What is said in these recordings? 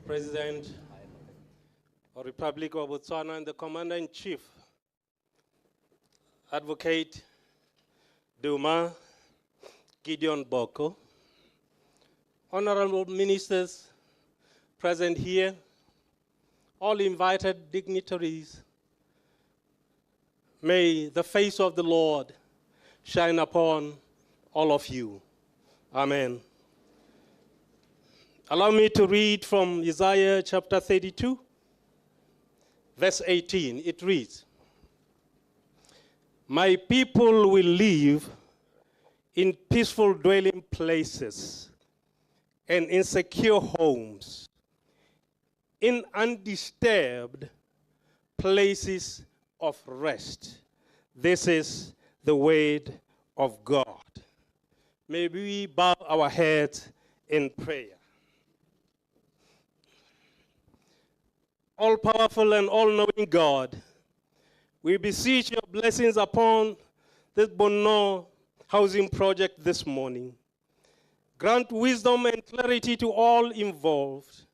President of the Republic of Botswana and the Commander-in-Chief, Advocate Duma Gideon Boko, honorable ministers present here, all invited dignitaries, may the face of the Lord shine upon all of you. Amen. Allow me to read from Isaiah chapter 32, verse 18. It reads, "My people will live in peaceful dwelling places and in secure homes, in undisturbed places of rest." This is the word of God. May we bow our heads in prayer. All-powerful and all-knowing God, we beseech your blessings upon this Bono housing project this morning. Grant wisdom and clarity to all involved,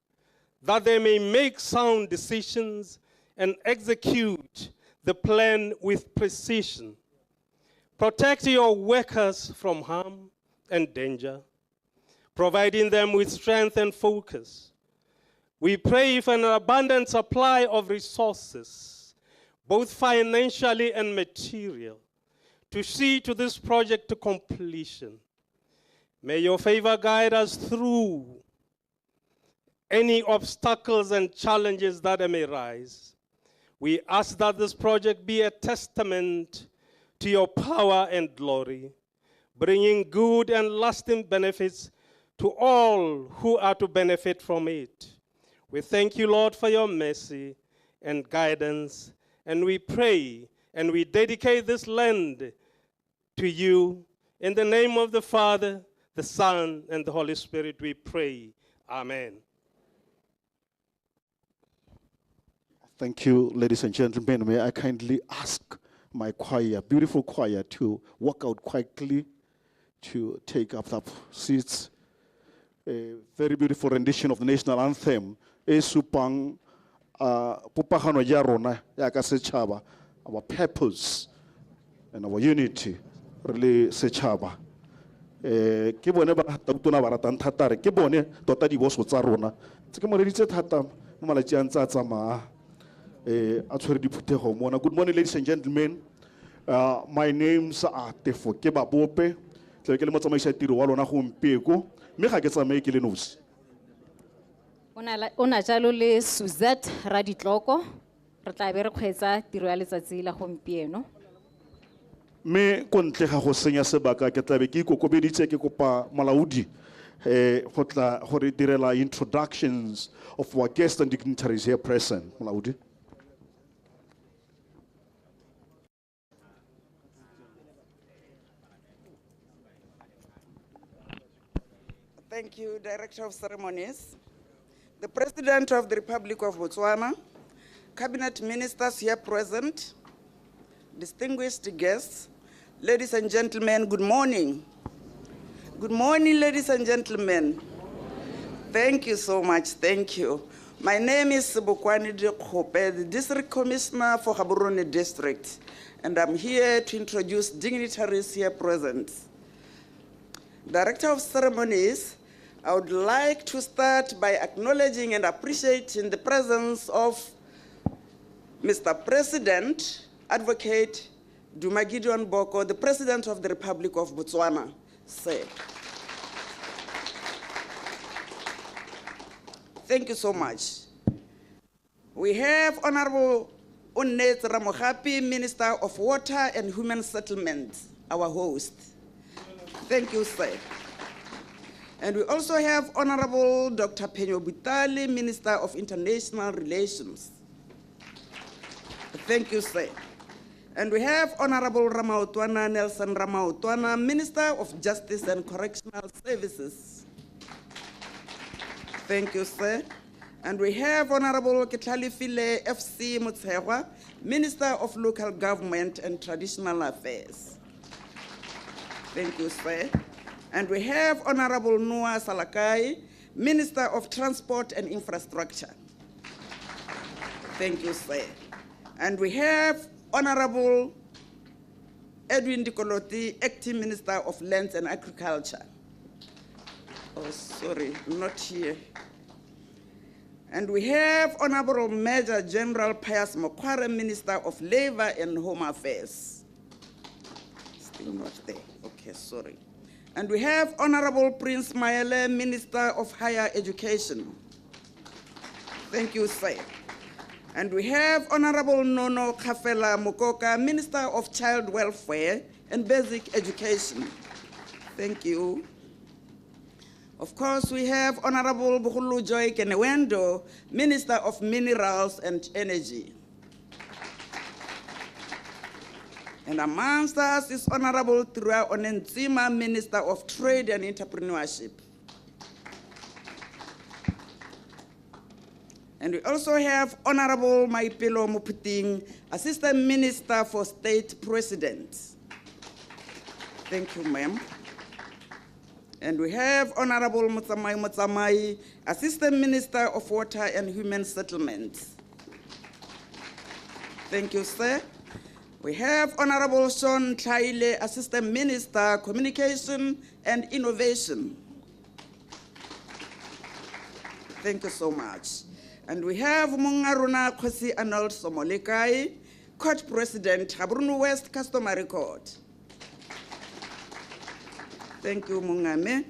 that they may make sound decisions and execute the plan with precision. Protect your workers from harm and danger, providing them with strength and focus. We pray for an abundant supply of resources, both financially and material, to see to this project to completion. May your favor guide us through any obstacles and challenges that may rise. We ask that this project be a testament to your power and glory, bringing good and lasting benefits to all who are to benefit from it. We thank you, Lord, for your mercy and guidance, and we pray and we dedicate this land to you. In the name of the Father, the Son, and the Holy Spirit, we pray. Amen. Thank you, ladies and gentlemen. May I kindly ask my choir, beautiful choir, to walk out quietly to take up the seats. A very beautiful rendition of the national anthem. Supang popagano ya rona ya ka setšhaba, our purpose and our unity really setšhaba. Ke bone ba tona ba ratang thata re ke bone tota diboso tsa rona tse ke mo reditse thata mo malatsi a ntse a tsamaya a tshwere diphuthego mona. Good morning, ladies and gentlemen. My name's Tefo ke Babope tle ke le motsamaisi tiro wa lona gompieko mme ga ke tsamaye ke le nosi. Ona jalo le Suzette Raditloko re tla be re kgwetsa tiro ya letsatsi la gompieno. Me ko ntle ga go senya sebaka ke tla be ke ikokobeditse ke kopa malaodi go tla go re direla introductions of our guests and dignitaries here present. Malaodi. Thank you, Director of Ceremonies. The President of the Republic of Botswana, Cabinet Ministers here present, distinguished guests, ladies and gentlemen, good morning. Good morning, ladies and gentlemen. Thank you so much, thank you. My name is Bokwani Dikgang, the District Commissioner for Gaborone District, and I'm here to introduce dignitaries here present. Director of Ceremonies, I would like to start by acknowledging and appreciating the presence of Mr. President, Advocate Duma Gideon Boko, the President of the Republic of Botswana. Thank you so much. We have Honorable Unet Ramohapi, Minister of Water and Human Settlements, our host. Thank you, sir. And we also have Honorable Dr. Penyo Butali, Minister of International Relations. Thank you, sir. And we have Honorable Ramautwana Nelson Ramautwana, Minister of Justice and Correctional Services. Thank you, sir. And we have Honorable Ketlalifile FC Motshewa, Minister of Local Government and Traditional Affairs. Thank you, sir. And we have Honorable Noah Salakai, Minister of Transport and Infrastructure. Thank you, sir. And we have Honorable Edwin Dikoloti, Acting Minister of Lands and Agriculture. Oh, sorry, not here. And we have Honorable Major General Pius Mokware, Minister of Labor and Home Affairs. Still not there. Okay, sorry. And we have Honorable Prince Mayele, Minister of Higher Education. Thank you, sir. And we have Honorable Nono Kafela Mukoka, Minister of Child Welfare and Basic Education. Thank you. Of course, we have Honorable Bukhulu Joy Kenewendo, Minister of Minerals and Energy. And amongst us is Honorable Tura Onenzima, Minister of Trade and Entrepreneurship. And we also have Honorable Maipilo Muputing, Assistant Minister for State President. Thank you, ma'am. And we have Honorable Mutsamai Mutsamai, Assistant Minister of Water and Human Settlements. Thank you, sir. We have Honorable Sean Taile, Assistant Minister, Communication and Innovation. Thank you so much. And we have Mungaruna Kosi Arnold Somolikai, Court President, Habrunu West Customary Court. Thank you, Mungame.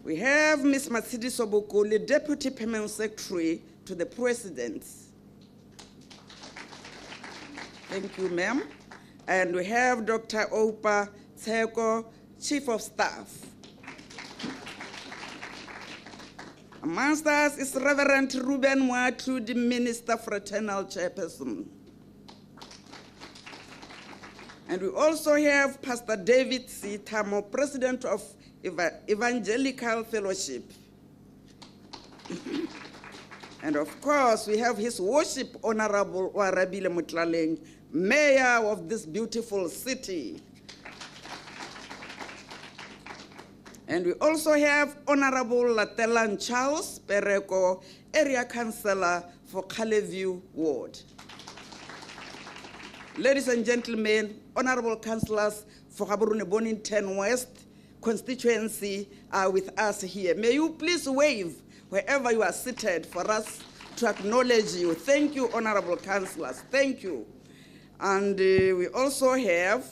We have Ms. Matsidi Sobukuli, Deputy Permanent Secretary to the President. Thank you, ma'am. And we have Dr. Opa Tseko, Chief of Staff. Amongst us is Reverend Ruben Mwatu, the Minister Fraternal Chairperson. And we also have Pastor David C. Tamo, President of Evangelical Fellowship. And of course, we have His Worship Honorable Warabile Mutlaleng, Mayor of this beautiful city. And we also have Honorable Latelan Charles Pereko, Area Councillor for Caleview Ward. Ladies and gentlemen, Honorable Councillors for Gaborone Bonington West constituency are with us here. May you please wave wherever you are seated for us to acknowledge you. Thank you, Honorable Councillors. Thank you. And we also have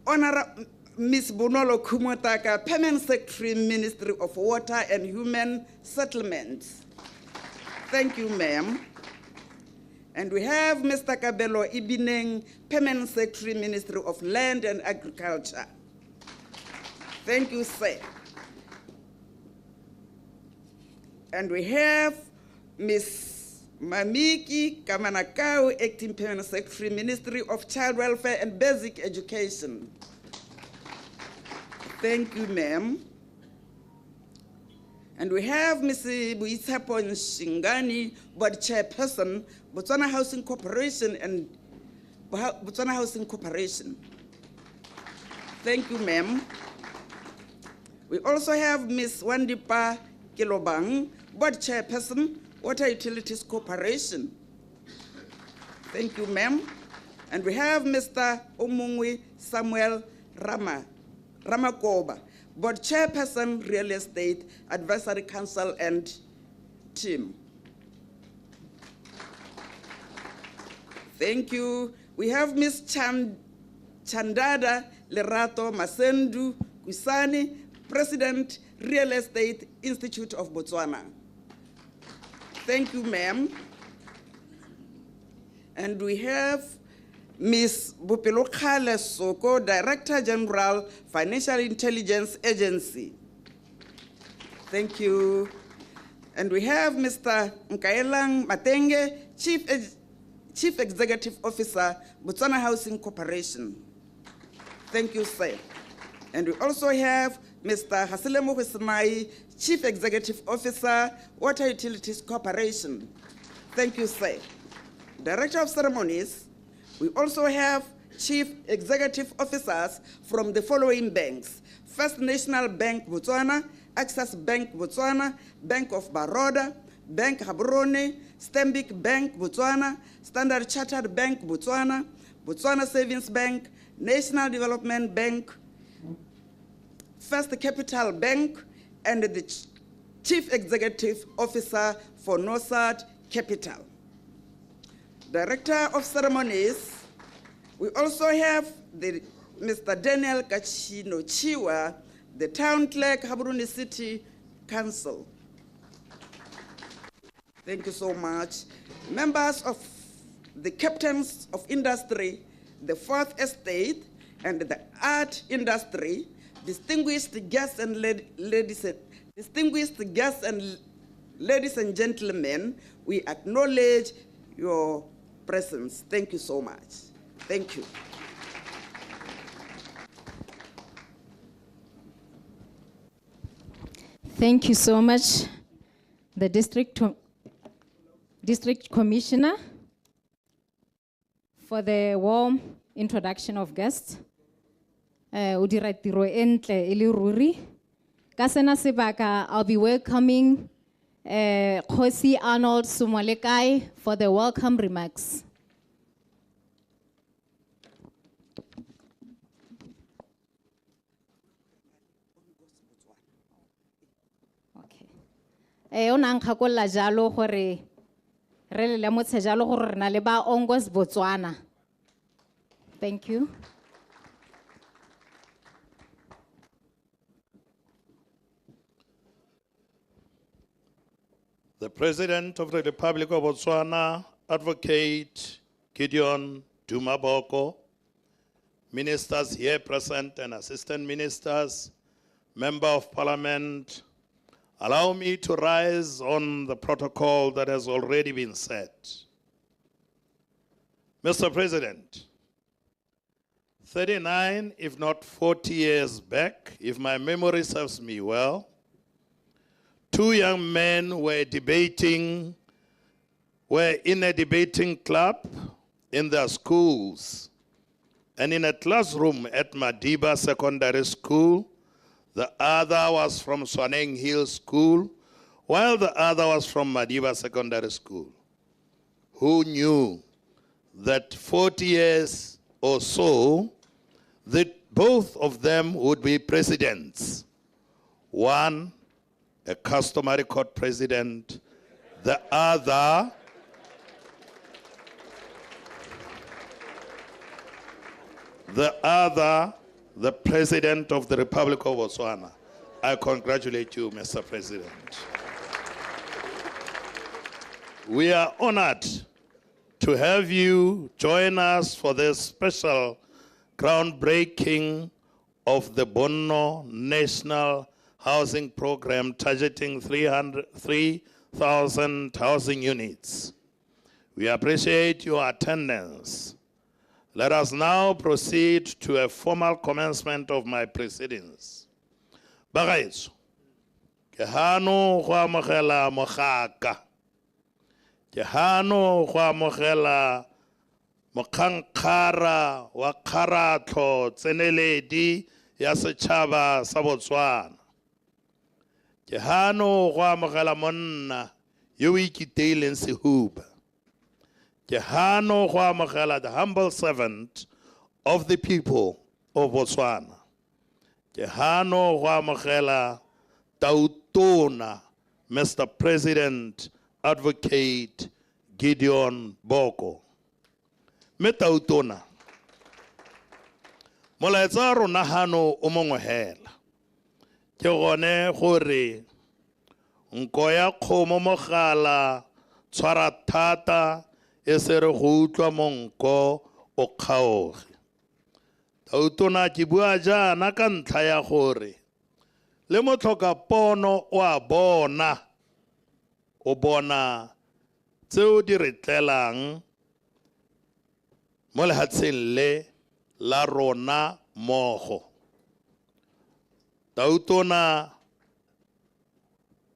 Honorable Ms. Bunolo Kumotaka, Permanent Secretary, Ministry of Water and Human Settlements. Thank you, ma'am. And we have Mr. Kabelo Ibineng, Permanent Secretary, Ministry of Land and Agriculture. Thank you, sir. And we have Ms. Mamiki Kamanakau, Acting Permanent Secretary, Ministry of Child Welfare and Basic Education. Thank you, ma'am. And we have Ms. Buisapo Shingani, Board Chairperson, Botswana Housing Corporation and Botswana Housing Corporation. Thank you, ma'am. We also have Ms. Wandipa Kilobang, Board Chairperson, Water Utilities Corporation. Thank you, ma'am. And we have Mr. Omungwe Samuel Ramakoba, Board Chairperson, Real Estate Advisory Council and TEME. Thank you. We have Ms. Chandada Lerato Masendu Kusani, President, Real Estate Institute of Botswana. Thank you, ma'am. And we have Ms. Bupilokale Soko, Director General, Financial Intelligence Agency. Thank you. And we have Mr. Nkaelang Matenge, Chief Executive Officer, Botswana Housing Corporation. Thank you, sir. And we also have Mr. Hasilemo Husmai, Chief Executive Officer, Water Utilities Corporation. Thank you, sir. Director of Ceremonies, we also have Chief Executive Officers from the following banks: First National Bank Botswana, Access Bank Botswana, Bank of Baroda, Bank Gaborone, Stanbic Bank Botswana, Standard Chartered Bank Botswana, Botswana Savings Bank, National Development Bank, First Capital Bank, and the Chief Executive Officer for Nosat Capital. Director of Ceremonies, we also have Mr. Daniel Kachino Chiwa, the Town Clerk, Gaborone City Council. Thank you so much. Members of the Captains of Industry, the Fourth Estate, and the art industry, distinguished guests and ladies and gentlemen, we acknowledge your presence. Thank you so much. Thank you. Thank you so much, the District Commissioner, for the warm introduction of guests. O dira tiro e ntle e le ruri. Ka sena sebaka, I'll be welcoming Kgosi Arnold Sumwalekai for the welcome remarks. Okay. O nang khakolla jalo gore re le lemotse jalo gore re na le ba Ongos Botswana. Thank you. The President of the Republic of Botswana, Advocate Gideon Dumaboko, ministers here present and assistant ministers, Member of Parliament, allow me to rise on the protocol that has already been set. Mr. President, 39, if not 40 years back, if my memory serves me well, two young men were in a debating club in their schools. And in a classroom at Madiba Secondary School, the other was from Swaneng Hill School, while the other was from Madiba Secondary School. Who knew that 40 years or so, that both of them would be presidents? One, a customary court president, the other, the President of the Republic of Botswana. I congratulate you, Mr. President. We are honored to have you join us for this special groundbreaking of the Bono National Housing Program targeting 3,000 housing units. We appreciate your attendance. Let us now proceed to a formal commencement of my proceedings. Bagaetso, ke hano go amogela mogaka. Ke hano go amogela mokhankgara wa kgaratlho tseneledi ya setšhaba sa Botswana. Ke hano go amogela monna yo o ikiteileng sehuba. Ke hano go amogela the humble servant of the people of Botswana. Ke hano go amogela tautona, Mr. President, Advocate Gideon Boko. Me tautona, molaetsa rona hano o mongwe hela. Ke gone gore nko ya kgomo mogala tshwara thata e se re go utlwa monko o kgaoge. Tautona ke bua jaana ka ntlha ya gore le motlhoka pono o a bona, o bona tseo di re tlelang mo lehatsheng le la rona mogo. Tautona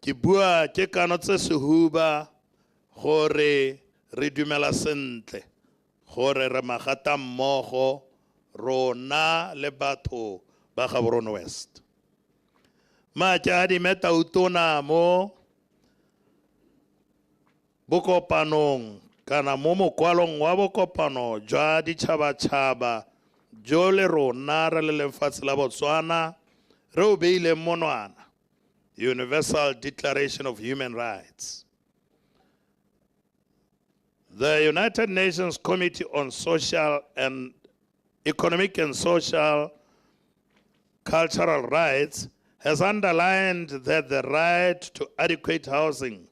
ke bua ke kano tse sehuba gore re dumela sentle gore re magata mmogo rona le batho ba Gaborone West. Machadi meta utona mo bokopanong kana mo mokwalong wa bokopano jwa ditšhabatšhaba jo le rona re le lefatshe la Botswana re o beile monwana, Universal Declaration of Human Rights. The United Nations Committee on Social and Economic and Social Cultural Rights has underlined that the right to adequate housing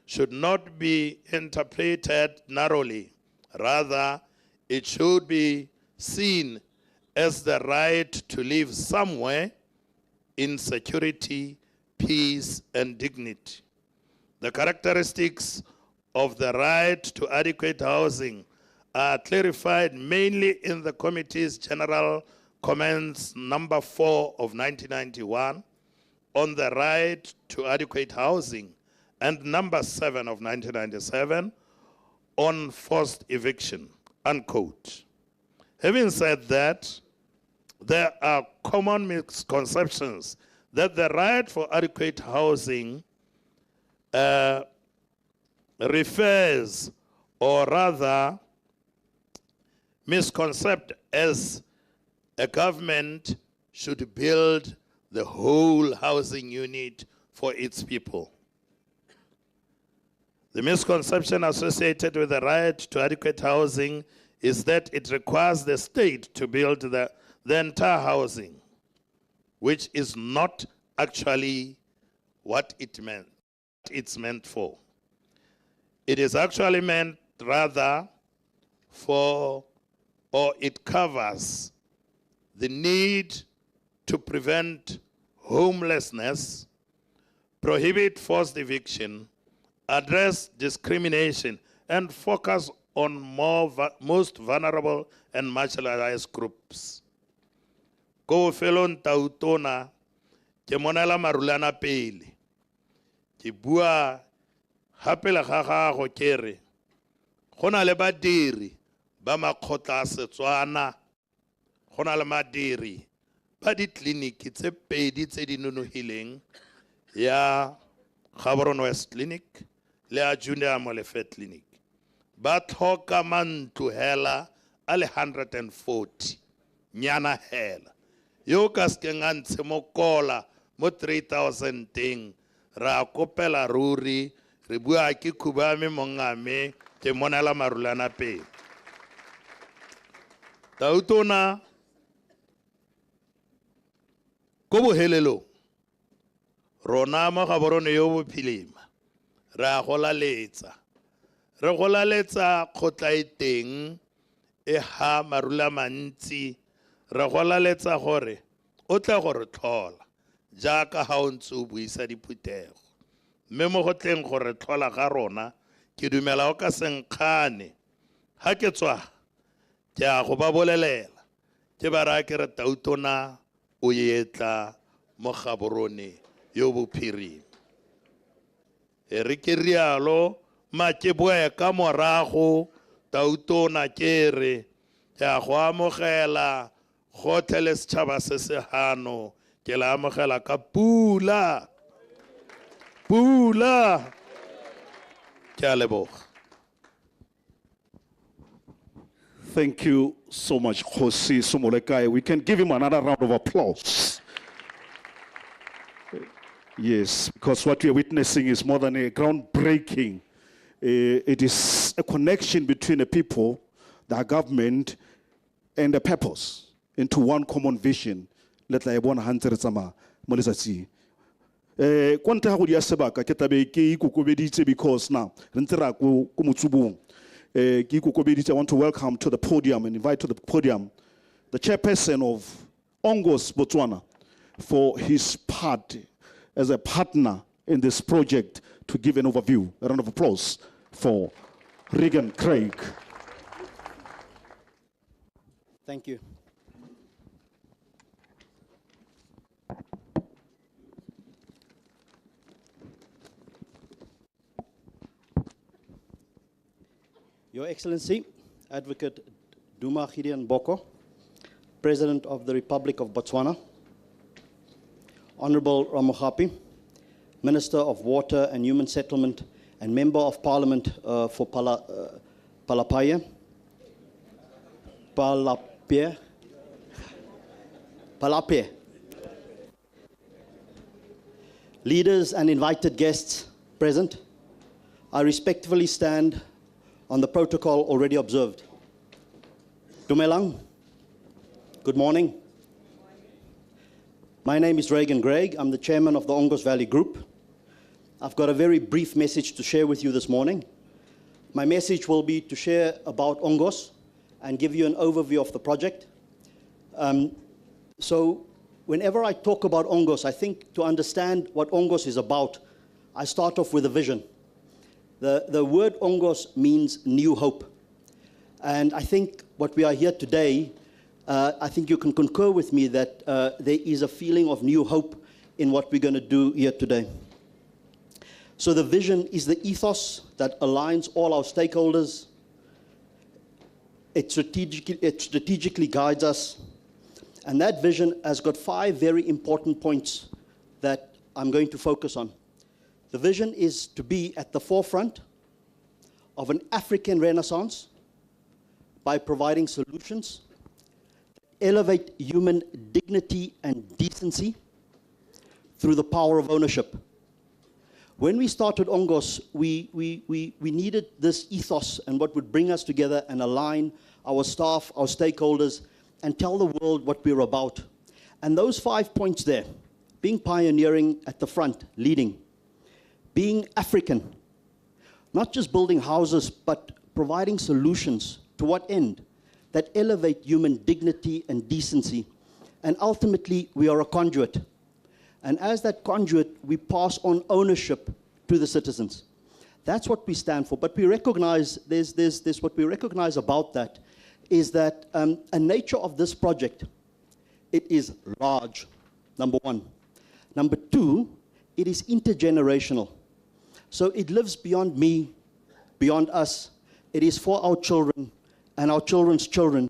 should not be interpreted narrowly. Rather, it should be seen as the right to live somewhere in security, peace, and dignity. The characteristics of the right to adequate housing are clarified mainly in the Committee's General Comments number 4 of 1991 on the right to adequate housing and number 7 of 1997 on forced eviction, unquote. Having said that, there are common misconceptions that the right for adequate housing refers, or rather misconcept as a government should build the whole housing unit for its people. The misconception associated with the right to adequate housing is that it requires the state to build the entire housing, which is not actually what it's meant for. It is actually meant rather for, or it covers the need to prevent homelessness, prohibit forced eviction, address discrimination, and focus on most vulnerable and marginalized groups. Ko felon tautona ke monela marulana pele ke bua hape le ga gago ke re go na le badiri ba makgotla a Setswana, go na le madiri ba ditleliniki tse pedi tse di nonogileng ya Gaborone West Clinic le a Junior Molefe Clinic ba tlhoka mantlo hela a le 140 nyana hela yo ka sekeng a ntshe mokola mo 3,000 teng ra kopela ruri re bua ke khubame mongame ke monela marulana pe tautona ko bohelelo rona mo Gaborone yo bophilema ra golaletsa kgotla e teng e ha marula mantsi re golaletsa gore o tla gore tlhola jaaka ha o ntse o buisa diphuthego mme mo go tleng gore tlhola ga rona ke dumela o ka senkgane ha ke tswa ke a go ba bolelela ke ba ra ke re tautona o yetla mo Gaborone yo bophirima e re ke rialo ma ke boe ka morago tautona ke re ke a go amogela gotlhe le setšhaba se segano ke la amogela ka pula ke a leboga. Thank you so much, Jose Sumolekai. We can give him another round of applause. Yes, because what we are witnessing is more than a groundbreaking. It is a connection between the people, the government, and the purpose into one common vision. Let la bona hantsere tsama mo letsatsi. Kwanta ha go dia sebaka ke tabe ke ikokobeditse because now re ntse ra go motsubong. Ke ikokobeditse. I want to welcome to the podium and invite to the podium the chairperson of Ongos Botswana for his part as a partner in this project to give an overview. A round of applause for Regan Craig. Thank you. Your Excellency, Advocate Duma Gideon Boko, President of the Republic of Botswana, Honorable Ramogapi, Minister of Water and Human Settlement and Member of Parliament for Palapye, leaders and invited guests present, I respectfully stand on the protocol already observed. Dumelang, good morning. My name is Reagan Gregg. I'm the chairman of the Ongos Valley Group. I've got a very brief message to share with you this morning. My message will be to share about Ongos and give you an overview of the project. So whenever I talk about Ongos, I think to understand what Ongos is about, I start off with a vision. The word Ongos means new hope. And I think what we are here today, I think you can concur with me that there is a feeling of new hope in what we're going to do here today. So the vision is the ethos that aligns all our stakeholders. It strategically guides us. And that vision has got 5 very important points that I'm going to focus on. The vision is to be at the forefront of an African Renaissance by providing solutions that elevate human dignity and decency through the power of ownership. When we started Ongos, we needed this ethos and what would bring us together and align our staff, our stakeholders, and tell the world what we're about. And those 5 points there, being pioneering at the front, leading, being African, not just building houses, but providing solutions to what end? That elevate human dignity and decency. And ultimately, we are a conduit. And as that conduit, we pass on ownership to the citizens. That's what we stand for. But we recognize, there's what we recognize about that is that a nature of this project, it is large, number 1. Number 2, it is intergenerational. So it lives beyond me, beyond us. It is for our children and our children's children.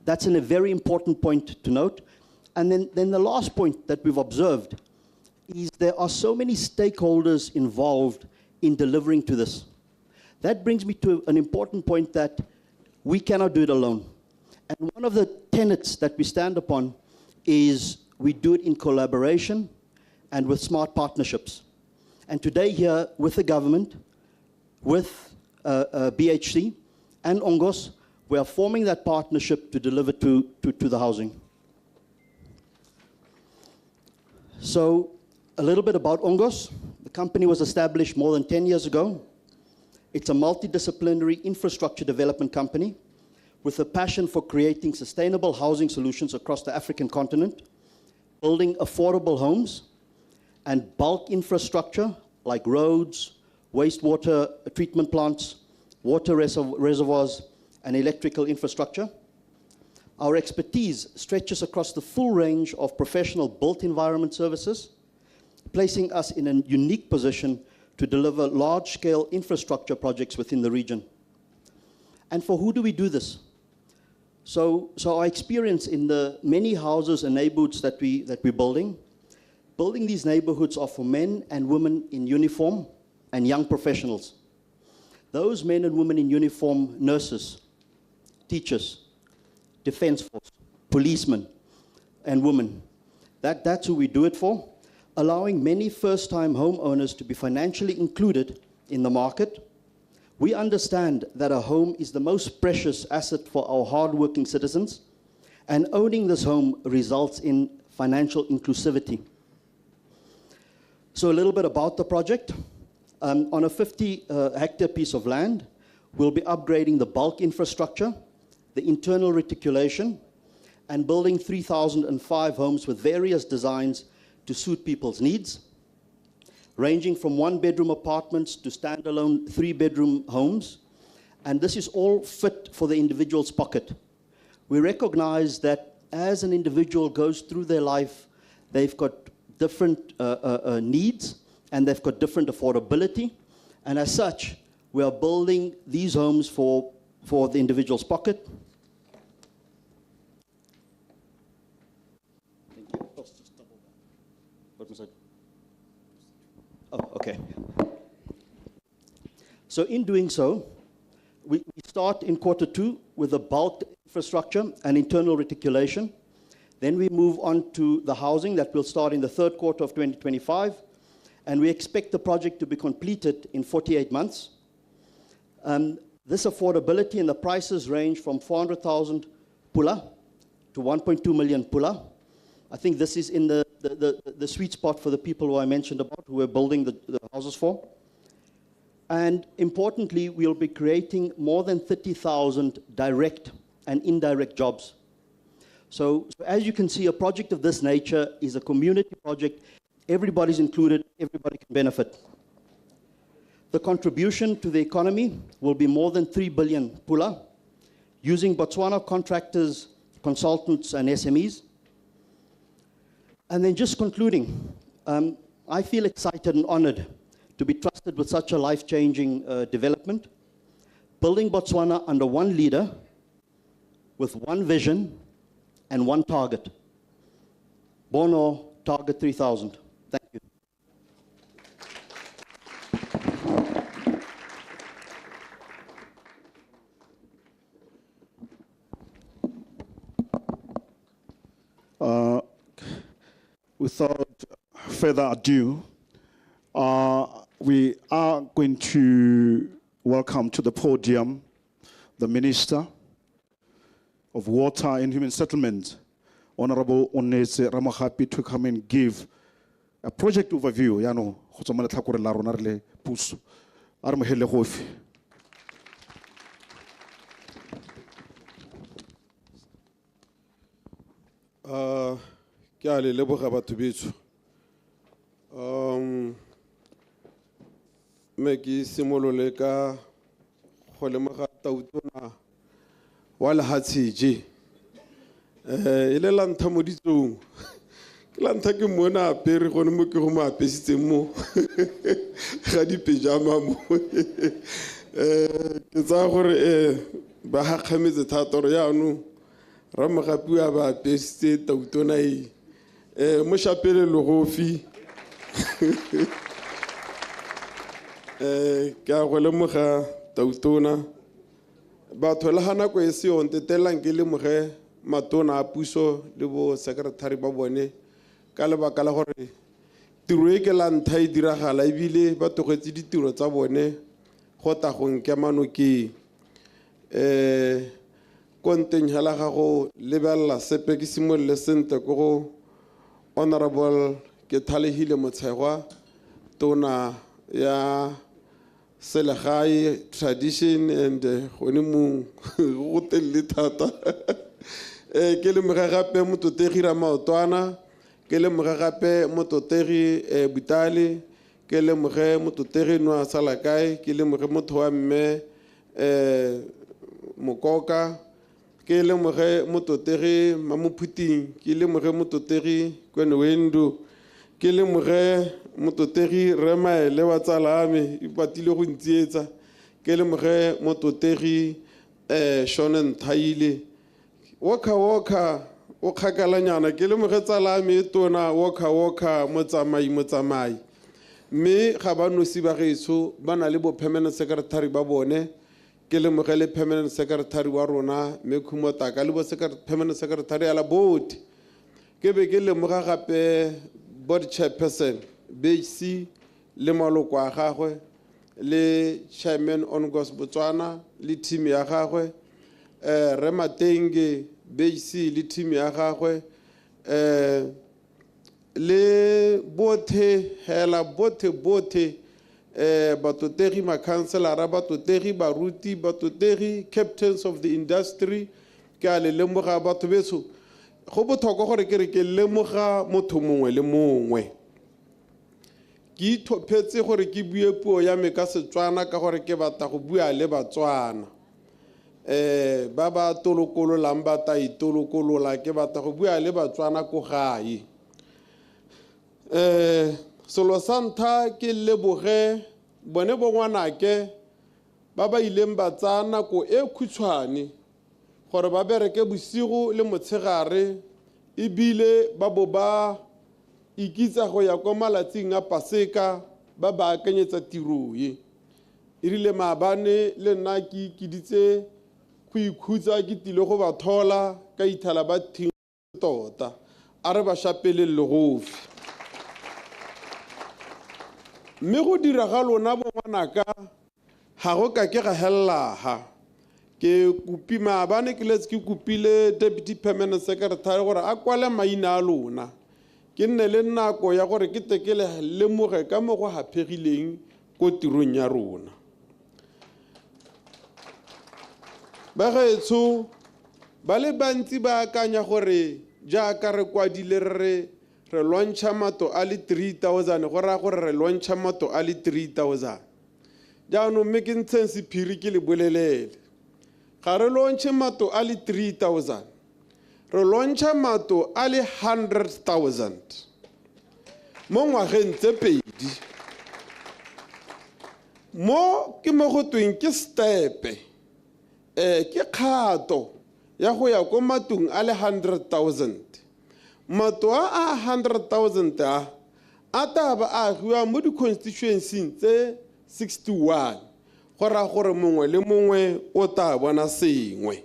That's a very important point to note. And then the last point that we've observed is there are so many stakeholders involved in delivering to this. That brings me to an important point that we cannot do it alone. And one of the tenets that we stand upon is we do it in collaboration and with smart partnerships. And today here with the government, with BHC and Ongos, we are forming that partnership to deliver to the housing. So a little bit about Ongos. The company was established more than 10 years ago. It's a multidisciplinary infrastructure development company with a passion for creating sustainable housing solutions across the African continent, building affordable homes, and bulk infrastructure like roads, wastewater treatment plants, water reservoirs, and electrical infrastructure. Our expertise stretches across the full range of professional built environment services, placing us in a unique position to deliver large-scale infrastructure projects within the region. And for who do we do this? So our experience in the many houses and neighborhoods that we're building these neighborhoods are for men and women in uniform and young professionals. Those men and women in uniform, nurses, teachers, defense force, policemen, and women. That's who we do it for, allowing many first-time homeowners to be financially included in the market. We understand that a home is the most precious asset for our hardworking citizens, and owning this home results in financial inclusivity. So a little bit about the project. On a 50-hectare piece of land, we'll be upgrading the bulk infrastructure, the internal reticulation, and building 3,005 homes with various designs to suit people's needs, ranging from 1-bedroom apartments to standalone 3-bedroom homes. And this is all fit for the individual's pocket. We recognize that as an individual goes through their life, they've got different needs, and they've got different affordability. And as such, we are building these homes for the individual's pocket. Thank you. What was I? Oh, okay. So in doing so, we start in Q2 with the bulk infrastructure and internal reticulation. Then we move on to the housing that will start in the third quarter of 2025. And we expect the project to be completed in 48 months. This affordability and the prices range from 400,000 pula to 1.2 million pula. I think this is in the sweet spot for the people who I mentioned about, who we're building the houses for. And importantly, we'll be creating more than 30,000 direct and indirect jobs. So as you can see, a project of this nature is a community project. Everybody's included, everybody can benefit. The contribution to the economy will be more than 3 billion pula, using Botswana contractors, consultants, and SMEs. And then just concluding, I feel excited and honored to be trusted with such a life-changing development, building Botswana under one leader, with one vision and one target. Bono, target 3,000. Thank you. Without further ado, we are going to welcome to the podium the Minister of Water and Human Settlement, Honorable Onese Ramohapi, to come and give a project overview. Yano, Hotsomana Tlhakore la rona re le puso. A re mohele gofe. Ke a le leboga batho betso. Me ke simolole ka go lemoga tautona wa lehatsheje. Ile la ntha mo ditsong. Ke la ntha ke mona apere gone mo ke go mo apesitseng mo. Ga di pejama mo. Ke tsa gore ba ha khametse thata re ya no Ramogapi a ba apesitse tautona e. Mo shapele le gofi. Ke a go lemoga tautona. Batho le hana ko e se o ntetelang ke lemoge matona a puso le bo secretary ba bone ka lebaka la gore tiro e ke la ntha e diragala ebile ba togetse ditiro tsa bone go ta go nkemano ke konteng hela ga go lebella sepe ke simolle sente go go honorable ke thalehile motshegwa tona ya selegae tradition and gone mo go telle thata ke le mogape mototegi ra maotwana ke le mogape mototegi butale ke le mototegi no salakae ke le motho wa mme mokoka ke le mototegi mamophuting ke le mototegi kwenwendo ke le mototegi remaele wa tsalame ipatile go ntsietsa ke le mototegi shonen thaile woka o khakalanyana ke le tsalame tona woka motsamai me ga ba nosi ba geetso ba na le bo permanent secretary ba bone ke le le permanent secretary wa rona me khumota ka le bo permanent secretary ala board ke be ke le gape board chairperson BC le maloko a gagwe le chairman on Gos Botswana le team ya gagwe Rematenge BC le team ya gagwe le bothe hela bothe batotegi makhanselara batotegi baruti batotegi captains of the industry ke a le lemoga batho beso go botlhokwa gore ke re ke lemoga motho mongwe le mongwe ke ithopetse gore ke bue puo ya me ka Setswana ka gore ke batla go bua le Batswana ba ba tolokololang ba ta itolokolola ke batla go bua le Batswana ko gae selo sa ntlha ke leboge bone bongwanake ba ba ileng ba tsaya nako e khutshwane gore ba bereke bosigo le motshegare ebile ba bo ba ikitsa go ya kwa malatsing a Paseka ba ba akanyetsa tiro ye. E rile maabane le nna ke ikiditse go ikhutsa ke tile go ba thola ka ithala ba thing tota a re ba shapele le gofe. Mme go dira ga lona bongwanaka ga go ka ke ga hella ha. Ke kupi maabane ke letse ke kupile Deputy Permanent Secretary gore a kwale maina a lona. Ke nne le nako ya gore ke tekele lemoge ka mo go hapegileng ko tirong ya rona. Ba gaetsho ba le bantsi ba akanya gore jaaka re kwadile re launcha mato a le 3,000 go raya gore re launcha mato a le 3,000. Jaanong mme ke ntsheng sephiri ke le bolelele. Ga re launche mato a le 3,000. Re launcha mato a le 100,000. Mo ngwageng tse pedi. Mo ke mo go tweng ke stepe. Ke kgato ya go ya ko matung a le 100,000. Mato a 100,000 a taba a agiwa mo di-constituency tse 61. Go raya gore mongwe le mongwe o tla bona sengwe.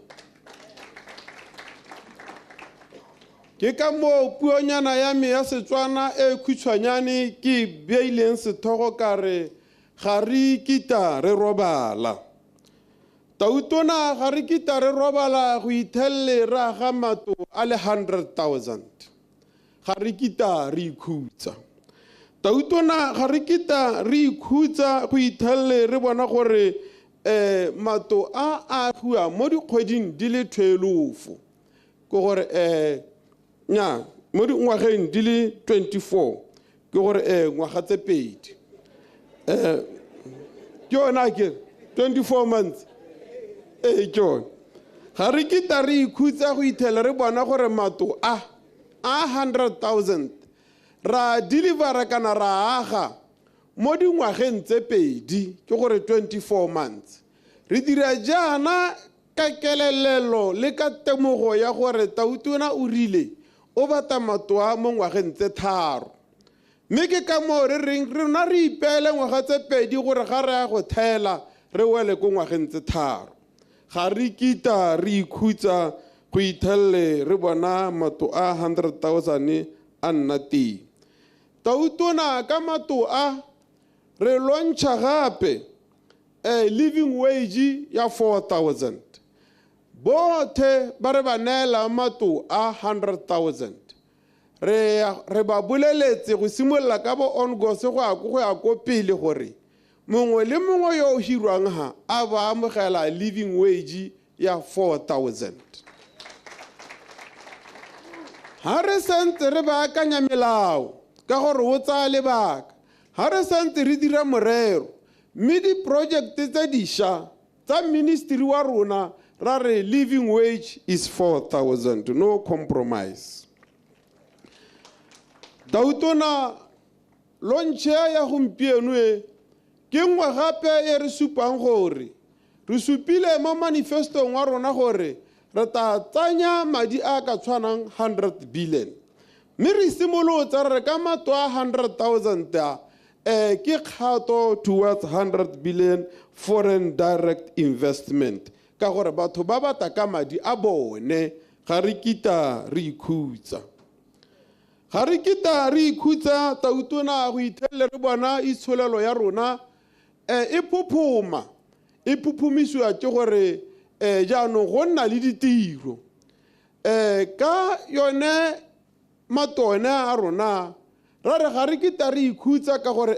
Ke ka mo puonyana ya me ya Setswana e khutshwanyane ke beileng sethogo ka re ga re kita re robala. Tautona ga re kita re robala go ithelle ra ga mato a le 100,000. Ga re kita re ikhutsa. Tautona ga re kita re ikhutsa go ithelle re bona gore mato a agiwa mo dikgweding di le 12. Ko gore nya mo dingwageng di le 24 ke gore ngwaga tse pedi. Ke yona ke 24 months. Ke yona. Ga re kita re ikhutsa go ithela re bona gore mato a 100,000 ra deliver kana ra aga mo dingwageng tse pedi ke gore 24 months. Re dira jana ka kelelelo le ka temogo ya gore Tautona o rile o bata mato a mo ngwageng tse tharo. Mme ke ka mo re reng rena re ipeele ngwaga tse pedi gore ga re ya go thela re wele ko ngwageng tse tharo. Ga re kita re ikhutsa go ithelle re bona mato a 100,000 a nna teng. Tautona ka mato a re launcha gape living wage ya 4,000. Bothe ba re ba neela mato a 100,000. Re ba boleletse go simolola ka bo August go ya ko pele gore mongwe le mongwe yo o hirwang ha a ba amogela living wage ya 4,000. Ha re sentse re ba akanya melao ka gore o tsaya lebaka. Ha re sentse re dira morero mme di-project tse dišwa tsa ministry wa rona ra re living wage is 4,000, no compromise. Tautona launche ya gompieno e ke nngwe gape e re supang gore re supile mo manifestong wa rona gore re ta tsanya madi a ka tshwanang 100 billion. Mme re simolotse re ka mato a 100,000 ke kgato towards 100 billion foreign direct investment. Ka gore batho ba bata ka madi a bone ga re kita re ikhutsa. Ga re kita re ikhutsa Tautona go ithelle re bona itsholelo ya rona e phuphuma. E phuphumiswa ke gore jaanong go nna le ditiro. Ka yone matone a rona ra re ga re kita re ikhutsa ka gore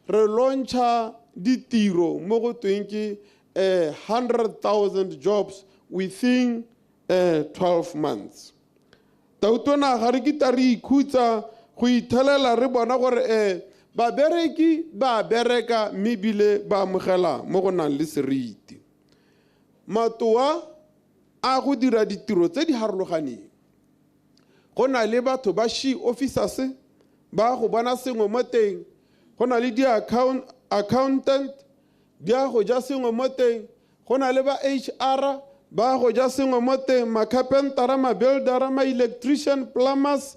re launcha ditiro mo go tweng ke 100,000 jobs within 12 months. Tautona ga re kita re ikhutsa go ithelela re bona gore babereki ba bereka mme bile ba amogela mo go nang le seriti. Matoa a go dira ditiro tse di harologaneng. Go na le batho ba she officers ba go bona sengwe mo teng. Go na le accountant dia go ja sengwe mo teng. Go na le ba HR ba go ja sengwe mo teng, ma carpenter, ma builder, ma electrician, plumbers,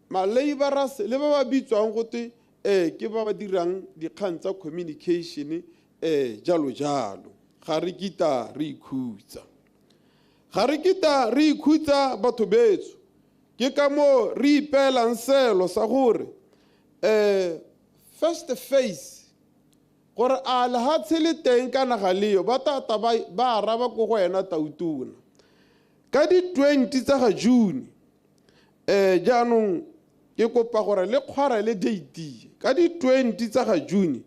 ma-laborers le ba ba bitswang gote ke ba ba dirang dikgang tsa communication jalo jalo ga re kita re ikhutsa batho betso ke ka mo re ipeelang selo sa gore first phase gore a lehatshe le teng ka naga leo ba tata ba araba ko go wena tautona ka di 20 tsa ga June jaanong ke kopa gore le kgwara le date ka di 20 tsa ga June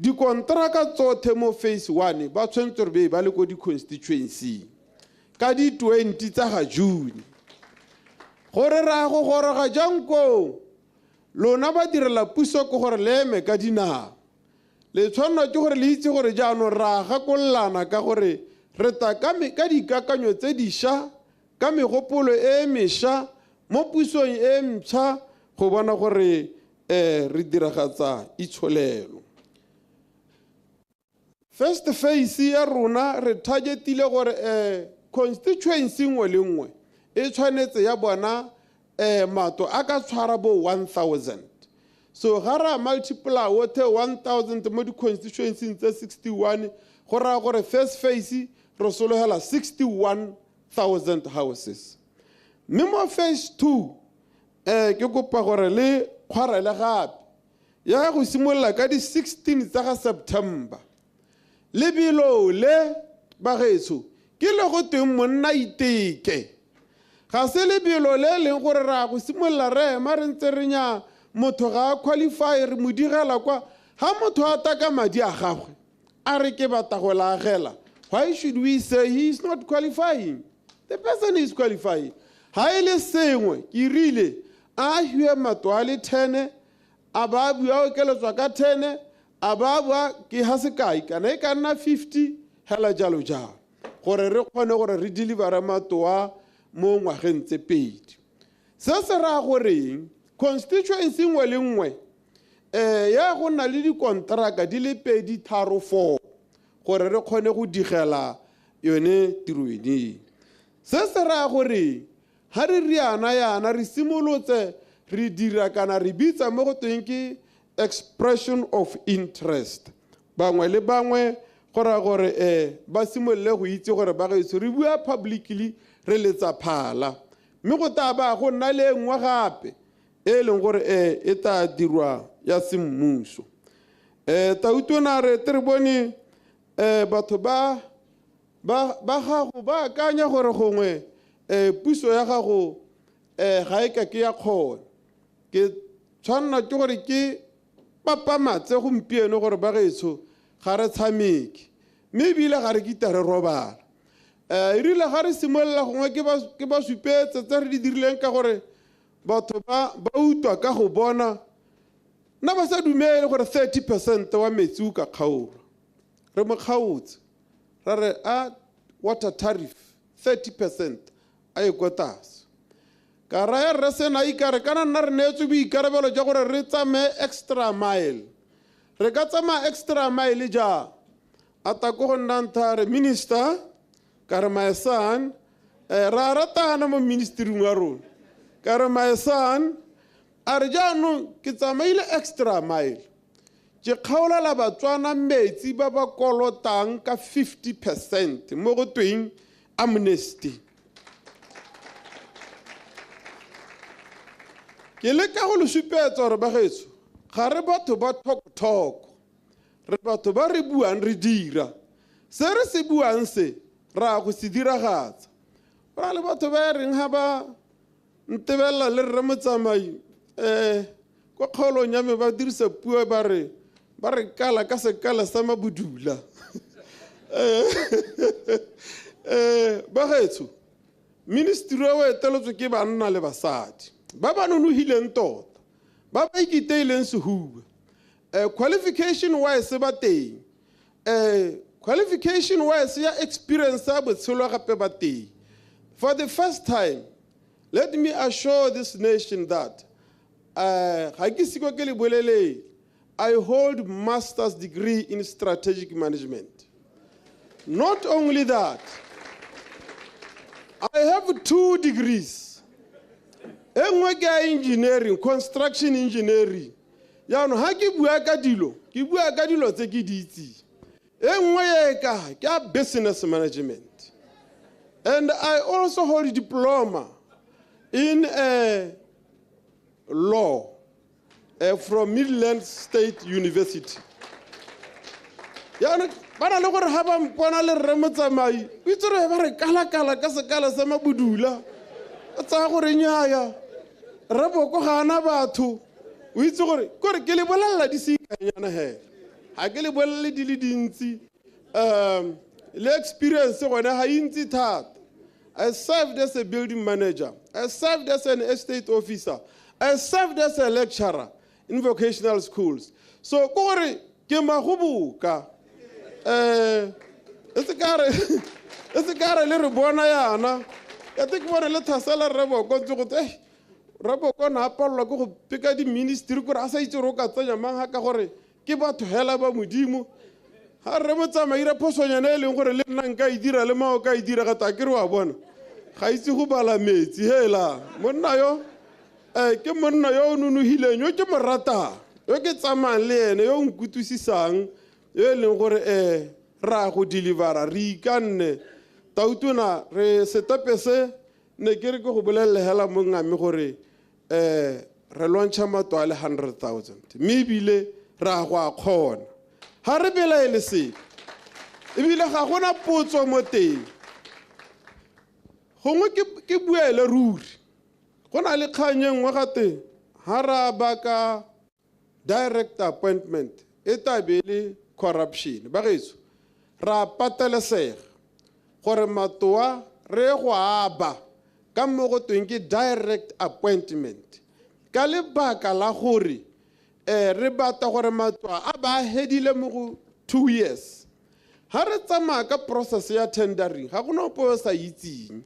dikontraka tsotlhe mo phase 1 ba tshwentse re ba le ko di constituency ka di 20 tsa ga June gore ra go goroga jang ko lona ba direla puso ko gore le eme ka dinao le tshwanna ke gore le itse gore jaanong ra gakollana ka gore re ta ka dikakanyo tse dišwa ka megopolo e mešwa mo pusong e mpšha go bona gore re diragatsa itsholelo. First phase ya rona re targetile gore constituency nngwe le nngwe e tshwanetse ya bona mato a ka tshwara bo 1000. So ga ra multiply wote 1000 mo di constituency tse 61 go ra gore first phase re sologela 61,000 houses. Mme mo phase 2 ke kopa gore le kgwarele gape ya go simolola ka di 16 tsa ga September lebilo le bagetso ke le go teng monna iteke ga se lebilo le leng gore ra go simolola re ema re ntse re nya motho ga a qualify re mo digela kwa ha motho a taka madi a gagwe a re ke bata go laagela. Why should we say he is not qualifying? The person is qualifying. Ha ile sengwe ke rile a hwe mato a le 10 a ba bua o keletswa ka 10 a ba bua ke ha se kae kana e ka nna 50 hela jalo jalo gore re kgone gore re deliver matoa mo ngwageng tse pedi. Se se ra gore constituency nngwe le nngwe ya go nna le dikontraka di le pedi tharo 4 gore re kgone go digela yone tiroedi. Se se ra gore ha re riana yana re simolotse re dira kana re bitsa mo go teng ke expression of interest. Bangwe le bangwe gore ba simolle go itse gore ba gaetso re bua publicly re letsa phala mme go ta ba go nna le engwe gape e leng gore e ta dirwa ya semmuso. Tautona re tre bone batho ba gago ba akanya gore gongwe puso ya gago ga e ka ke ya kgona ke tshwanna ke gore ke papamatse gompieno gore ba gaetso ga re tshameke mme ebile ga re kita re robala. E rile ga re simolola gongwe ke ba supetse tse re di dirileng ka gore batho ba utwa ka go bona nna ba sa dumele gore 30% wa metsi o ka kgaolwa re mo kgaotse ra re a water tariff 30% a e kwa tlase ka raya re sena ikare kana nna re neetswe boikarabelo ja gore re tsamaye extra mile re ka tsamaya extra mile ja a ta ko go nna nthare minister ka re my son ra ratana mo ministering wa rona ka re my son a re jaanong ke tsamaile extra mile ke kgaolela Batswana metsi ba ba kolotang ka 50% mo go tweng amnesty. Ke le ka go le supetsa gore ba gaetso ga re batho ba thoko re batho ba re buang re dira se re se buang se ra go se diragatsa. Ra le batho ba reng ha ba ntebella le re motsamai kwa kgaolong ya me ba dirisa puo ba re kala ka sekala sa mabudula. Ba gaetso Ministerial wa eteletswe ke banna le basadi ba ba nonohileng tota ba ba ikiteileng sehuba. Qualification wise ba teng qualification wise ya experience ya botshelo gape ba teng. For the first time, let me assure this nation that I hold master's degree in strategic management. Not only that, I have 2 degrees. engwe ke engineering, construction engineering. Ya no ha ke bua ka dilo tse ke di itse. Engwe ye ka business management. And I also hold a diploma in law from Midland State University. Yana bana le gore ha ba mpona le remotsamai o itse re ba re kala ka sekala sa mabudula tsa gore nyaya re boko gana batho o itse gore ke le bolalla di sikanyana he ha ke le bolelle di le dintsi le experience gona ha intsi thata. I served as a building manager, I served as an estate officer, I served as a lecturer in vocational schools. So gore ke mahubuka it's a car le re bona yana ya te ke bone le thasela rebo go tse go tse rebo go na apalla go pika di ministry gore a sa itse ro ka tsenya mang ha ka gore ke batho hela ba modimo ha re botsa maira phosonyana e leng gore le nna nka e dira le mao ka e dira ga ta ke re wa bona ga itse go bala metsi hela monna yo ke monna yo nunuhileng yo ke morata yo ke tsamang le ene yo nkutusisang yo leng gore ra go delivera re ikanne tautuna re setepe se ne ke re go bolelle hela mongame gore re launcha matwa le 100,000 mme bile ra go a khona ha re bela ile se ebile ga gona potso mo teng gongwe ke buele ruri gona le kganyeng wa gate ha ra ba ka direct appointment e tabele corruption ba getso ra patelesega gore matoa re go aba ka mo go tweng ke direct appointment ka lebaka la gore re bata gore matoa a ba hedile mo go 2 years ha re tsamaya ka process ya tendering ga gona opo sa itseng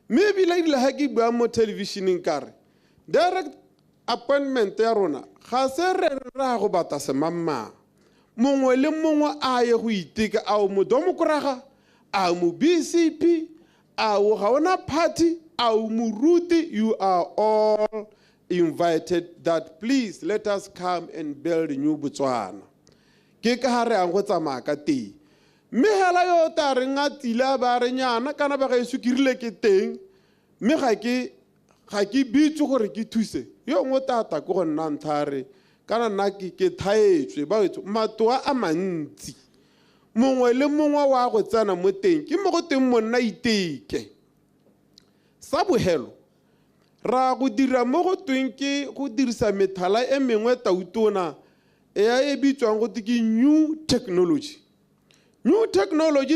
maybe la ile ha ke bua mo televisioning kare direct appointment ya rona ga se re ra go bata semamma mongwe le mongwe a ye go iteka a o modomo koraga a mo BCP a o ga ona party a o muruti you are all invited that please let us come and build a new Botswana ke ka ha re ang go tsamaya ka teng mme hela yo ta re ngatile ba re nyana kana ba ga isu kirile ke teng mme ga ke bitse gore ke thuse yo ngo tata go nna nthare kana nna ke thaetswe ba etso matoa a mantsi mongwe le mongwe wa go tsena mo teng ke mo go teng monna iteke sa bohelo ra go dira mo go tweng ke go dirisa methala e mengwe tautona e bitswang go ke new technology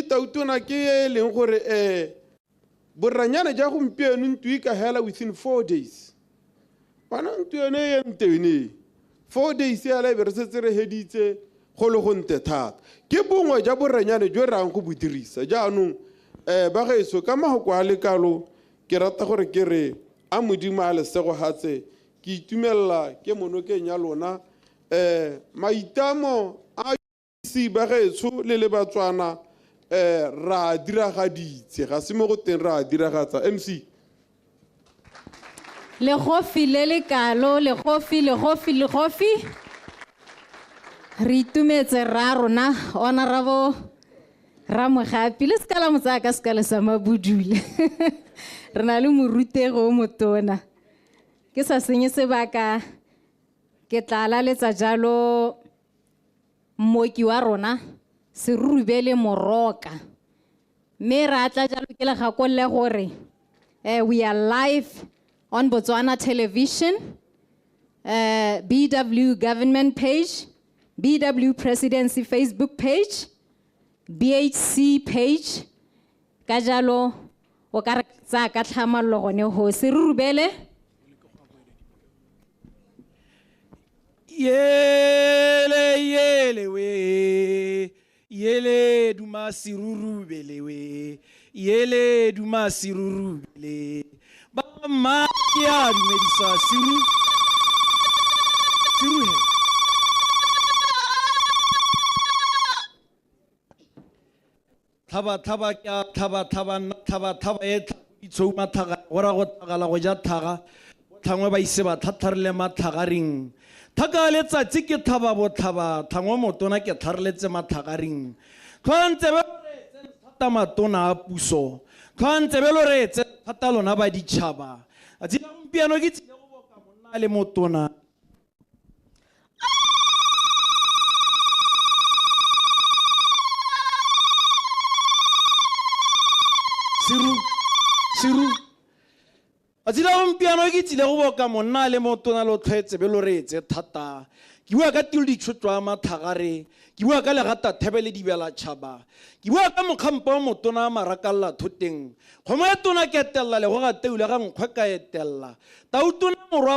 tautona ke e leng gore boranyana ja gompieno ntwe ka hela within 4 days bana ntwene ye ntene 4 days ya la be re setse re heditse go le go nte thata ke bongwe ja boranyane jo rang go bodirisa jaanong ba gaetso ka mahoko a lekalo ke rata gore ke re a modimo a lesego hatse ke itumella ke monokeng ya lona maitamo a se ba gaetso le Batswana ra diragaditse ga se mo go teng ra diragatsa MC le gofi le lekalo le gofi re itumetse ra rona honorable Ramogapi le skala motsaka skala sa mabudule re na le morutego motona ke sa senye sebaka ke tlala letsa jalo mmoki wa rona se rubele moroka me ra tla jalo ke le gakolle gore we are live on Botswana television BW government page BW presidency Facebook page BHC page ka jalo o ka tsa ka tlhamallo gone ho se rubele yele we yele duma sirurubele we yele duma sirurubele ba ma ya dumedisa siru he thaba e itshoma thaga ora go tagala go ja thaga thangwe ba ise ba thatharile matlhagaring thaka letsatsi ke thaba botlhaba thangwe motona ke thareletse matlhagaring tlhwantse be re thata matona a puso tlhwantse be re thata lona ba ditšhaba a tsela gompieno ke tsile go boka monna le motona Siru. A tsela gompieno ke tsile go boka monna le motona lo tlhwetse be lo reetse thata ke bua ka tilo ditšhotšwa matlhagare ke bua ka legata thebele dibela tšhaba ke bua ka mokgampa wa motona a marakalla thoteng kgomo ya tona ke etelela le go gateule ga nkgwe ka etelela tautona morwa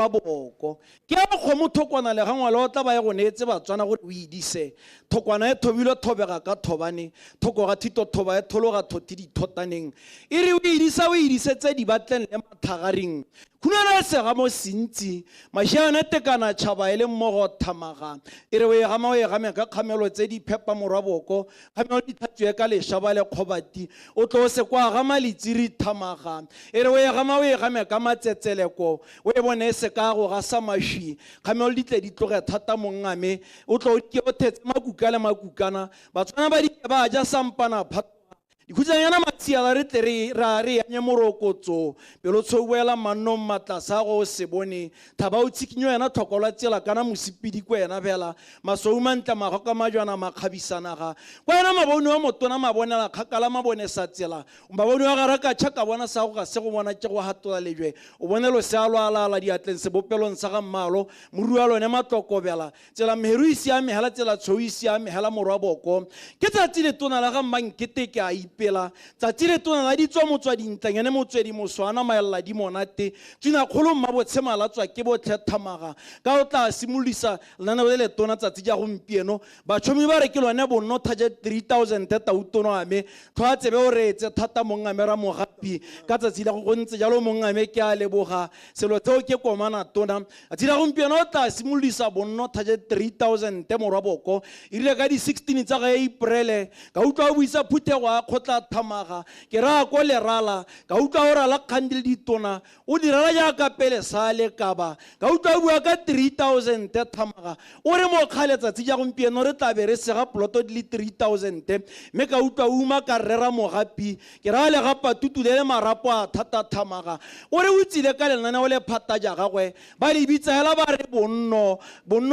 boko ke a kgomo thokwana le gangwale o tla ba ye go neetse Batswana gore o idise thokwana e thobile thobega ka thobane thoko ga thito thoba e thologa thothi dithotaneng e re o idisetse di batleng le matlhagaring khunana e sega mo sintsi mašiane tekana tšhaba e le mmogo thamaga e re o e game ka kgamelo tse di phepa morwa boko kgamelo di tlhatswe ka lešaba le kgobati o tlo o se kwa gama letsiri thamaga e re o e game ka matsetseleko o e bone e se ka go ga sa mašwi kgamelo di tle di tloge thata mongame o tlo ke o thetse makuka le makukana Batswana ba di ba ja sampana phat dikhutsanyana matsiala re tle re anye morokotso pelo tshobuela manno matlasa go se bone thaba o tshikinyo yena tlhokola tsela kana mosipidi ko yena bela masoumantla mago ka majwana makhabisanaga ko yena mabone wa motona mabonela khakala mabone sa tsela mabone wa gara ka tšhaka bona sa go ga se go bona ke go hatola lejwe o bonelo se a lwalala diatleng se bopelong sa ga mmalo morua lone matlokobela tsela meheru isi ya mehela tsela tshoisi ya mehela morwa boko ke tsatsi le tona la ga mmankete ke a pela tsatsi le tona la ditswa motswa dintlanyane motswedi moswana maella di monate tsina kgolo mmabotshema la tswa ke botlhe thamaga ka o tla simolisa lenaneo le letona tsatsi ja gompieno batshomi ba re ke lone bonno thaje 3000 tautono ame tlhoa tsebe o reetse thata mongame ra mogapi ka tsatsi la go ntse jalo mongame ke a leboga selo tseo ke komana tona a tsila gompieno o tla simolisa bonno thaje 3000 morwa boko ile ka di 16 tsa ga April ka utlwa o buisa phuthego a tla thamaga ke ra ko lerala ka utlwa o rala khandile ditona o dirala jaaka pele sa le kaba ka utlwa bua ka 3000 thamaga o re mo khaletsa tsi ja gompieno re tla be re sega ploto di le 3000 me ka utlwa uma ka rera mogapi ke ra le ga patutu le marapo a thata thamaga o re o tsile ka lenana o le phata ja gagwe ba le bitsa hela ba re bonno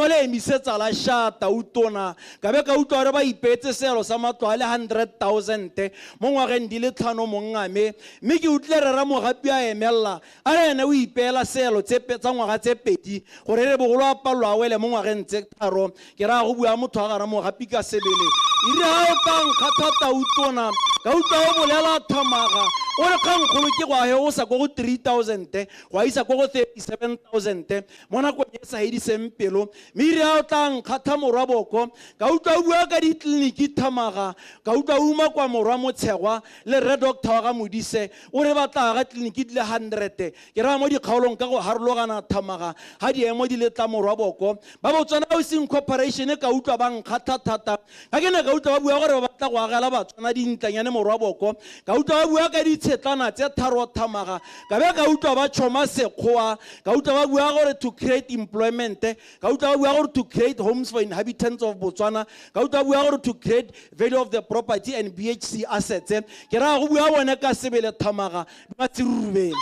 le emisetsa la shata utona ka be ka utlwa re ba ipetse selo sa matlo a le 100,000 mo ngwageng di le tlhano mongame mme ke utlwe re ra mogapi a emella a re ene o ipeela seelo tsa ngwaga tse pedi gore re bogolo a pallo a wele mo ngwageng tse tharo ke ra go bua motho a gara mogapi ka sebele ire ha o tang khathata utona ka utlwa o bolela thamaga o re kgangkgolo ke go ahe o sa go 3000 go isa go 37000 mo nakong e sa ediseng pelo mme ire ha o tang khatha morwa boko ka utlwa o bua ka ditleliniki thamaga ka utlwa uma kwa morwa motshegwa le re doctor wa ga modise o re batla ga tleliniki di le 100 ke ra mo dikgaolong ka go harologana thamaga ha di emo di le tla morwa boko ba Botswana Housing Corporation ka utlwa ba nkgatha thata ka ke ne ka utlwa ba bua gore ba batla go agela Batswana dintlanyane morwa boko ka utlwa ba bua ka ditshetlana tse tharo thamaga ka be ka utlwa ba tšhoma sekgowa ka utlwa ba bua gore to create employment ka utlwa ba bua gore to create homes for inhabitants of Botswana ka utlwa ba bua gore to create value of the property and BHC assets ke ra go bua bone ka sebele thamaga ba tsirubeng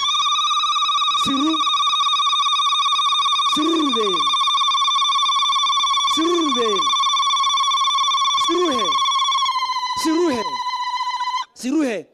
siruhe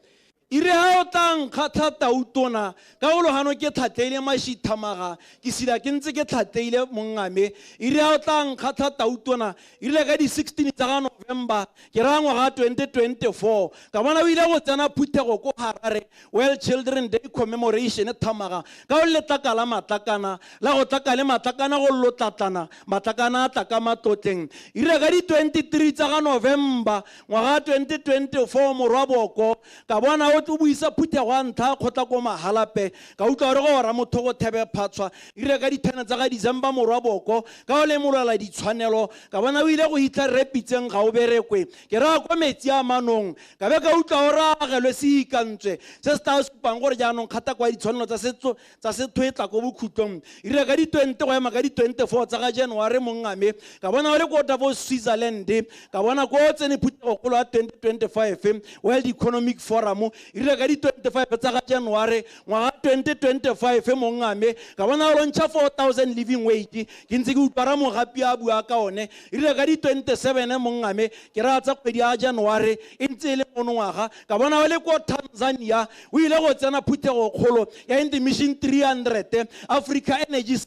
ire ha o tang khatha tautona ka o lohano ke tlhatleile mashi thamaga ke sila ke ntse ke tlhatleile mongame ire ha o tang khatha tautona ile ka di 16 tsa ga November ke ra ngwaga 2024 ka bona o ile go tsena phuthego ko Harare World Children Day commemoration thamaga ka o le takala matlakana la go takale matlakana go lotlatlana matlakana a tlaka matlotleng ire ka di 23 tsa ga November ngwaga 2024 morwa boko ka bona o buisa Phuthego a ntlha kgotla ko Mahalape ka utlwa gore go ora motho go Thebe Phatshwa ire ka di 10 tsa ga December morwaboko ka o le molola ditshwanelo ka bona o ile go hitla repitseng ga o berekwe ke ra kwa metsi a manong ka be ka utlwa ora gelwe se ikantswe se se tla supang gore jaanong khata kwa ditshwanelo tsa setho e tla ko bokhutlong ire ka di 20 go ema ka di 24 tsa ga January mongame ka bona o le ko Davos Switzerland ka bona ko tsene Phuthego kgolo a 2025 World Economic Forum ire ka di 25 tsa ga January ngwaga 2025 mongame ka bona o lontsha 4,000 living wage ke ntse ke utlwa mogapi a bua ka one ire ka di 27 mongame ke ra tsa kgwedi ya January e ntse le monongwaga ka bona o le ko Tanzania o ile go tsena Phuthego kgolo ya Mission 300 Africa Energy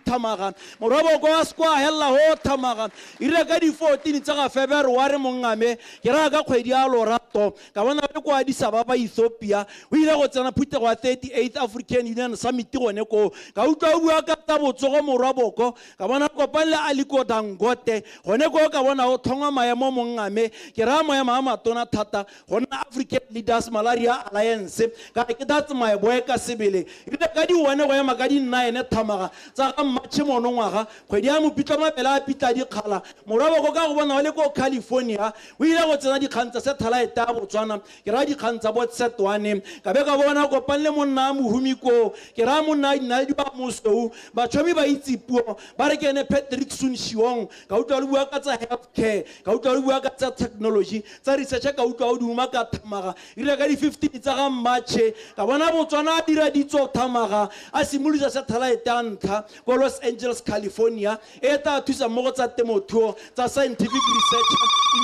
Tamaga morwaboko wa skwa hella ho tamaga ire ka di 14 tsa ga February mongame ke ra ka kgwedi ya Lorato ka bona le kwa Addis Ababa Ethiopia o ile go tsena Phuthego wa 38th African Union Summit gone ko ka utlwa o bua ka tsa botsogo morwaboko ka bona kopane le Aliko Dangote gone ko ka bona o thongwa maemo mongame ke ra maemo a matona thata gona African Leaders Malaria Alliance ka ke that's my boy ka sebele ire ka di one go ema ka di 9 tamaga tsa matche monongwaga kgwedi ya Mopitlo mabela a pita dikgala morwaboko ka go bona o le ko California o ile go tsena dikgang tsa satellite ya Botswana ke ra dikgang tsa SETSWANA ka be ka bona kopane le monna mohumi ko ke ra monna dinaledi ba mosou ba tshomi ba itse puo ba re kene Patrick Sunshiong ka utlwa le bua ka tsa healthcare ka utlwa le bua ka tsa technology tsa research ka utlwa o duma ka thamaga ile ka di 15 tsa ga Matche ka bona Botswana a dira ditso thamaga a simolisa satellite ya ntlha ko Los Angeles California e ta thusa mo go tsa temothuo tsa scientific research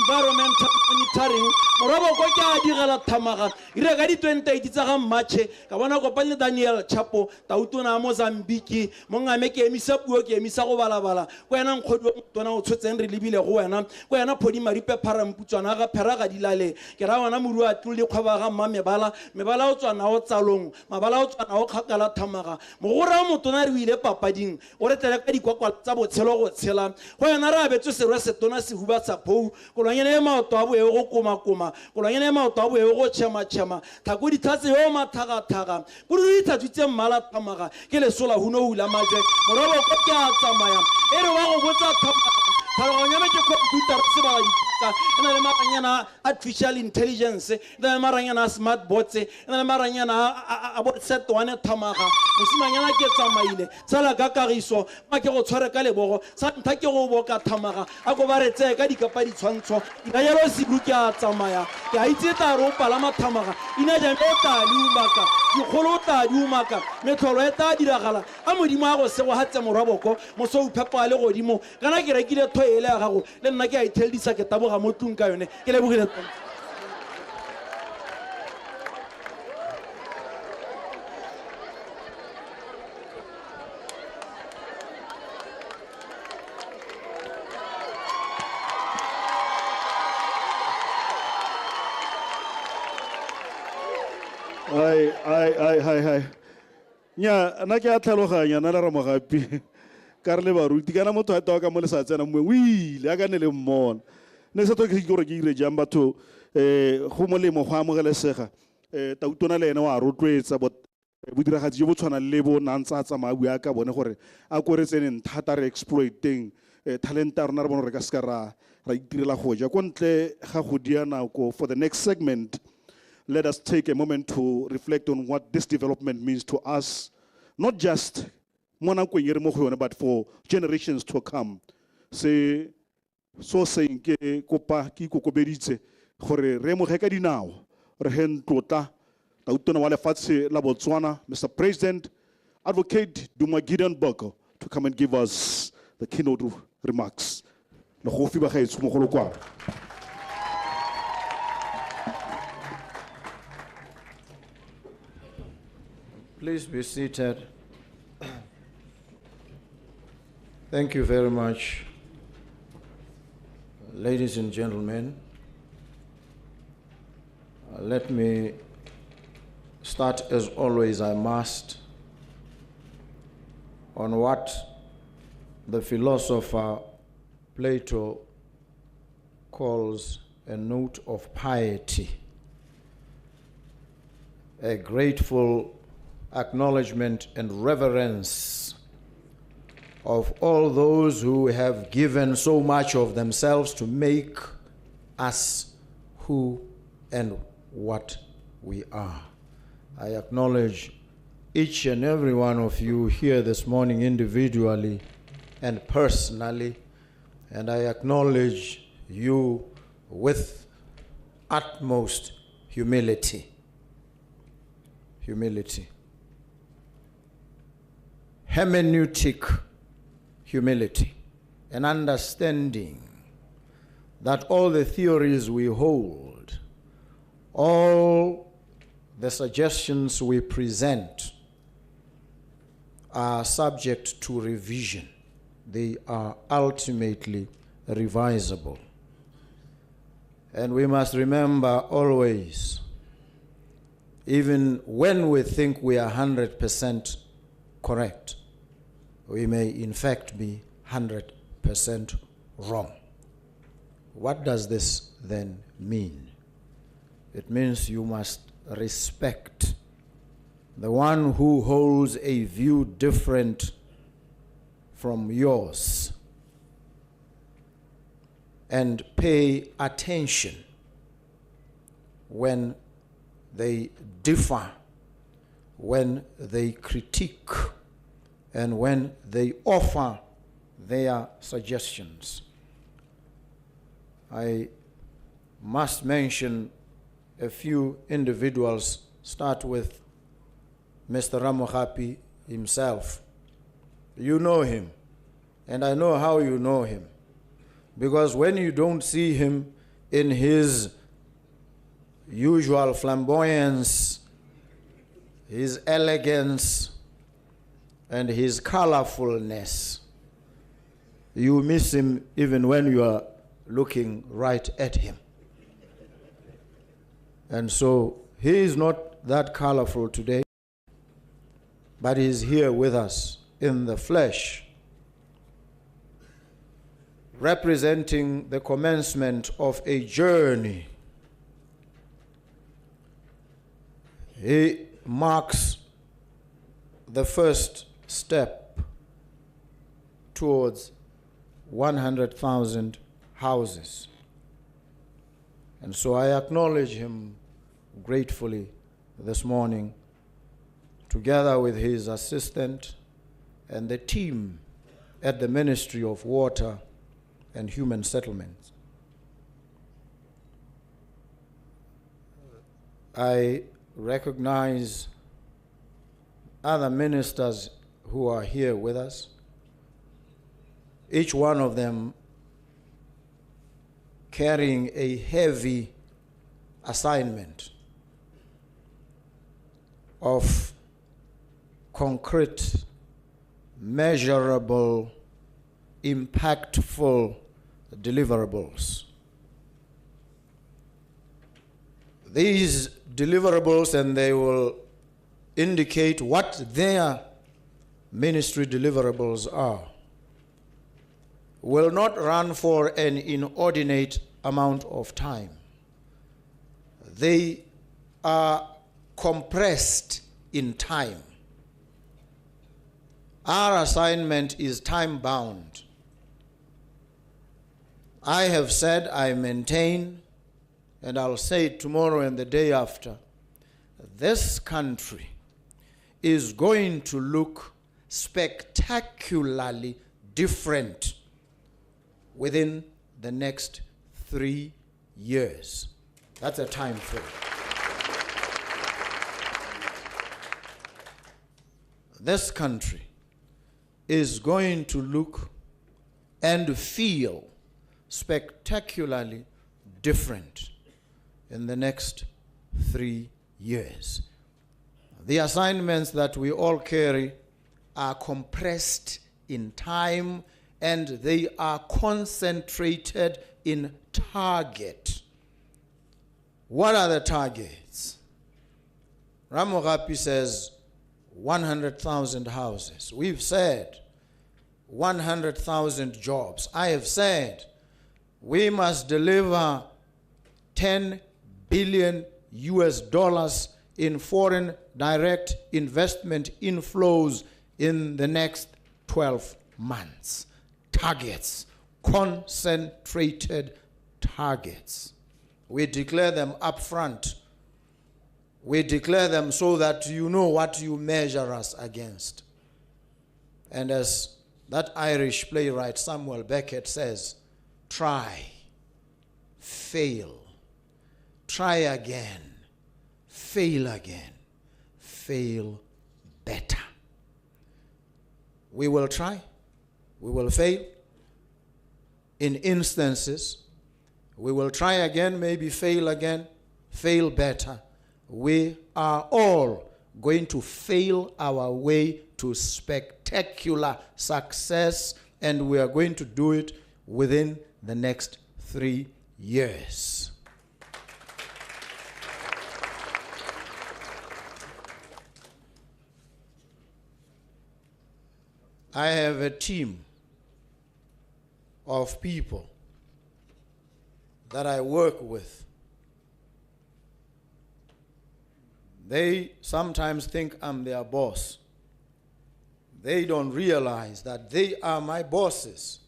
environmental monitoring morwaboko ke a direla thamaga ire ka di 28 tsa ga Matche ka bona kopane le Daniel Chapo tautona mo Mozambique mongame ke emisa puo ke emisa go balabala ko ena nkgodi wa motona o tshotseng re lebile go wena ko ena Phodi Maripe Pharamputswana ga phera ga dilale ke ra wana moru a tlole kgwaba ga mebala o tswana o tsalong mabala o tswana o kgakala thamaga mogora motona re ile papading o re tlela ka dikwakwa tsa botshelo go tshela go yena ra betswe serwe setona se huba tsa phou kolwanyana e maoto a boe go koma kolwanyana e maoto a boe go chema thako di tlatse yo mathaga go di thatutse mmala thamaga ke le sola huno hula majwe morabo ko ke a tsamaya e re wa go botsa thamaga tlhaloganyana ke computer se ba ka ena le maranyana artificial intelligence ena le maranyana smart bots ena le maranyana a bot set one thamaga mosimanyana ke tsamaile sala ka kagiso ma ke go tshware ka lebogo sa ntha ke go boka thamaga a go ba re tse ka dikapa di tshwantsho ka yalo sibru ke a tsamaya ke a itse ta ro pala mathamaga ina ja me ta lumaka dikgolo ta dumaka metlholo e ta diragala a modimo a go se go hatse morwaboko moso o phepa le godimo kana ke rekile thoele ya gago le nna ke a iteldisa ke taboga mo tlung ka yone ke lebogile. Hi. Nya na ke a tlhaloganya na le ra mogapi ka re le baruti kana motho a toka mo le sa tsena mo o ile a ka ne le mmona ne se to ke gore ke ire jang batho go molemo go amogelesega tautona le ene wa rotloetsa bodiragatsi jo bo tshwanang le bo nantsa tsamaya bua ka bone gore a kore tseneng thata re exploiting talent a rona re bone re ka se ka ra itirela go ja ko ntle ga go dia nako. For the next segment, let us take a moment to reflect on what this development means to us, not just but for generations to come. Se so saying ke kopa ki kokobeditse gore re mo heka dinao re hen tlotla tautona wa lefatshe la Botswana, Mr. President, Advocate Duma Gideon Boko, to come and give us the keynote remarks. Le gofi ba gaetso mo go lokwa. Please be seated. Thank you very much, ladies and gentlemen. Let me start, as always I must, on what the philosopher Plato calls a note of piety. a grateful acknowledgement and reverence of all those who have given so much of themselves to make us who and what we are. I acknowledge each and every one of you here this morning individually and personally, and I acknowledge you with utmost humility. Humility. Hermeneutic humility. An understanding that all the theories we hold, all the suggestions we present are subject to revision. They are ultimately revisable. And we must remember always, even when we think we are 100% correct, we may in fact be 100% wrong. What does this then mean? It means you must respect the one who holds a view different from yours and pay attention when they differ, when they critique, and when they offer their suggestions. I must mention a few individuals. Start with Mr. Ramohapi himself. You know him, and I know how you know him, because when you don't see him in his usual flamboyance, his elegance, and his colorfulness, you miss him even when you are looking right at him. And so he is not that colorful today, but he is here with us in the flesh, representing the commencement of a journey. He marks the first step towards 100,000 houses. And so I acknowledge him gratefully this morning, together with his assistant and the team at the Ministry of Water and Human Settlements. I recognize other ministers who are here with us, each one of them carrying a heavy assignment of concrete, measurable, impactful deliverables. These deliverables, and they will indicate what their ministry deliverables are, will not run for an inordinate amount of time. They are compressed in time. Our assignment is time-bound. I have said, I maintain, and I'll say it tomorrow and the day after, this country is going to look spectacularly different within the next 3 years. That's a time frame. This country is going to look and feel spectacularly different in the next 3 years. The assignments that we all carry are compressed in time, and they are concentrated in target. What are the targets? Ramohapi says 100,000 houses. We've said 100,000 jobs. I have said we must deliver $10 billion in foreign direct investment inflows in the next 12 months. Targets, concentrated targets. We declare them up front. We declare them so that you know what you measure us against. And as that Irish playwright Samuel Beckett says, try, fail, try again, fail again, fail better. We will try, we will fail in instances. We will try again, maybe fail again, fail better. We are all going to fail our way to spectacular success, and we are going to do it within the next 3 years. I have a team of people that I work with. They sometimes think I'm their boss. They don't realize that they are my bosses,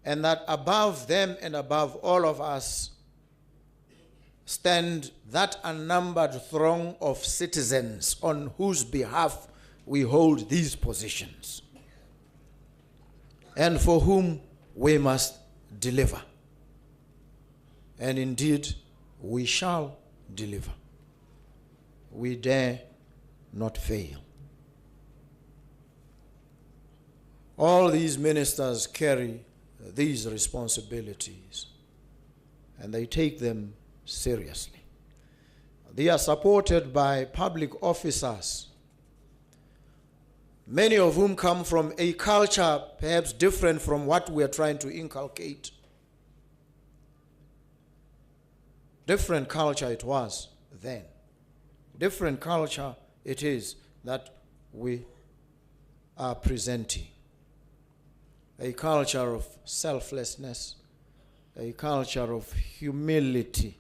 and that above them and above all of us stand that unnumbered throng of citizens on whose behalf we hold these positions, and for whom we must deliver. And indeed, we shall deliver. We dare not fail. All these ministers carry these responsibilities, and they take them seriously. They are supported by public officers, many of whom come from a culture perhaps different from what we are trying to inculcate. Different culture it was then. Different culture it is that we are presenting. A culture of selflessness, a culture of humility,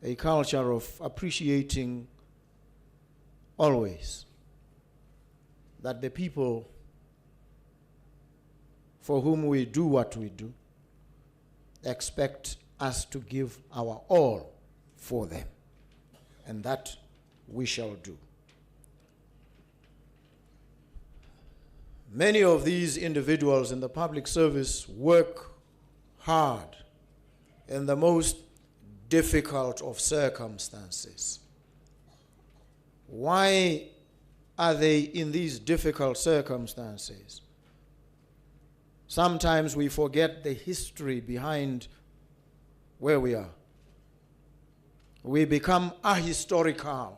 a culture of appreciating always that the people for whom we do what we do expect us to give our all for them, and that we shall do. Many of these individuals in the public service work hard in the most difficult of circumstances. Why are they in these difficult circumstances? Sometimes we forget the history behind where we are. We become ahistorical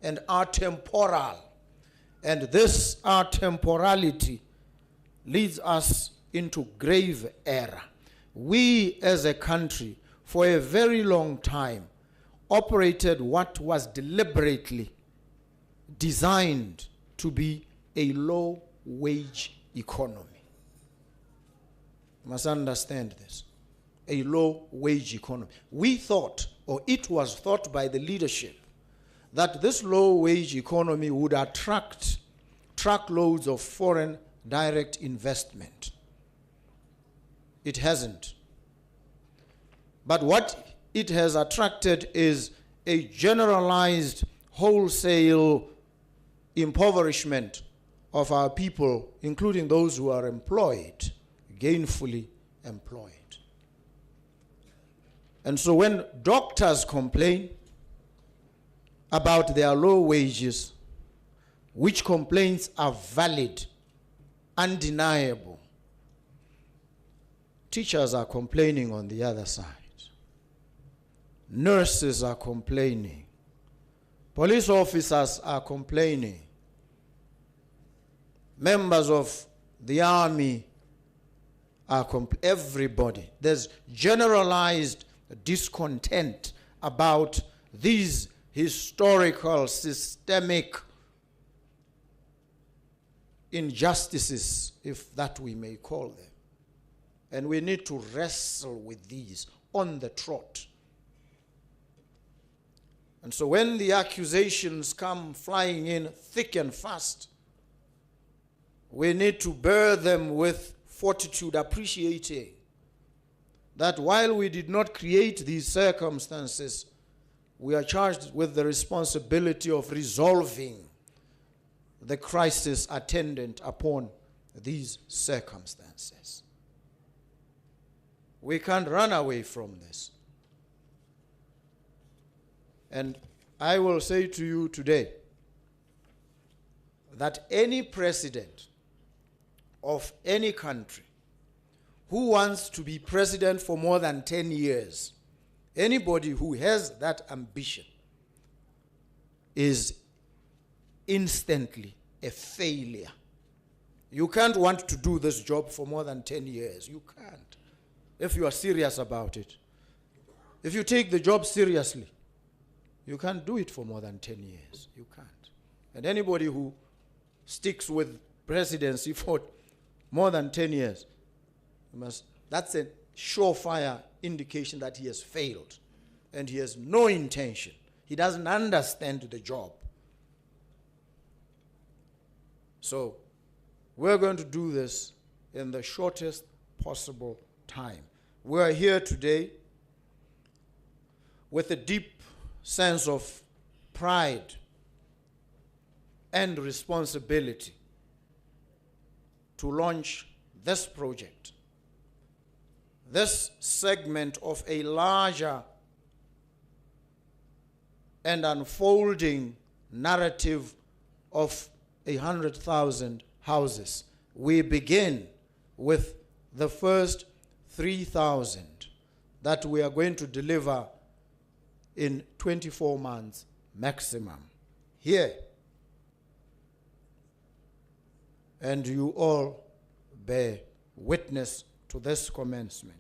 and atemporal. And this atemporality leads us into grave error. We as a country, for a very long time, operated what was deliberately designed to be a low-wage economy. You must understand this. A low-wage economy. We thought, or it was thought by the leadership, that this low-wage economy would attract truckloads of foreign direct investment. It hasn't. But what it has attracted is a generalized wholesale impoverishment of our people, including those who are employed, gainfully employed. And so when doctors complain about their low wages, which complaints are valid, undeniable, teachers are complaining on the other side. Nurses are complaining. Police officers are complaining. Members of the army are everybody. There's generalized discontent about these historical, systemic injustices, if that we may call them. And we need to wrestle with these on the trot. And so when the accusations come flying in thick and fast, we need to bear them with fortitude, appreciating that while we did not create these circumstances, we are charged with the responsibility of resolving the crisis attendant upon these circumstances. We can't run away from this. And I will say to you today that any president of any country who wants to be president for more than 10 years, anybody who has that ambition is instantly a failure. You can't want to do this job for more than 10 years. You can't. If you are serious about it. If you take the job seriously, you can't do it for more than 10 years. You can't. And anybody who sticks with presidency for more than 10 years, that's a surefire indication that he has failed. And he has no intention. He doesn't understand the job. So, we're going to do this in the shortest possible time. We are here today with a deep sense of pride and responsibility to launch this project, this segment of a larger and unfolding narrative of 100,000 houses. We begin with the first 3,000 that we are going to deliver in 24 months maximum here. And you all bear witness to this commencement.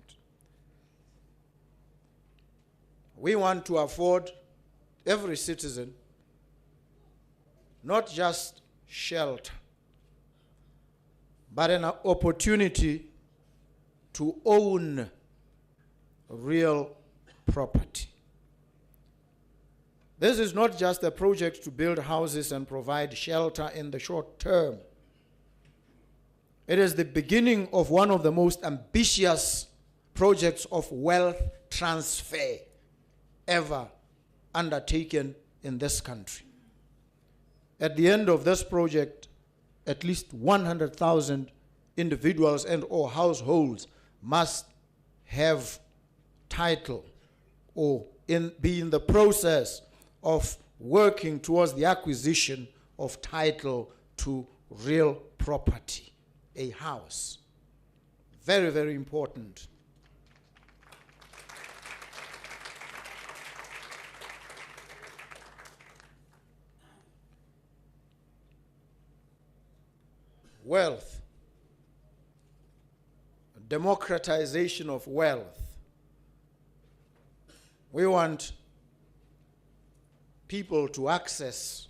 We want to afford every citizen not just shelter, but an opportunity to own real property. This is not just a project to build houses and provide shelter in the short term. It is the beginning of one of the most ambitious projects of wealth transfer ever undertaken in this country. At the end of this project, at least 100,000 individuals and or households must have title or be in the process of working towards the acquisition of title to real property, a house. Very, very important. Wealth, democratization of wealth. We want people to access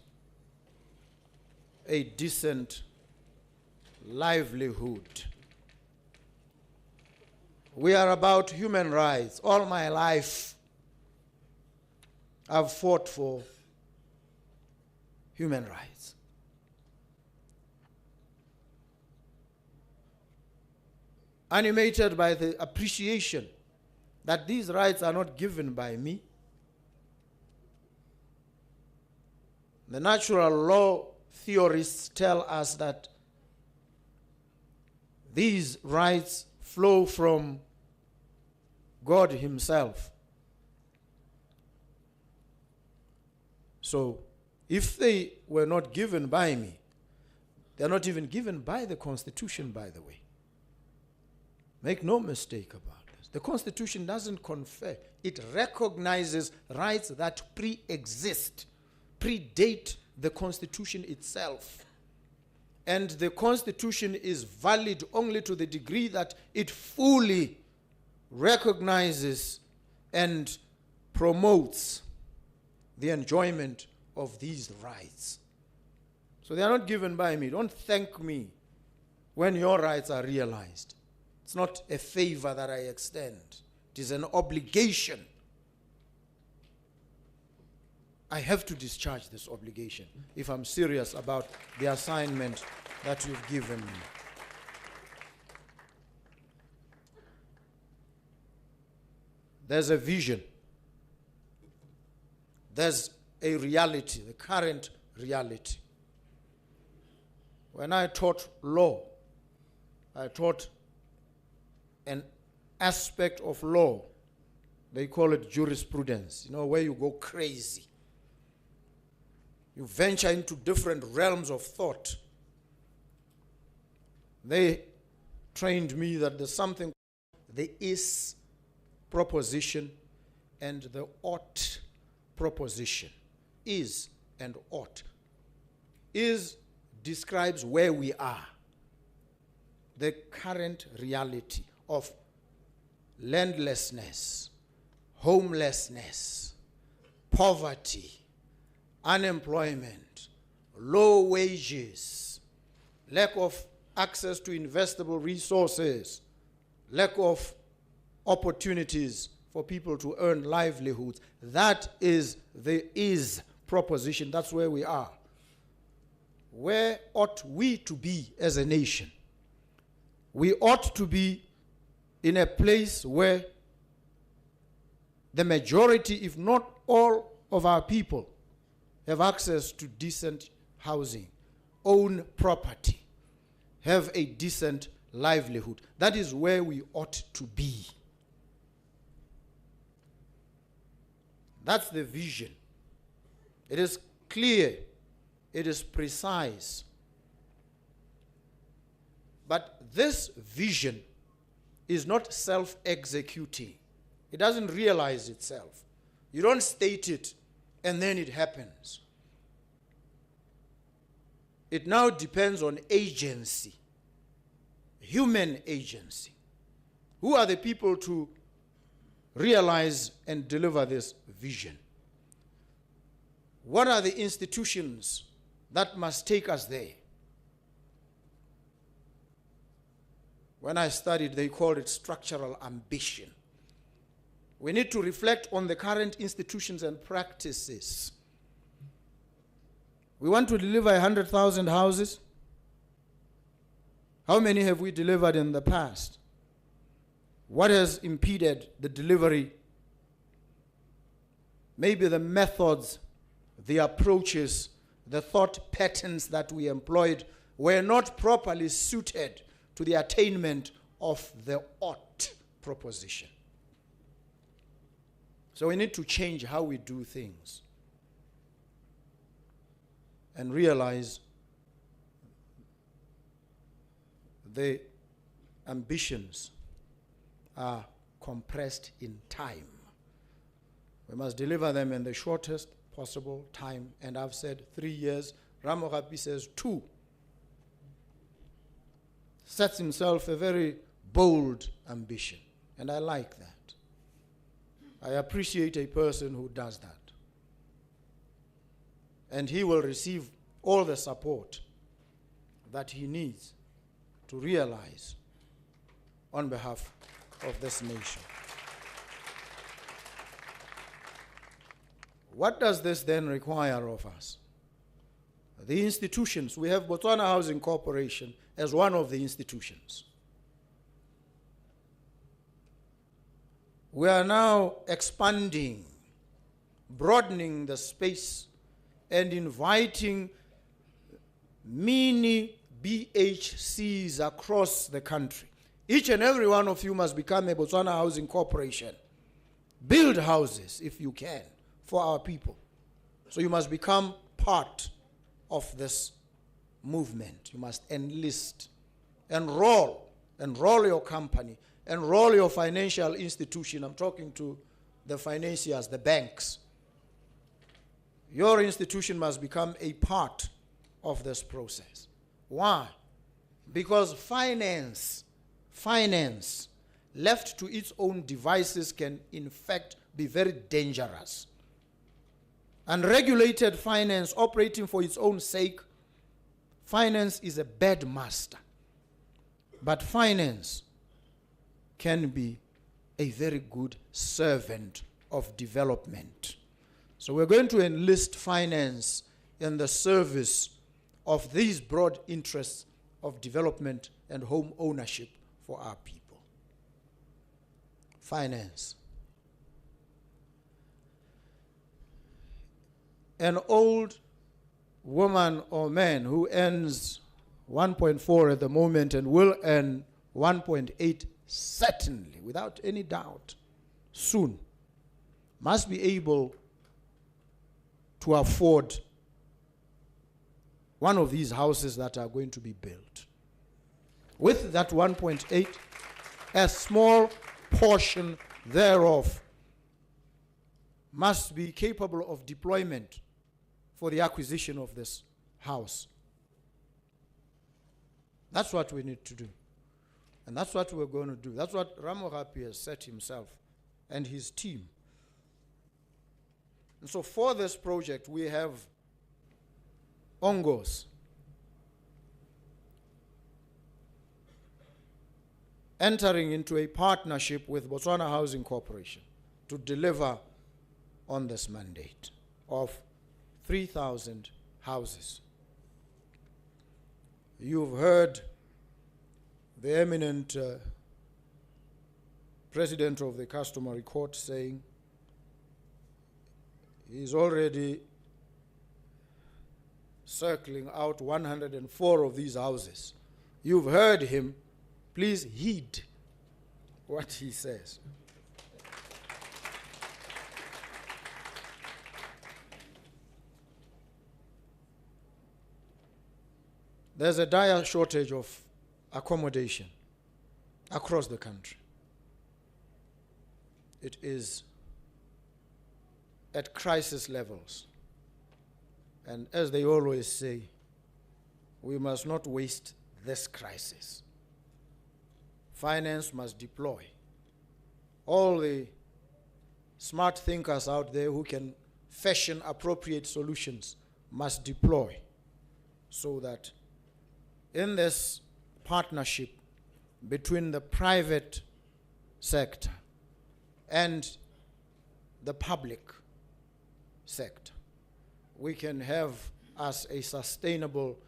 a decent livelihood. We are about human rights. All my life, I've fought for human rights. Animated by the appreciation that these rights are not given by me. The natural law theorists tell us that these rights flow from God Himself. So, if they were not given by me, they're not even given by the Constitution, by the way. Make no mistake about this. The Constitution doesn't confer. It recognizes rights that pre-exist, predate the Constitution itself. And the Constitution is valid only to the degree that it fully recognizes and promotes the enjoyment of these rights. So they are not given by me. Don't thank me when your rights are realized. It's not a favor that I extend. It is an obligation. I have to discharge this obligation if I'm serious about the assignment that you've given me. There's a vision. There's a reality, the current reality. When I taught law, I taught an aspect of law. They call it jurisprudence, where you go crazy. You venture into different realms of thought. They trained me that there's something, there is proposition and the ought proposition. Is and ought. Is describes where we are. The current reality of landlessness, homelessness, poverty, unemployment, low wages, lack of access to investable resources, lack of opportunities for people to earn livelihoods. That is the is proposition. That's where we are. Where ought we to be as a nation? We ought to be in a place where the majority, if not all of our people, have access to decent housing, own property, have a decent livelihood. That is where we ought to be. That's the vision. It is clear. It is precise. But this vision is not self-executing. It doesn't realize itself. You don't state it and then it happens. It now depends on agency, human agency. Who are the people to realize and deliver this vision? What are the institutions that must take us there? When I studied, they called it structural ambition. We need to reflect on the current institutions and practices. We want to deliver 100,000 houses. How many have we delivered in the past? What has impeded the delivery? Maybe the methods, the approaches, the thought patterns that we employed were not properly suited to the attainment of the ought proposition. So we need to change how we do things and realize the ambitions are compressed in time. We must deliver them in the shortest possible time. And I've said 3 years. Ramogapi says 2. Sets himself a very bold ambition. And I like that. I appreciate a person who does that. And he will receive all the support that he needs to realize on behalf of this nation. What does this then require of us? The institutions. We have Botswana Housing Corporation as one of the institutions. We are now expanding, broadening the space, and inviting mini BHCs across the country. Each and every one of you must become a Botswana Housing Corporation. Build houses, if you can, for our people. So you must become part of this movement. You must enlist, enroll your company, enroll your financial institution. I'm talking to the financiers, the banks. Your institution must become a part of this process. Why? Because finance, left to its own devices, can in fact be very dangerous. Unregulated finance operating for its own sake, finance is a bad master. But finance can be a very good servant of development. So we're going to enlist finance in the service of these broad interests of development and home ownership for our people. Finance. An old woman or man who earns 1.4 at the moment and will earn 1.8 certainly, without any doubt, soon, must be able to afford one of these houses that are going to be built. With that 1.8, a small portion thereof must be capable of deployment for the acquisition of this house. That's what we need to do. And that's what we're going to do. That's what Ramohapi has set himself and his team. And so for this project, we have ONGOS entering into a partnership with Botswana Housing Corporation to deliver on this mandate of 3,000 houses. You've heard the eminent president of the customary court saying he's already circling out 104 of these houses. You've heard him. Please heed what he says. There's a dire shortage of accommodation across the country. It is at crisis levels. And as they always say, we must not waste this crisis. Finance must deploy. All the smart thinkers out there who can fashion appropriate solutions must deploy so that in this partnership between the private sector and the public sector, we can have as a sustainable,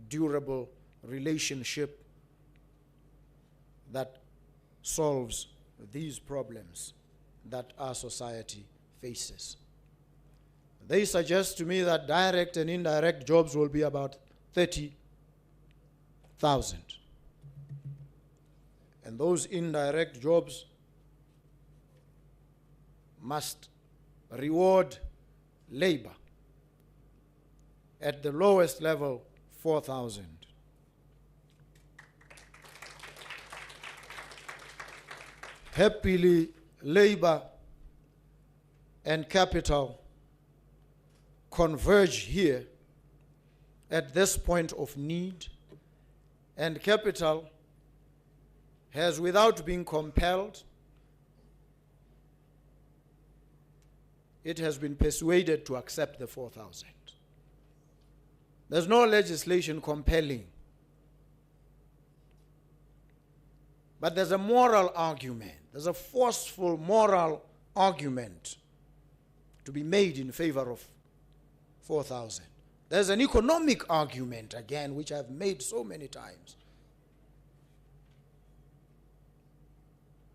durable relationship that solves these problems that our society faces. They suggest to me that direct and indirect jobs will be about 30,000. And those indirect jobs must reward labor at the lowest level, 4,000. Happily, labor and capital converge here at this point of need, and capital has, without being compelled, it has been persuaded to accept the 4,000. There's no legislation compelling. But there's a moral argument. There's a forceful moral argument to be made in favor of 4,000. There's an economic argument, again, which I've made so many times.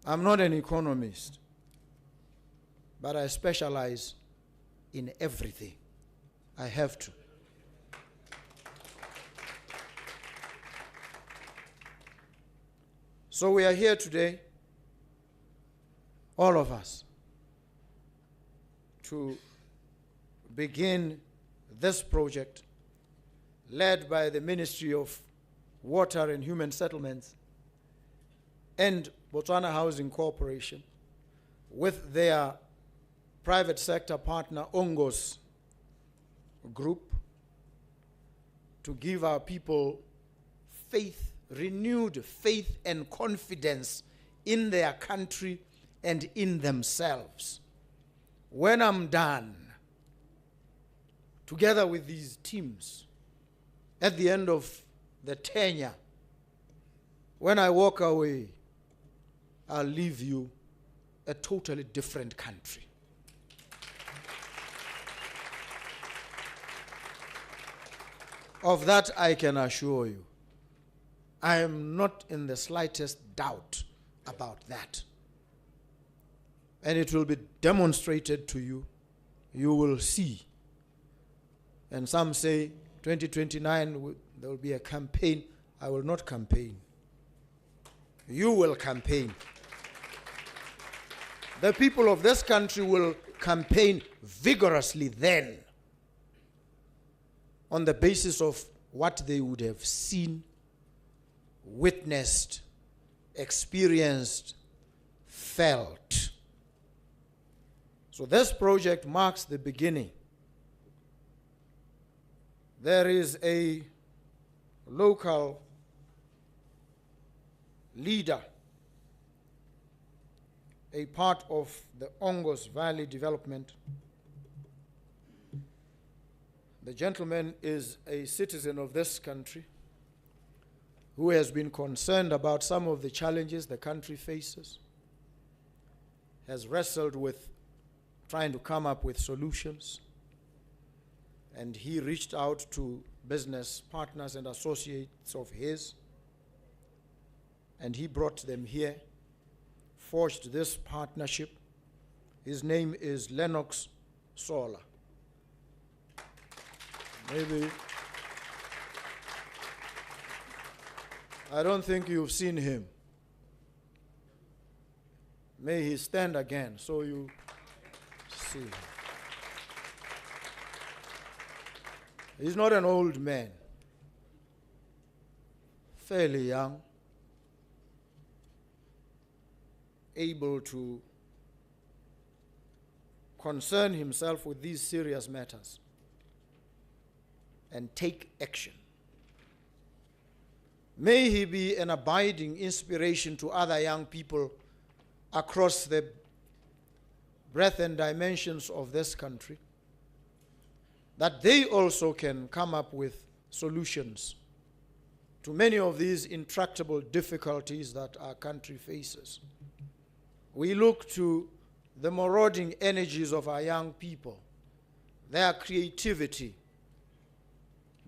I'm not an economist, but I specialize in everything. I have to. So we are here today, all of us, to begin this project led by the Ministry of Water and Human Settlements and Botswana Housing Corporation with their private sector partner ONGOS group to give our people faith, renewed faith and confidence in their country and in themselves. When I'm done, together with these teams, at the end of the tenure, when I walk away, I'll leave you a totally different country. Of that I can assure you. I am not in the slightest doubt about that. And it will be demonstrated to you. You will see. And some say 2029 there will be a campaign. I will not campaign. You will campaign. The people of this country will campaign vigorously then on the basis of what they would have seen, witnessed, experienced, felt. So this project marks the beginning. There is a local leader, a part of the Ongos Valley development. The gentleman is a citizen of this country who has been concerned about some of the challenges the country faces, has wrestled with trying to come up with solutions, and he reached out to business partners and associates of his, and he brought them here, forged this partnership. His name is Lennox Sola. Maybe, I don't think you've seen him. May he stand again so you see him. He's not an old man, fairly young, able to concern himself with these serious matters and take action. May he be an abiding inspiration to other young people across the breadth and dimensions of this country, that they also can come up with solutions to many of these intractable difficulties that our country faces. We look to the marauding energies of our young people, their creativity,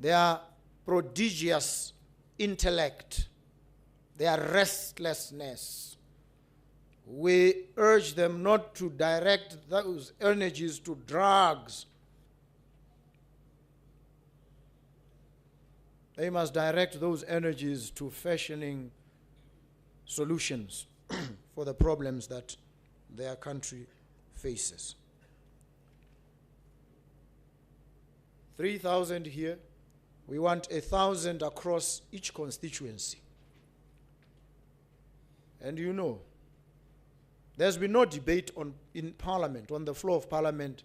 their prodigious intellect, their restlessness. We urge them not to direct those energies to drugs. They must direct those energies to fashioning solutions for the problems that their country faces. 3,000 here. We want 1,000 across each constituency. And you know, there's been no debate in Parliament, on the floor of Parliament.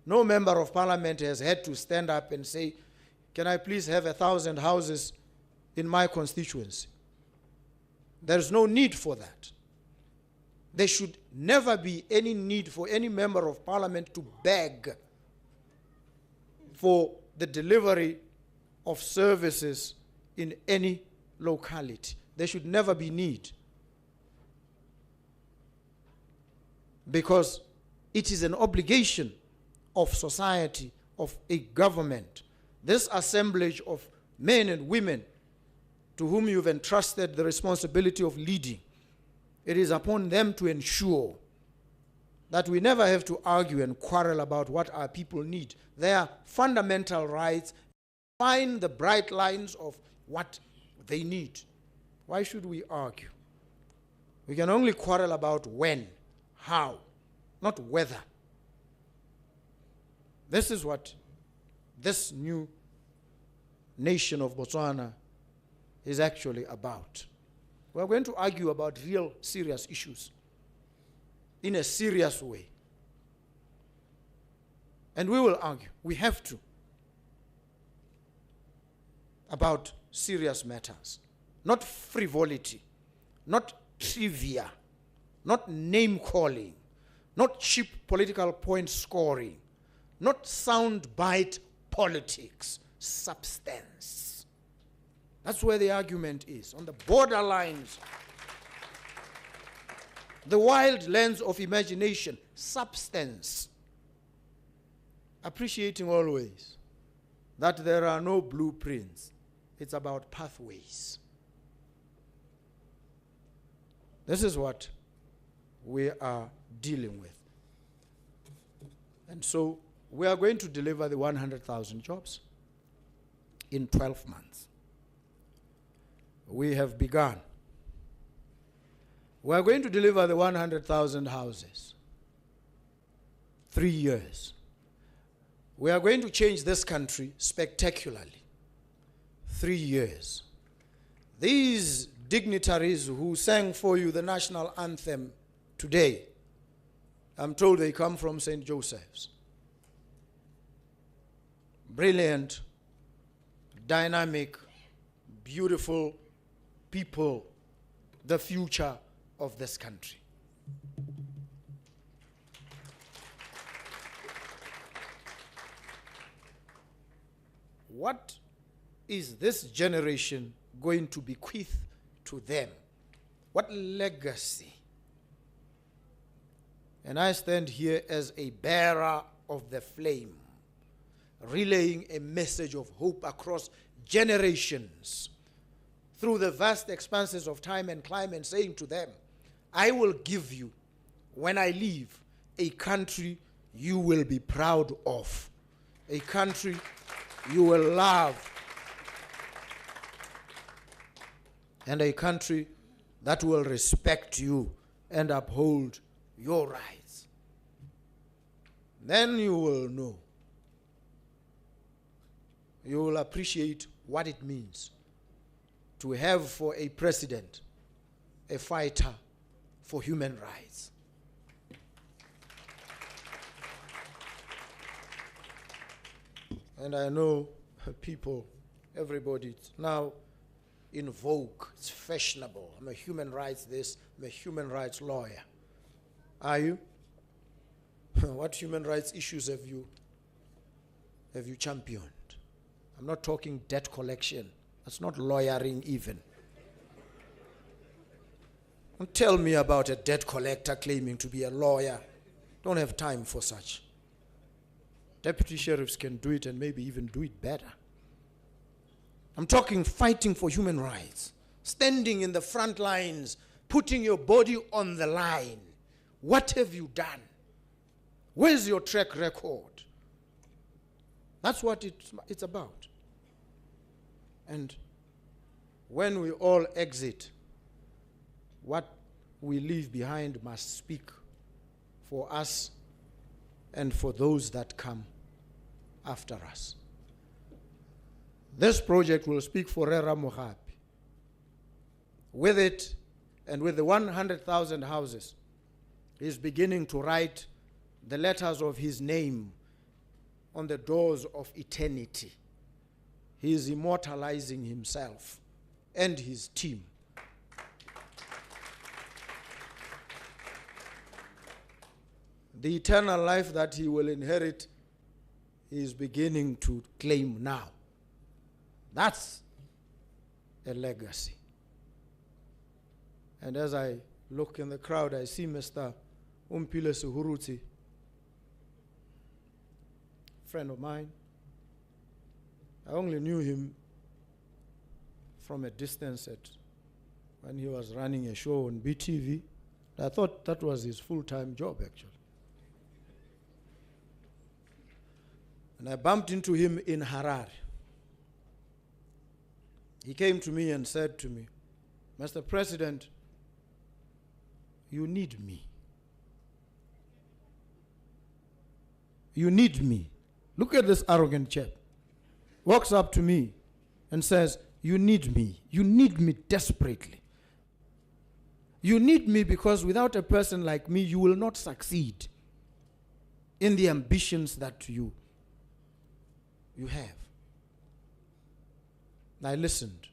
No member of Parliament has had to stand up and say, can I please have 1,000 houses in my constituency? There's no need for that. There should never be any need for any member of Parliament to beg for the delivery of services in any locality. There should never be need. Because it is an obligation of society, of a government, this assemblage of men and women to whom you've entrusted the responsibility of leading. It is upon them to ensure that we never have to argue and quarrel about what our people need. Their fundamental rights, find the bright lines of what they need. Why should we argue? We can only quarrel about when, how, not whether. This is what this new nation of Botswana is actually about. We're going to argue about real serious issues in a serious way. And we will argue, we have to, about serious matters. Not frivolity, not trivia, not name-calling, not cheap political point scoring, not soundbite politics, substance. That's where the argument is, on the borderlines. The wild lands of imagination, substance. Appreciating always that there are no blueprints. It's about pathways. This is what we are dealing with. And so we are going to deliver the 100,000 jobs in 12 months. We have begun. We are going to deliver the 100,000 houses. 3 years. We are going to change this country spectacularly. 3 years. These dignitaries who sang for you the national anthem today, I'm told they come from St. Joseph's. Brilliant, dynamic, beautiful people, the future of this country. What is this generation going to bequeath to them? What legacy? And I stand here as a bearer of the flame, relaying a message of hope across generations through the vast expanses of time and climate, saying to them, I will give you, when I leave, a country you will be proud of, a country you will love, and a country that will respect you and uphold your rights. Then you will know. You will appreciate what it means to have for a president a fighter for human rights. And I know people, everybody, it's now in vogue, it's fashionable. I'm a human rights this, I'm a human rights lawyer. Are you? What human rights issues have you championed? I'm not talking debt collection. That's not lawyering even. Don't tell me about a debt collector claiming to be a lawyer. Don't have time for such. Deputy sheriffs can do it and maybe even do it better. I'm talking fighting for human rights, standing in the front lines, putting your body on the line. What have you done? Where's your track record? That's what it's about. And when we all exit, what we leave behind must speak for us and for those that come after us. This project will speak for Mogapi. With it, and with the 100,000 houses, he's beginning to write the letters of his name on the doors of eternity. He is immortalizing himself and his team. The eternal life that he will inherit, he is beginning to claim now. That's a legacy. And as I look in the crowd, I see Mr. Umpile Suhuruti, friend of mine. I only knew him from a distance when he was running a show on BTV. I thought that was his full-time job, actually. And I bumped into him in Harare. He came to me and said to me, Mr. President, you need me. You need me. Look at this arrogant chap. Walks up to me and says, you need me. You need me desperately. You need me because without a person like me, you will not succeed in the ambitions that you have. I listened.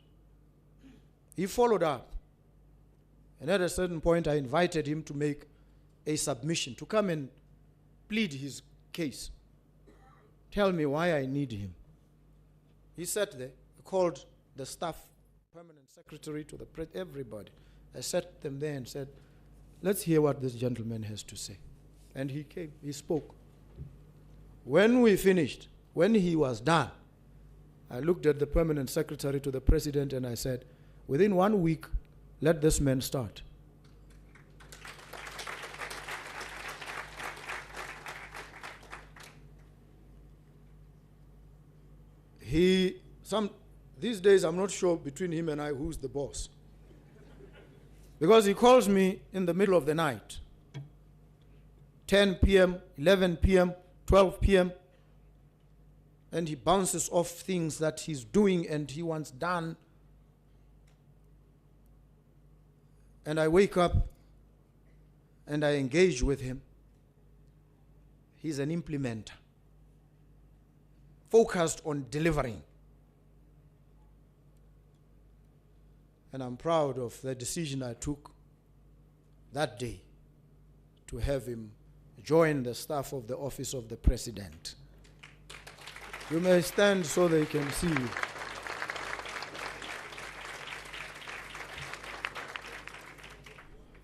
He followed up. And at a certain point, I invited him to make a submission, to come and plead his case. Tell me why I need him. He sat there, called the staff, permanent secretary to the everybody. I sat them there and said, let's hear what this gentleman has to say. And he came, he spoke. When we finished, when he was done, I looked at the permanent secretary to the president and I said, within 1 week, let this man start. These days, I'm not sure between him and I who's the boss. Because he calls me in the middle of the night, 10 p.m., 11 p.m., 12 p.m., and he bounces off things that he's doing and he wants done. And I wake up and I engage with him. He's an implementer, focused on delivering. And I'm proud of the decision I took that day to have him join the staff of the Office of the President. You may stand so they can see you.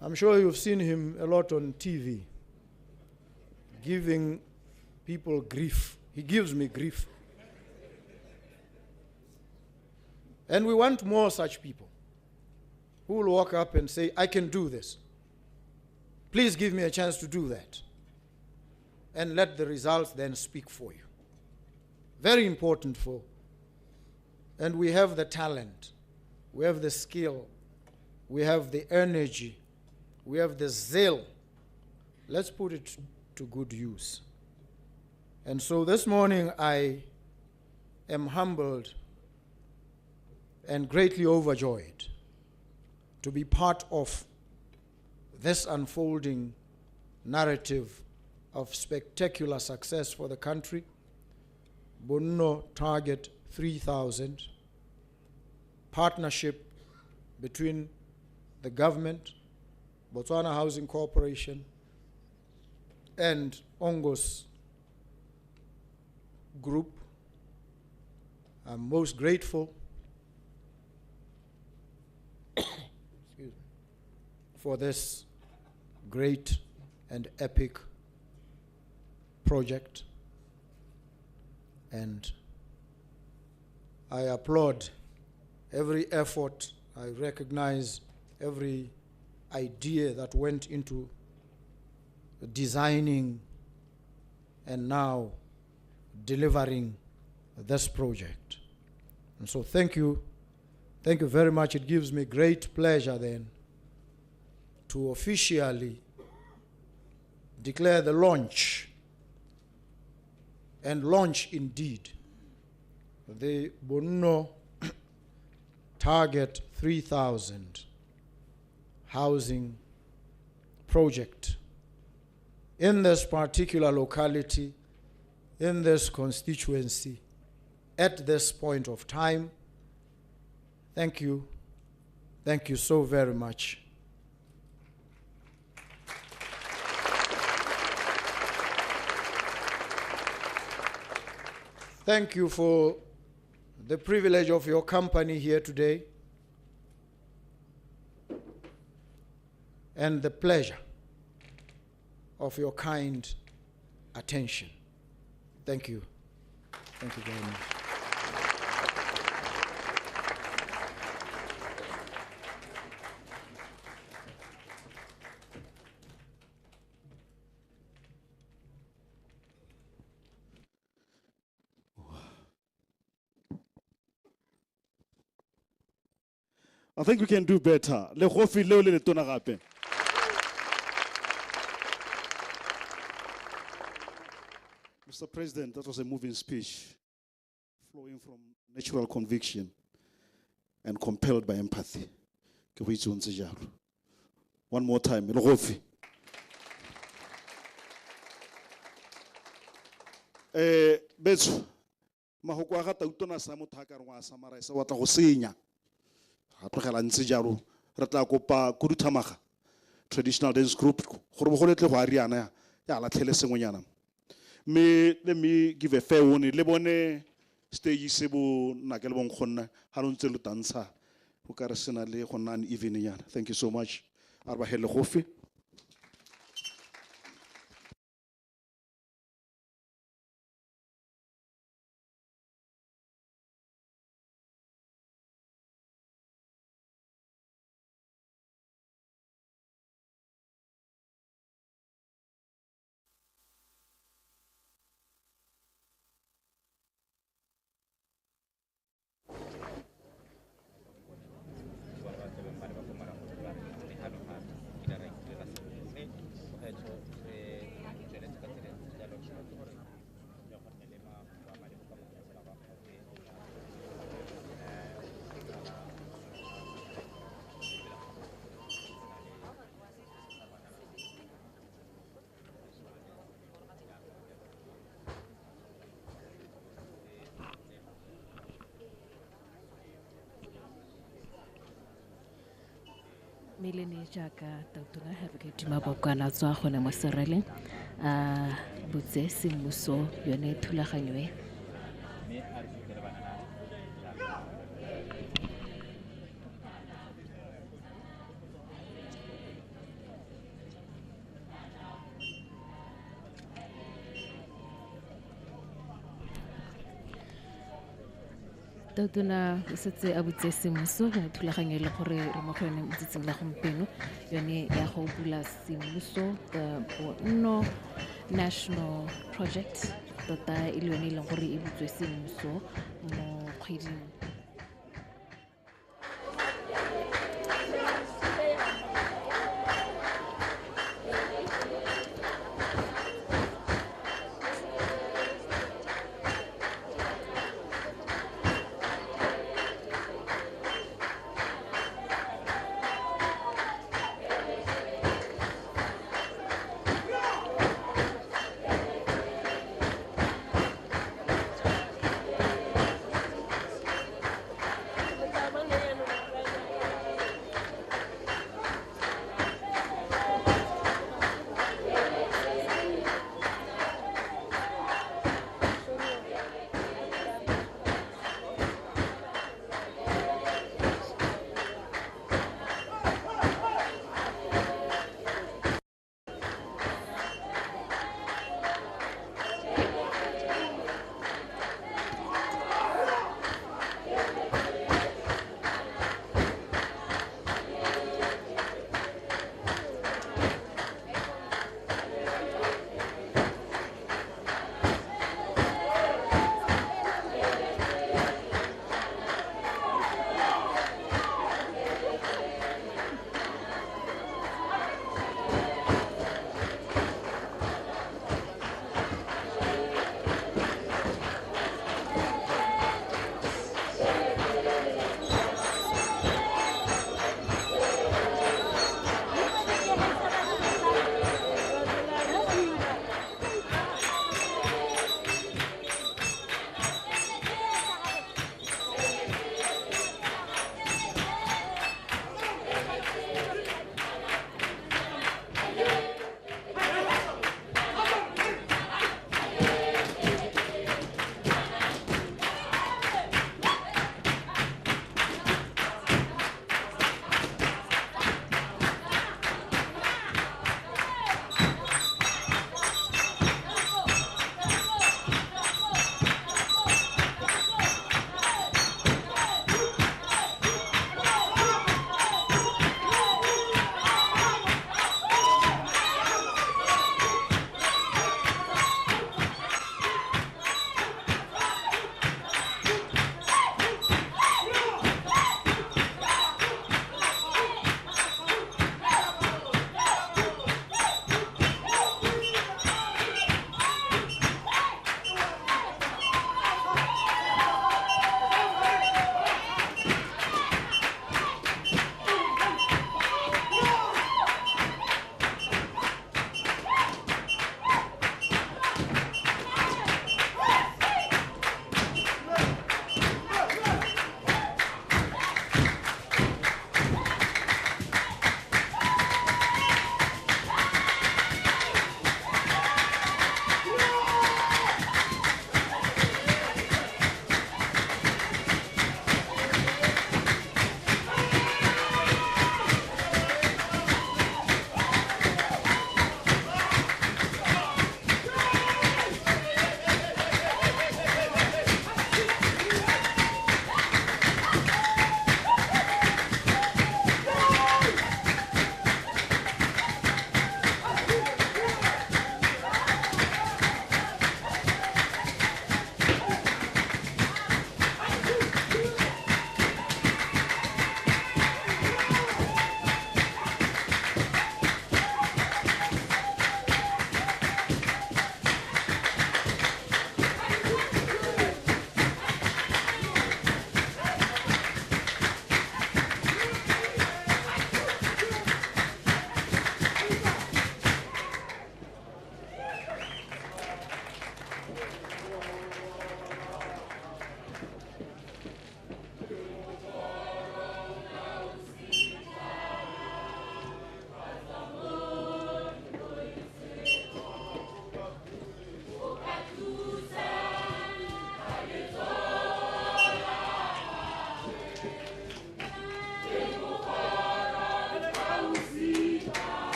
I'm sure you've seen him a lot on TV, giving people grief. He gives me grief. And we want more such people who will walk up and say, I can do this. Please give me a chance to do that. And let the results then speak for you. Very important and we have the talent, we have the skill, we have the energy, we have the zeal. Let's put it to good use. And so this morning I am humbled and greatly overjoyed to be part of this unfolding narrative of spectacular success for the country. Bonno target 3,000. Partnership between the government, Botswana Housing Corporation, and Ongos Group. I'm most grateful for this great and epic project. And I applaud every effort. I recognize every idea that went into designing and now delivering this project. And so thank you. Thank you very much. It gives me great pleasure then to officially declare the launch, and launch indeed, the Bonno Target 3,000 housing project in this particular locality, in this constituency, at this point of time. Thank you. Thank you so very much. Thank you for the privilege of your company here today and the pleasure of your kind attention. Thank you. Thank you very much. I think we can do better. Le khofi leo le letona gape. Mr. President, that was a moving speech, flowing from natural conviction and compelled by empathy. One more time, le khofi. Betso, mahoko a ga tautona sa motho a ka re wa summarize wa tla go senya. Traditional dance group. Let me give a fair warning. Lebone stage sebo nakele bon khonna halon tselo dansa o ka re sena le khonna an evening yana. Thank you so much. Arba hele khofi. Melene jaaka tautona Advocate Mabokwana tswa gone mo sereleng a botse semmuso yone thulaganyo e. Tautona o setse a botse semmuso go thulaganyo le gore re mo go yone motsatsing la gompieno yone ya go bula semmuso the Bonno National Project tota e le yone e leng gore e butswe semmuso mo kgweding.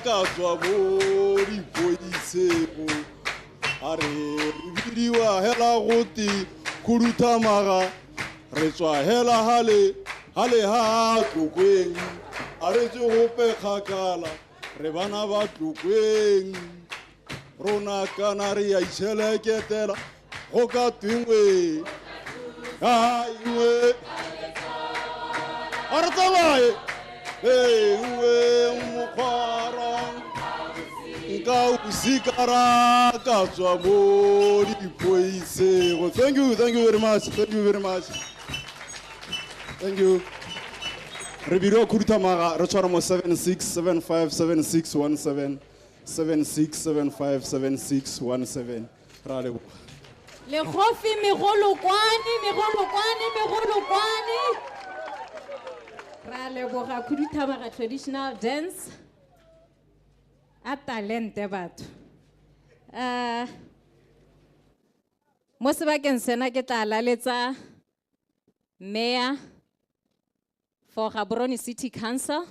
ka tswa mo dipoisego a re bidiwa hela goti khuduthamaga re tswa hela hale ha tlokweng a re tse gope kgakala re bana ba tlokweng rona kana re ya itšheleketela go ka twengwe aiwe a re tsamaye engwe mokgwarang nka usikara ka tswa mo dipoisego. Thank you very much, thank you. Re biro khuduthamaga re tshwara mo 76757617 76757617 ra leboga. Le khofi megolokwane. Ra leboga khuduthamaga traditional dance. A talente batho. Mo sebakeng sena ke tla laletsa Mayor for Gaborone City Council,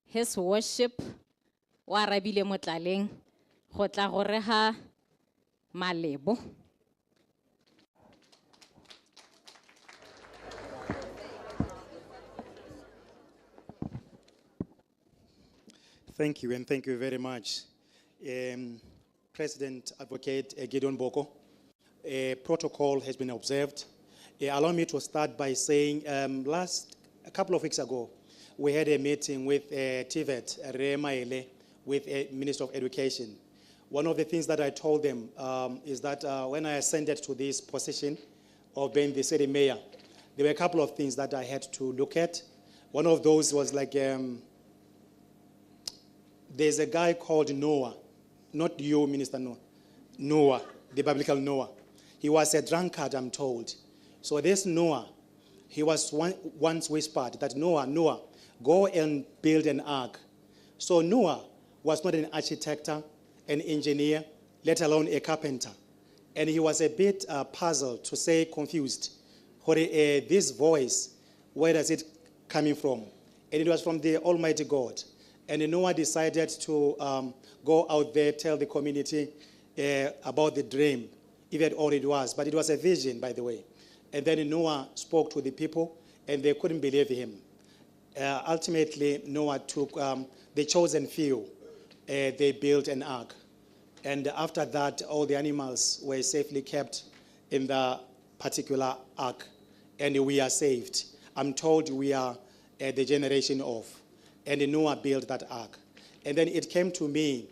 His Worship wa Rabile Motlaleng go tla go rega malebo. Thank you, and thank you very much. President Advocate Gideon Boko, a protocol has been observed. Allow me to start by saying, a couple of weeks ago, we had a meeting with TVET, Remaele, with a Minister of Education. One of the things that I told them is that when I ascended to this position of being the city mayor, there were a couple of things that I had to look at. One of those was like, there's a guy called Noah, not you, Minister Noah, Noah, the biblical Noah. He was a drunkard, I'm told. So this Noah, he was once whispered that Noah, go and build an ark. So Noah was not an architect, an engineer, let alone a carpenter. And he was a bit puzzled, to say confused. This voice, where does it coming from? And it was from the Almighty God. And Noah decided to go out there, tell the community about the dream, even all it was. But it was a vision, by the way. And then Noah spoke to the people, and they couldn't believe him. Ultimately, Noah took the chosen few. They built an ark. And after that, all the animals were safely kept in the particular ark. And we are saved. I'm told we are the generation of. And Noah built that ark. And then it came to me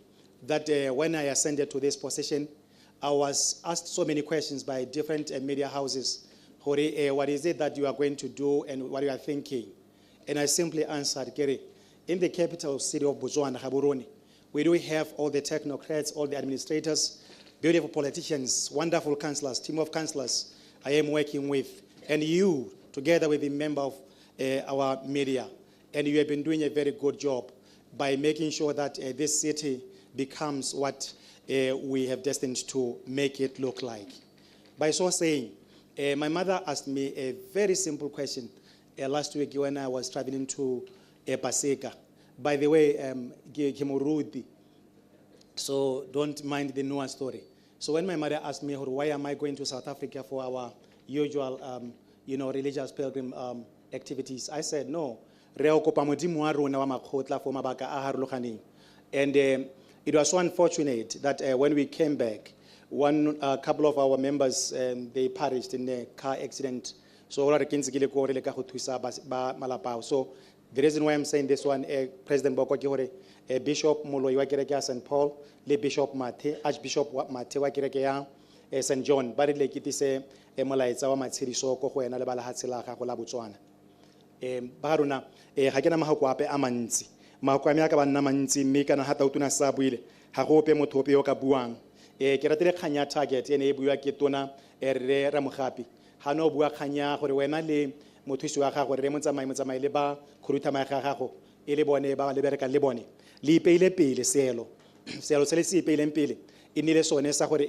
that when I ascended to this position, I was asked so many questions by different media houses. What is it that you are going to do and what you are thinking? And I simply answered, Gary, in the capital city of Botswana, Gaborone, we do have all the technocrats, all the administrators, beautiful politicians, wonderful councillors, team of councillors I am working with, and you, together with the member of our media. And you have been doing a very good job by making sure that this city becomes what we have destined to make it look like. By so saying, my mother asked me a very simple question last week when I was traveling to Paseka. By the way, Kimurudi, so don't mind the Noah story. So when my mother asked me, why am I going to South Africa for our usual, religious pilgrim activities, I said, no. And it was so unfortunate that when we came back, a couple of our members, they perished in a car accident. So the reason why I'm saying this one, President Boko, Bishop Moloi wa kereke ya St. Paul, le Bishop Mathe, Archbishop Mathe wa kereke ya St. John, ba re le kitise molaetsa wa matshediso go go ena le balahatsi la gago la Botswana. Ba rona ga ke na mahako ape a mantsi. Mahako a me ka ba nna mantsi mme kana hata o tuna sa buile ga go ope motho ope yo ka buang. Ke ratile khanya target ene e bua ke tona re Ramogapi. Ha no bua khanya gore wena le mothusi wa gago re motsamai le ba khurutama ga gago e le bone ba le bereka le bone le ipeile pele seelo se le se ipeileng pele e nile sone sa gore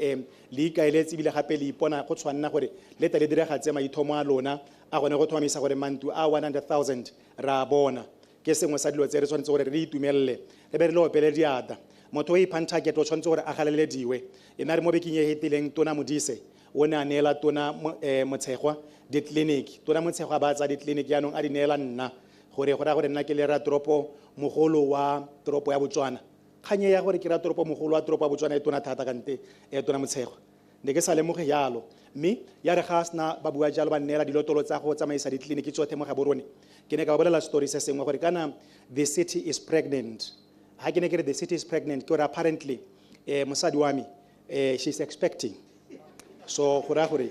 le ikaeletse bile gape le ipona go tshwanna gore le tele diregatse maithomo a lona a gone go thomamisa gore mantu a 100,000 ra bona ke sengwe sa dilo tse re tshwanetse gore re itumelele re be re le opele diata motho o iphan target o tshwanetse gore a galelediwe ena re mo bekeng e hetileng tona modise o ne a neela tona Motshegwa ditleliniki tona Motshegwa ba tsa ditleliniki yaanong a di neela nna gore go ra gore nna ke le ra toropo mogolo wa toropo ya Botswana khanye ya gore ke ra toropo mogolo wa toropo ya Botswana e tona thata kante tona Motshegwa ne ke sa lemoge yalo mme ya re ga sna ba bua jalo ba nnela dilotolo tsa go tsamaisa ditleliniki tsotlhe mo ga borone ke ne ka ba bolela story se sengwe gore kana the city is pregnant ha ke ne ke re the city is pregnant ke gore apparently mosadi wa me she's expecting so go ra gore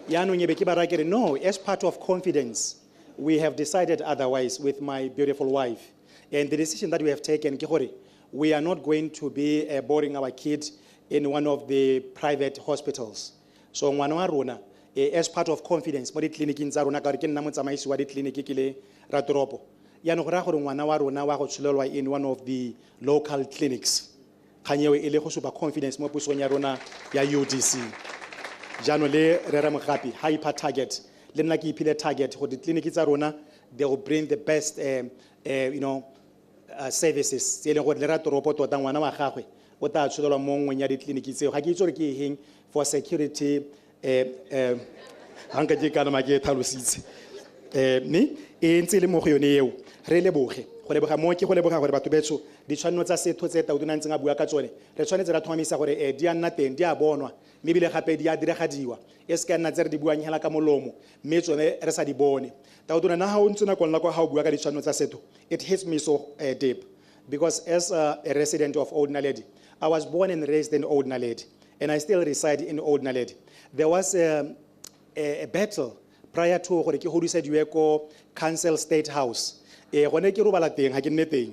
yaanong ebe ke ba ra ke re no as part of confidence we have decided otherwise with my beautiful wife and the decision that we have taken ke gore we are not going to be boarding our kid in one of the private hospitals. So ngwana wa rona as part of confidence mo ditleliniking tsa rona ka re ke nna motsamaisi wa ditleliniki ke le ra toropo yaanong go ra gore ngwana wa rona wa go tsholelwa in one of the local clinics khanyewe e le go supa confidence mo pusong ya rona ya UDC jano le re ra mogapi hyper target le nna ke iphile target go ditleliniki tsa rona they will bring the best services tse le gore le ra toropo tota ngwana wa gagwe o ta tsholelwa mo ngweng ya ditleliniki tseo ga ke itse gore ke eng for security hanka ke kana ma ke thalositse mme e ntse le mo go yone eo re leboge go leboga mo ke go leboga gore batho betso di tshwanno tsa setho tse tao dinang tsenga bua ka tsone re tshwanetse ra thomamisa gore di a nna teng di a bonwa mme bile gape di a diragadiwa e se ka nna tse re di buang hela ka molomo mme tsone re sa di bone tao tona na ha o ntsena kwa go ha o bua ka di tshwanno tsa setho it hits me so deep because as a resident of Old Naledi I was born and raised in Old Naledi and I still reside in Old Naledi. There was a battle prior to gore ke hodisediwe ko Council State House gone ke robala teng ha ke nne teng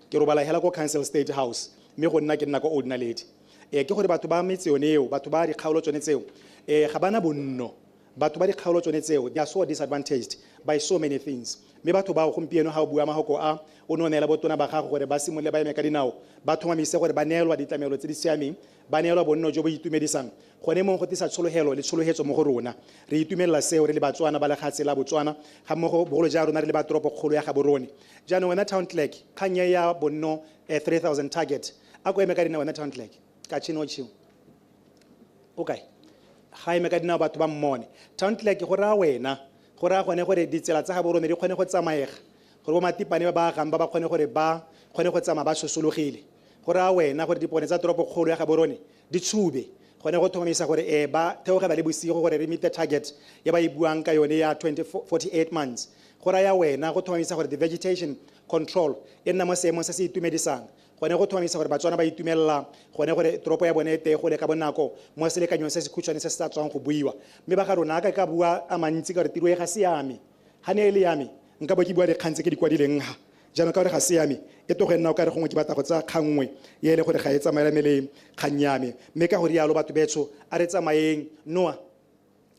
ke robala hela ko Council State House mme go nna ke nna ko Old Naledi ke gore batho ba metse yone eo batho ba di kgaolo tsone tseo ga bana bonno batho ba di kgaolo tsone tseo they are so disadvantaged by so many things mme batho ba gompieno ha o bua mahoko a o no neela botona ba gago gore ba simole ba eme ka dinao ba thomamisa gore ba neelwa ditlamelo tse di siameng ba neelwa bonno jo bo itumedisang gone mo go tisa tsholohelo le tsholohetswe mo go rona re itumelela seo re le Batswana ba le gatse la Botswana ga mo go bogolo ja rona re le ba toropo kgolo ya ga borone jaanong wena town clerk khanye ya bonno 3000 target a go eme ka dinao wena town clerk ka chino chiu okay ga eme ka dinao batho ba mmone town clerk go ra wena go ra gone gore ditsela tsa ga borone di kgone go tsamaega gore bo matipane ba gamba ba kgone gore ba kgone go tsamaya ba sosologile gore a wena gore dipone tsa toropo kgolo ya ga borone di tshube gone go thomamisa gore ba theoga ba le bosigo gore re meet the target ya ba ibuang ka yone ya 48 months gore ya wena go thomamisa gore the vegetation control e nna mo seemong se se itumedisang gone go thomamisa gore Batswana ba itumelela gone gore toropo ya bone te go le ka bonako mo selekanyong se se khutshwane se se tsa tswang go buiwa mme ba ga rona ka bua a mantsi ka re tiro e ga se yame ha ne le yame nka bo ke bua dikgantse ke di kwadileng ha jaanong ka gore ga se yame e to go nna o ka re gongwe ke batla go tsa kgangwe ye le gore ga e tsamaelane le kgang yame mme ka gore yalo batho betso a re tsamayeng Noah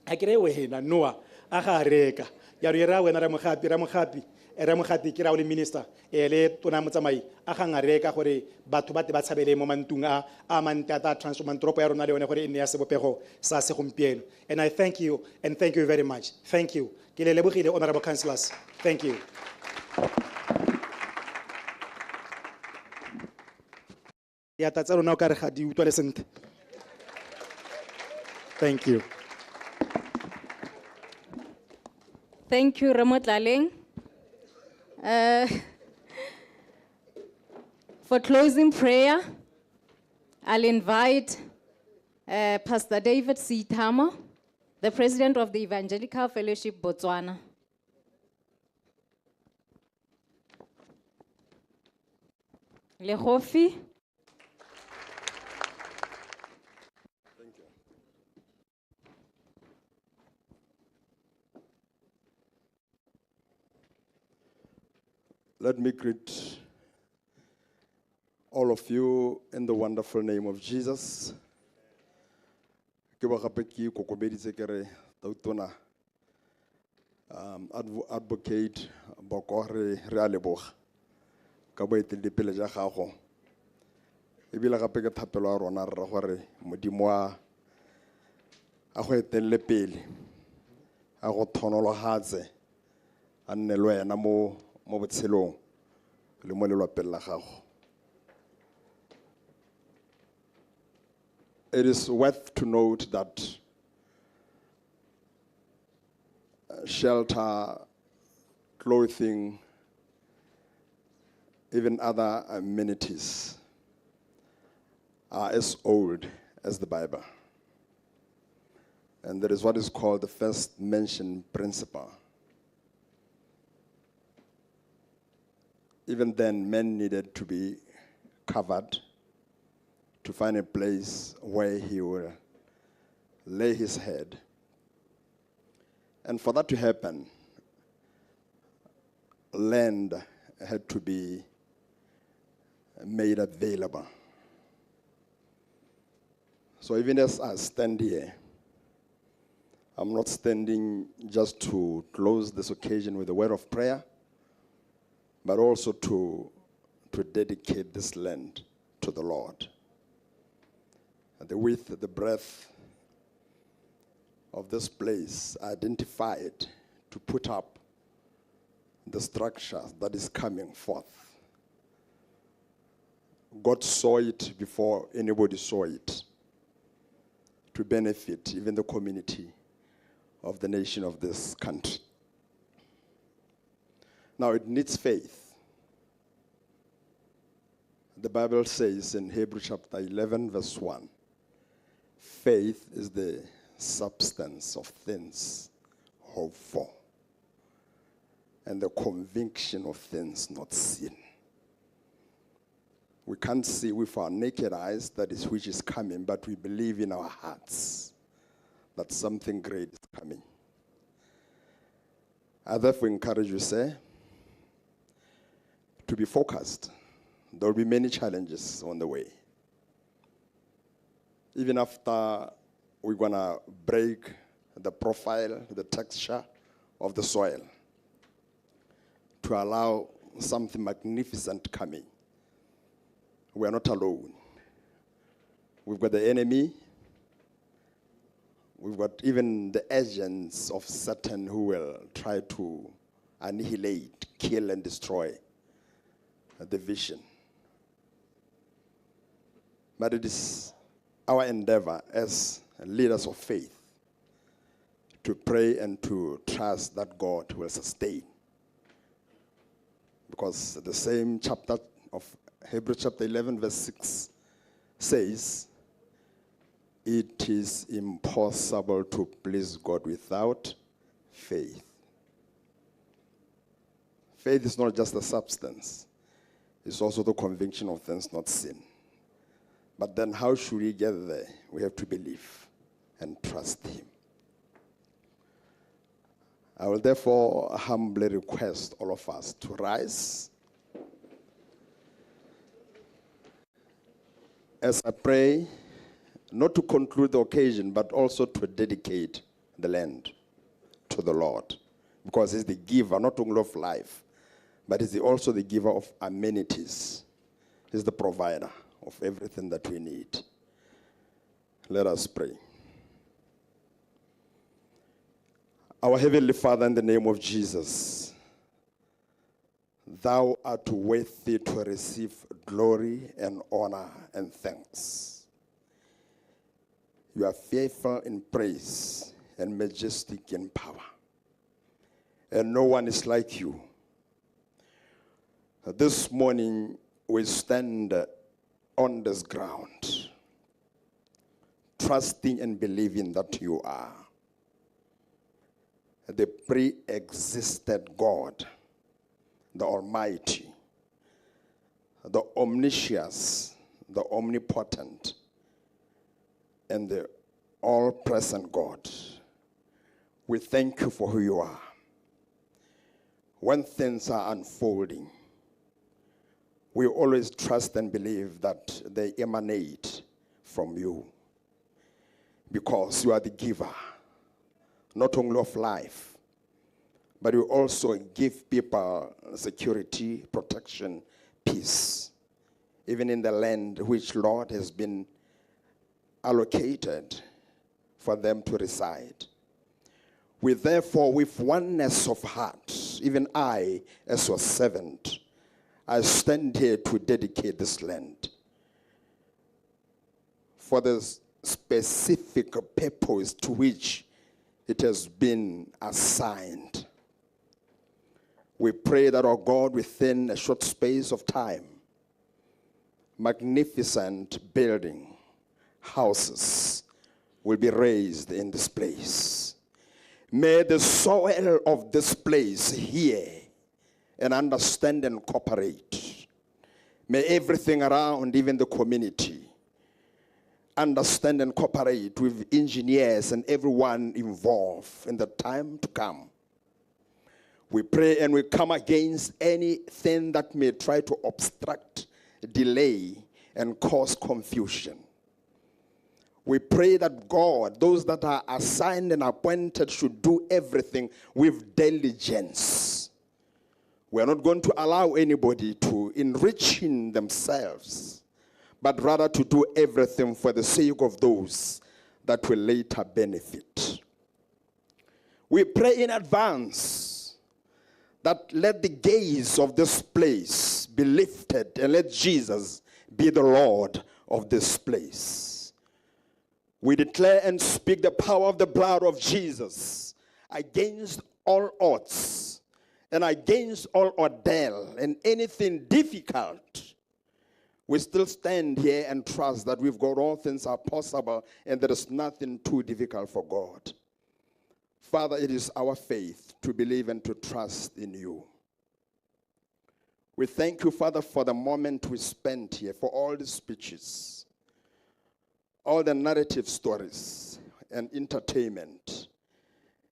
a kere wena Noah a ga reka ya re ra wena ra mogati ke ra o le minister le tona motsamai a ga ngareka gore batho ba te ba tshabele mo mantung a mante a ta transform toropo ya rona le yone gore e ne ya sebopego sa segompieno and I thank you and thank you very much thank you ke le lebogile honorable councillors thank you ya ta tsaro na o ka re ga di utwa le sente thank you Thank you, Ramotlaleng. For closing prayer, I'll invite Pastor David Sitama, the President of the Evangelical Fellowship Botswana. Lehofi. Let me greet all of you in the wonderful name of Jesus. Advocate Bokore Realeboch. Kaboit di pele ja gago. Ebile gape ke thapelo a rona re gore modimo a go etelle pele. A go thonologatse a nne le wena mo botshelong le mo lelapeng la gago. It is worth to note that shelter, clothing, even other amenities are as old as the Bible. And there is what is called the first mention principle. Even then, men needed to be covered to find a place where he will lay his head. And for that to happen, land had to be made available. So even as I stand here, I'm not standing just to close this occasion with a word of prayer, but also to dedicate this land to the Lord. The width, the breadth of this place identified to put up the structure that is coming forth. God saw it before anybody saw it, to benefit even the community of the nation of this country. Now it needs faith. The Bible says in Hebrews chapter 11 verse 1, faith is the substance of things hoped for, and the conviction of things not seen. We can't see with our naked eyes that is which is coming, but we believe in our hearts that something great is coming. I therefore encourage you, sir, to be focused. There will be many challenges on the way. Even after we're going to break the profile, the texture of the soil to allow something magnificent coming. We are not alone. We've got the enemy. We've got even the agents of Satan who will try to annihilate, kill, and destroy the vision. But it is our endeavor as leaders of faith to pray and to trust that God will sustain. Because the same chapter of Hebrews chapter 11 verse 6 says, it is impossible to please God without faith. Faith is not just a substance. It's also the conviction of things not seen. But then how should we get there? We have to believe and trust him. I will therefore humbly request all of us to rise as I pray, not to conclude the occasion, but also to dedicate the land to the Lord. Because he's the giver, not only of life, but he's also the giver of amenities. He's the provider of everything that we need. Let us pray. Our Heavenly Father, in the name of Jesus, thou art worthy to receive glory and honor and thanks. You are faithful in praise and majestic in power, and no one is like you. This morning we stand on this ground, trusting and believing that you are the pre-existed God, the Almighty, the omniscience, the omnipotent, and the all-present God. We thank you for who you are. When things are unfolding, we always trust and believe that they emanate from you, because you are the giver, not only of life, but you also give people security, protection, peace, even in the land which, Lord, has been allocated for them to reside. We therefore, with oneness of heart, even I, as your servant, I stand here to dedicate this land for the specific purpose to which it has been assigned. We pray that, our God, within a short space of time, magnificent building, houses will be raised in this place. May the soil of this place hear and understand and cooperate. May everything around, even the community, understand and cooperate with engineers and everyone involved in the time to come. We pray and we come against anything that may try to obstruct, delay, and cause confusion. We pray that, God, those that are assigned and appointed should do everything with diligence. We are not going to allow anybody to enrich themselves, but rather to do everything for the sake of those that will later benefit. We pray in advance that let the gaze of this place be lifted and let Jesus be the Lord of this place. We declare and speak the power of the blood of Jesus against all odds and against all ordeal and anything difficult. We still stand here and trust that with God all things are possible and there is nothing too difficult for God. Father, it is our faith to believe and to trust in you. We thank you, Father, for the moment we spent here, for all the speeches, all the narrative stories and entertainment.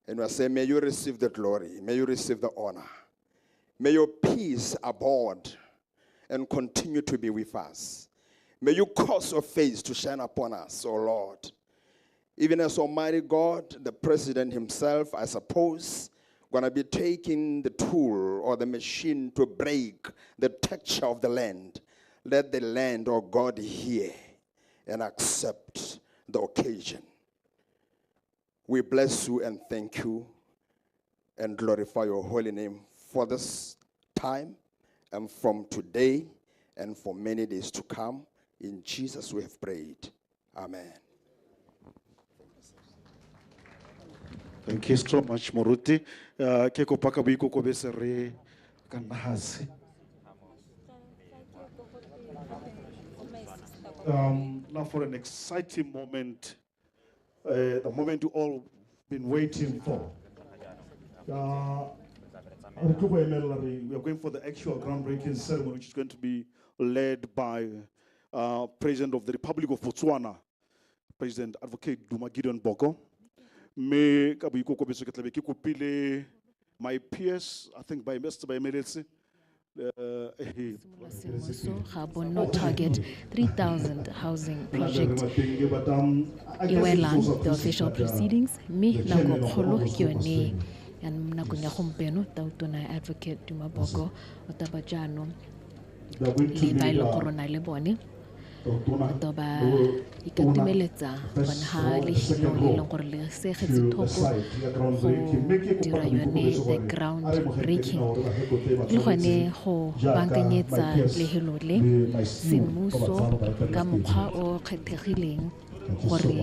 And we say, may you receive the glory, may you receive the honor. May your peace abode and continue to be with us. May you cause your face to shine upon us, O Lord. Even as Almighty God, the President himself, I suppose, going to be taking the tool or the machine to break the texture of the land. Let the land, oh God, hear and accept the occasion. We bless you and thank you and glorify your holy name for this time and from today and for many days to come. In Jesus we have prayed. Amen. Thank you so much, Moruti. Keko paka biko ko besere kanahasi. Now for an exciting moment, the moment you all been waiting for. We are going for the actual groundbreaking ceremony, which is going to be led by President of the Republic of Botswana, President Advocate Duma Gideon Boko. Me kabiko ko beso ketlabe ki kopile my peers, I think by Mr. by Meletse. No target 3,000 housing project. Iwelang the official proceedings. Me NAKO kholo kione and NAKO nyakompeno tautona Advocate Duma Boko otabajano le bailo corona le bone. Toba ikatumeletsa banha le hilo le leng gore le se getse thoko go dira yone the ground breaking le gone go bankanyetsa le hilo le semmuso ka mokgwa o kgethegileng gore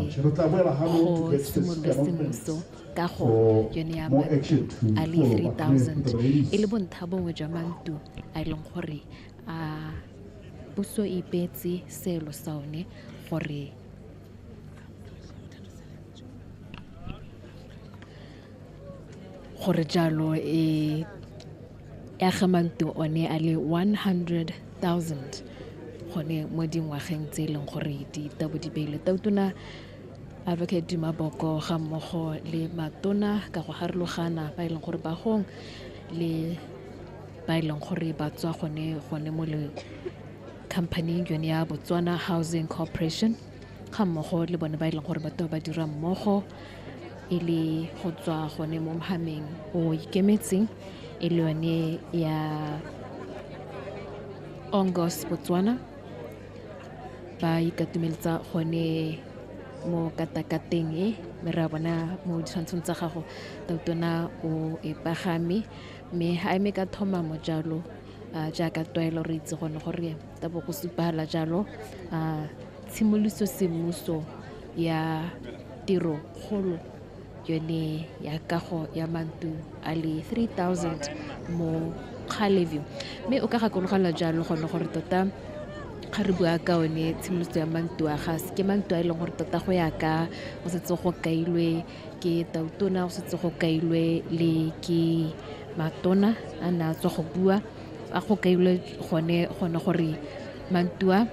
go simolola semmuso ka go yone ya a le 3,000 e le bontha bongwe jwa mantu a e leng gore a puso ipetse selo saone gore jalo e agamantu one a le 100,000 gone mo dingwageng tse leng gore di tabo di beile tautona Advocate Duma Boko ga mmogo le matona ka go harologana ba ileng gore ba gong le ba ileng gore ba tswa gone mo le company yone ya Botswana Housing Corporation ga mmogo le bone ba ileng gore batho ba dira mmogo ile go tswa gone mo mohameng o ikemetseng e le yone ya Ongos Botswana ba ikatumeletsa gone mo katakateng e mera bona mo ditshwantshong tsa gago tautona o e pagame me ha eme ka thoma mo jalo jaaka tlwaelo re itse gone gore tabo go supagala jalo tshimoloso semmuso ya tiro kgolo yone ya kago ya mantu a le 3,000 mo Kgaleview. Mme o ka gakologelwa jalo gone gore tota ga re bua ka one tshimoloso ya mantu a ga se ke mantu a e leng gore tota go ya ka go setse go kailwe ke tautona, go setse go kailwe le ke matona a na tswa go bua a go kailwe gone gore mantua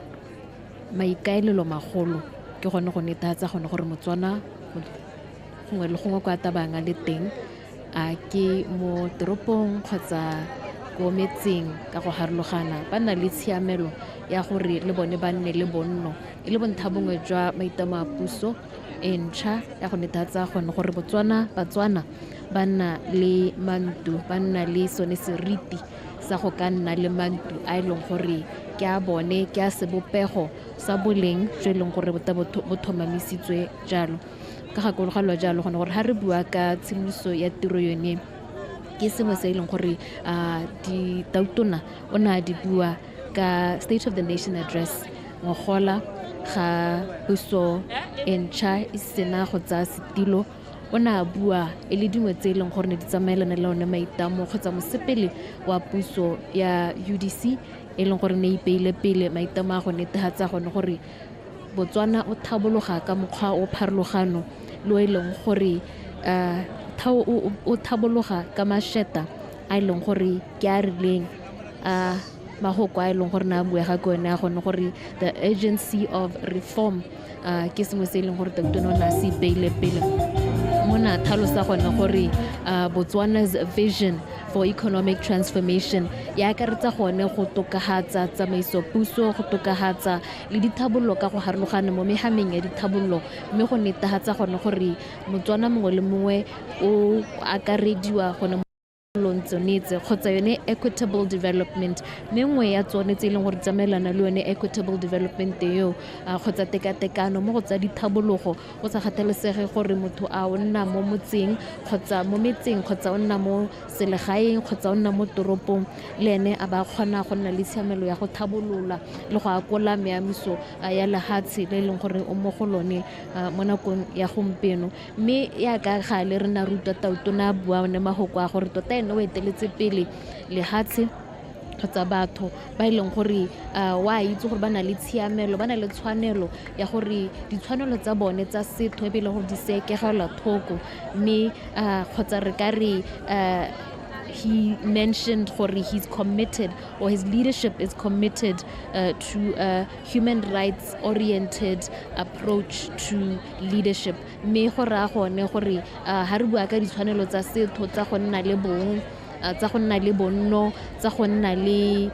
maikaelelo magolo ke gone go netefatsa gone gore Motswana gongwe le gongwe kwa tabanga le teng a ke mo toropong kgotsa ko metseng ka go harologana ba nna le tshiamelo ya gore le bone ba nne le bonno e le bontsha bongwe jwa maitamo a puso e ntšha ya go netefatsa gone gore Batswana ba nna le mantu ba nna le sone seriti sa go ka nna le mantu a e leng gore ke a bone ke a sebopego sa boleng jo e leng gore bo thomamisitswe jalo ka gakologelwa jalo gone gore ga re bua ka tshimoloso ya tiro yone ke sengwe se e leng gore tautona o ne a di bua ka State of the Nation address ngogola ga puso e ntšha e sena go tsaya setilo o ne a bua e le dingwe tse e leng gore ne di tsamaelana le one maitamo kgotsa mosepele wa puso ya UDC e leng gore ne ipeile pele maitamo a go netefatsa gone gore Botswana o thabologa ka mokgwa o pharologano lo e leng gore o thabologa ka masheta a e leng gore ke a rileng a mahoko a e leng gore na bua ga ke one a gone gore the urgency of reform ke sengwe se e leng gore tautona o ne a se ipeile pele mona thalosa gone gore Botswana's vision for economic transformation ya akaretsa gone go tokahatsa tsamaiso puso go tokahatsa le dithabollo ka go harologana mo mehameng ya dithabollo mme go netefatsa gone gore Motswana mongwe le mongwe o akarediwa gone lontsonetse kgotsa yone equitable development mengwe ya tsone tse e leng gore tsamaelana le yone equitable development eo kgotsa tekatekano mo go tsa dithabologo go sa kgathalesege gore motho a o nna mo motseng kgotsa mo metseng kgotsa o nna mo selegaeng kgotsa o nna mo toropong le ene a ba kgona go nna le tshiamelo ya go thabolola le go akola meamiso ya lehatshe le e leng gore o mo go lone mo nakong ya gompieno mme ya ka gale re na ruta tautona bua ne mahoko a gore tota ene o eteletse pele lehatshe kgotsa batho ba e leng gore wa itse gore ba na le tshiamelo ba na le tshwanelo ya gore ditshwanelo tsa bone tsa setho e bile gore di sekegelwa thoko mme kgotsa re ka re he mentioned gore he's committed or his leadership is committed to a human rights oriented approach to leadership mme go raya gone gore ha re bua ka ditshwanelo tsa setho tsa go nna le bong tsa go nna le bonno tsa go nna le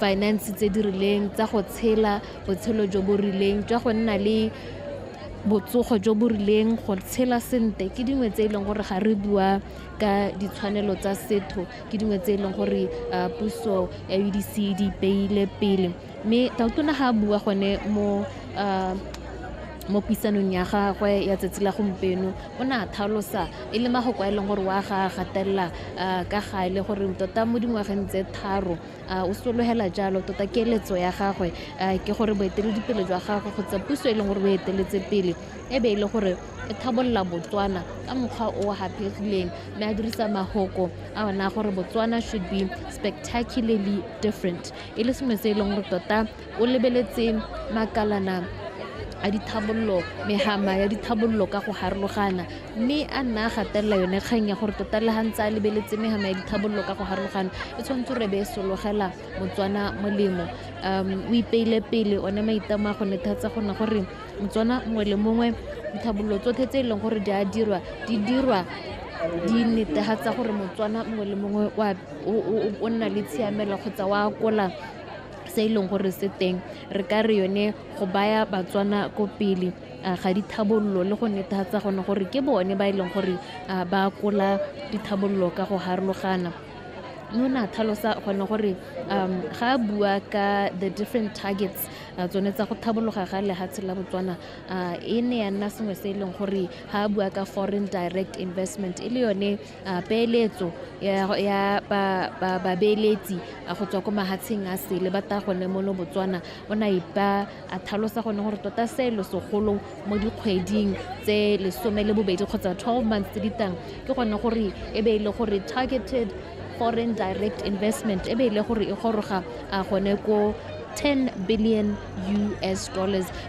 finance tse di rileng tsa go tshela botshelo jo bo rileng jwa go nna le botsogo jo bo rileng go tshela sente ke dingwe tse e leng gore ga re bua ka ditshwanelo tsa setho ke dingwe tse e leng gore puso ya UDC di peile pele mme tautona ga bua gone mo pisanong ya gagwe ya tsatsi la gompieno o ne a thalosa e le mahoko a e leng gore wa ga gatelela ka gale gore tota mo dingwageng tse tharo o sologela jalo tota keletso ya gagwe ke gore boeteledipele jwa gagwe kgotsa puso e leng gore bo eteletse pele e be e le gore e thabolola Botswana ka mokgwa o hapegileng mme a dirisa mahoko a ona gore Botswana should be spectacularly different e le sengwe se e leng gore tota o lebeletse makalana a dithabollo mehama ya dithabollo ka go harologana mme a nna gatelela yone kgang ya gore tota le hantsa a lebeletse mehama ya dithabollo ka go harologana e tshwanetse re be sologela Motswana molemo o ipeile pele one maitamo a go netefatsa gona gore Motswana mongwe le mongwe dithabollo tsotlhe tse e leng gore di dirwa di netefatsa gore Motswana mongwe le mongwe o nna le tshiamelo kgotsa wa akola se e leng gore se teng re ka re yone go baya Batswana ko pele ga dithabollo le go netefatsa gone gore ke bone ba e leng gore ba akola dithabollo ka go harologana mme o ne a thalosa gone gore ga a bua ka the different targets tsone tsa go thabologa ga lehatshe la Botswana e ne ya nna sengwe se leng gore ha bua ka foreign direct investment e le yone peeletso ya babeeletsi go tswa ko mahatsheng a sele ba ta gone mo Botswana ona ipa a tlhalosa gone gore tota selo segolo mo dikgweding tse 12 kgotsa 12 months tse ditang ke gone gore e be ile gore targeted foreign direct investment e be ile gore e goroga gone ko $10 billion.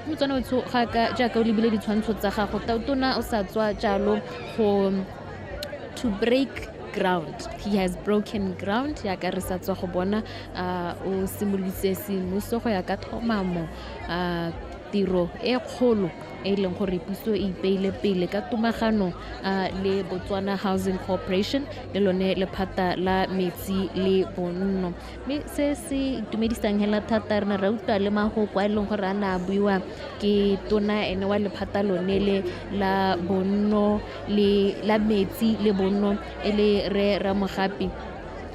Motswana o ga ka jaaka o lebile ditshwantsho tsa gago tautona o sa tswa jalo go to break ground. He has broken ground ya ka re sa tswa go bona o simolotse semmuso go ya ka thomamo tiro e kgolo e leng gore puso e ipeile pele ka tumagano le Botswana Housing Corporation le lone lephata la metsi le bonno mme se se itumedisang hela thata rena ra utlwa le magoko a leng gore ana buiwa ke tona ene wa lephata lone le la bonno le la metsi le bonno e le re Ramogapi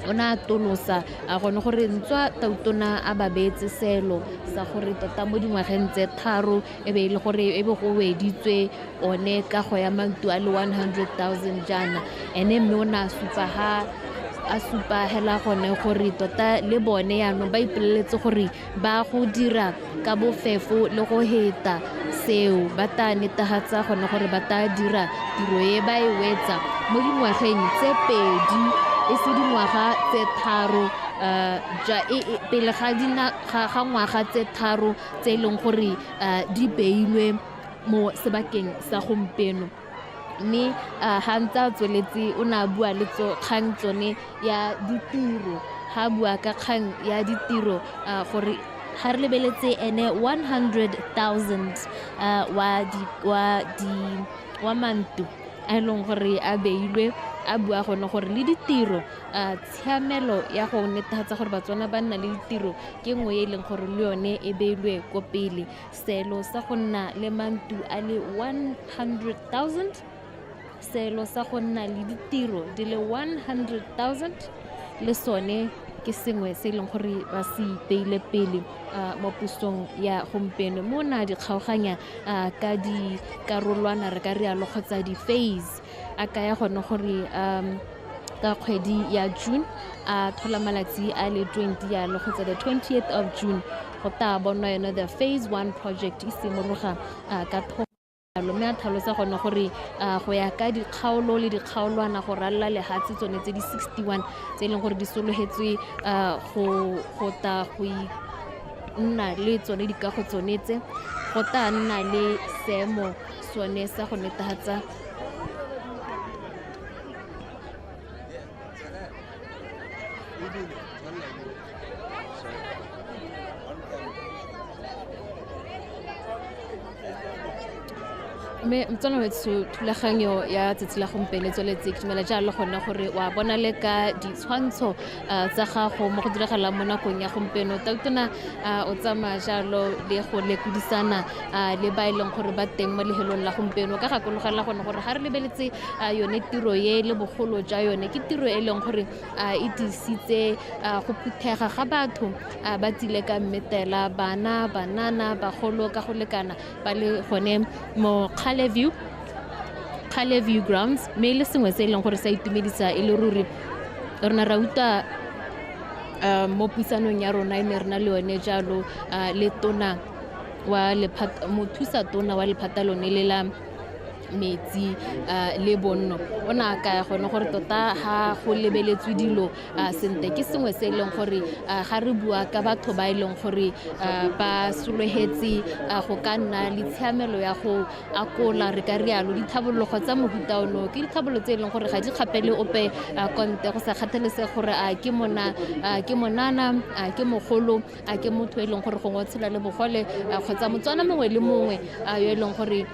ona tolosa gone gore ntswa tautona a babetse selo sa gore tota mo dingwageng tse tharo e be ile gore e be go weditswe one ka go ya mantu a le 100,000 jana ene mme ona supa hela gone gore tota le bone yaanong ba ipoleletse gore ba go dira ka bofefo le go heta seo ba ta netefatsa gone gore ba ta dira tiro e ba e wetsa mo dingwageng tse pedi e se dingwaga tse tharo pele ga ngwaga tse tharo tse leng gore di beilwe mo sebakeng sa gompieno mme ha ntse tsweletse o na bua le kgang tsone ya ditiro ha bua ka kgang ya ditiro gore ha re lebeletse ene 100,000 wa mantu a leng gore a beilwe a bua gone gore le ditiro tshiamelo ya go netefatsa gore Batswana ba nna le ditiro ke ngwe e leng gore le yone e beilwe ko pele selo sa go nna le mantu a le 100,000 selo sa go nna le ditiro di le 100,000 le sone ke sengwe se leng gore ba se beile pele mo pusong ya gompieno mo na di kgaoganya ka di karolwana re ka re a logotsa di phase a ka ya gone gore ka kgwedi ya June a thola malatsi a le 20 ya logotsa the 20th of June go ta bona yona the phase 1 project e simologa ka lo me a tlhalosa gone gore go ya ka dikgaolo le dikgaolwana go ralla lehatsi tsone tse di 61 tse leng gore di sologetswe go ta go nna le tsone dikago tsone tse go ta nna le seemo sone sa go netefatsa me mtsana wetso thulaganyo ya tsetsela gompieno tsweletse ke dumela jalo gone gore wa bona le ka ditshwantsho tsa gago mo go diragalang mo nakong ya gompieno tautona o tsamaya jalo le go lekudisana le ba ileng gore ba teng mo lehelong la gompieno ka gakologela gone gore ga re lebeletse yone tiro ye le bogolo ja yone ke tiro e leng gore e disitse go phuthega ga batho ba tsile ka mmetela banana bagolo ka go lekana ba le gone mo Khaleview grounds me le sengwe se leng gore sa itumedisa e le ruri rena ra uta mo puisanong ya rona e ne rena le yone jalo le tona wa lephata mo thusa tona wa lephata lone le la metsi le bonno ona ka gone gore tota ha go lebeletswe dilo sente ke sengwe se leng gore ga re bua ka batho ba ileng gore ba sologetse go ka nna le tshiamelo ya go akola re ka rialo dithabologo tsa mohuta ono ke dithabolo tse leng gore ga di kgapele ope konte go sa kgathalese gore ke monana ke mogolo ke motho e leng gore go ngotshela le bogole kgotsa Motswana mongwe le mongwe yo e leng gore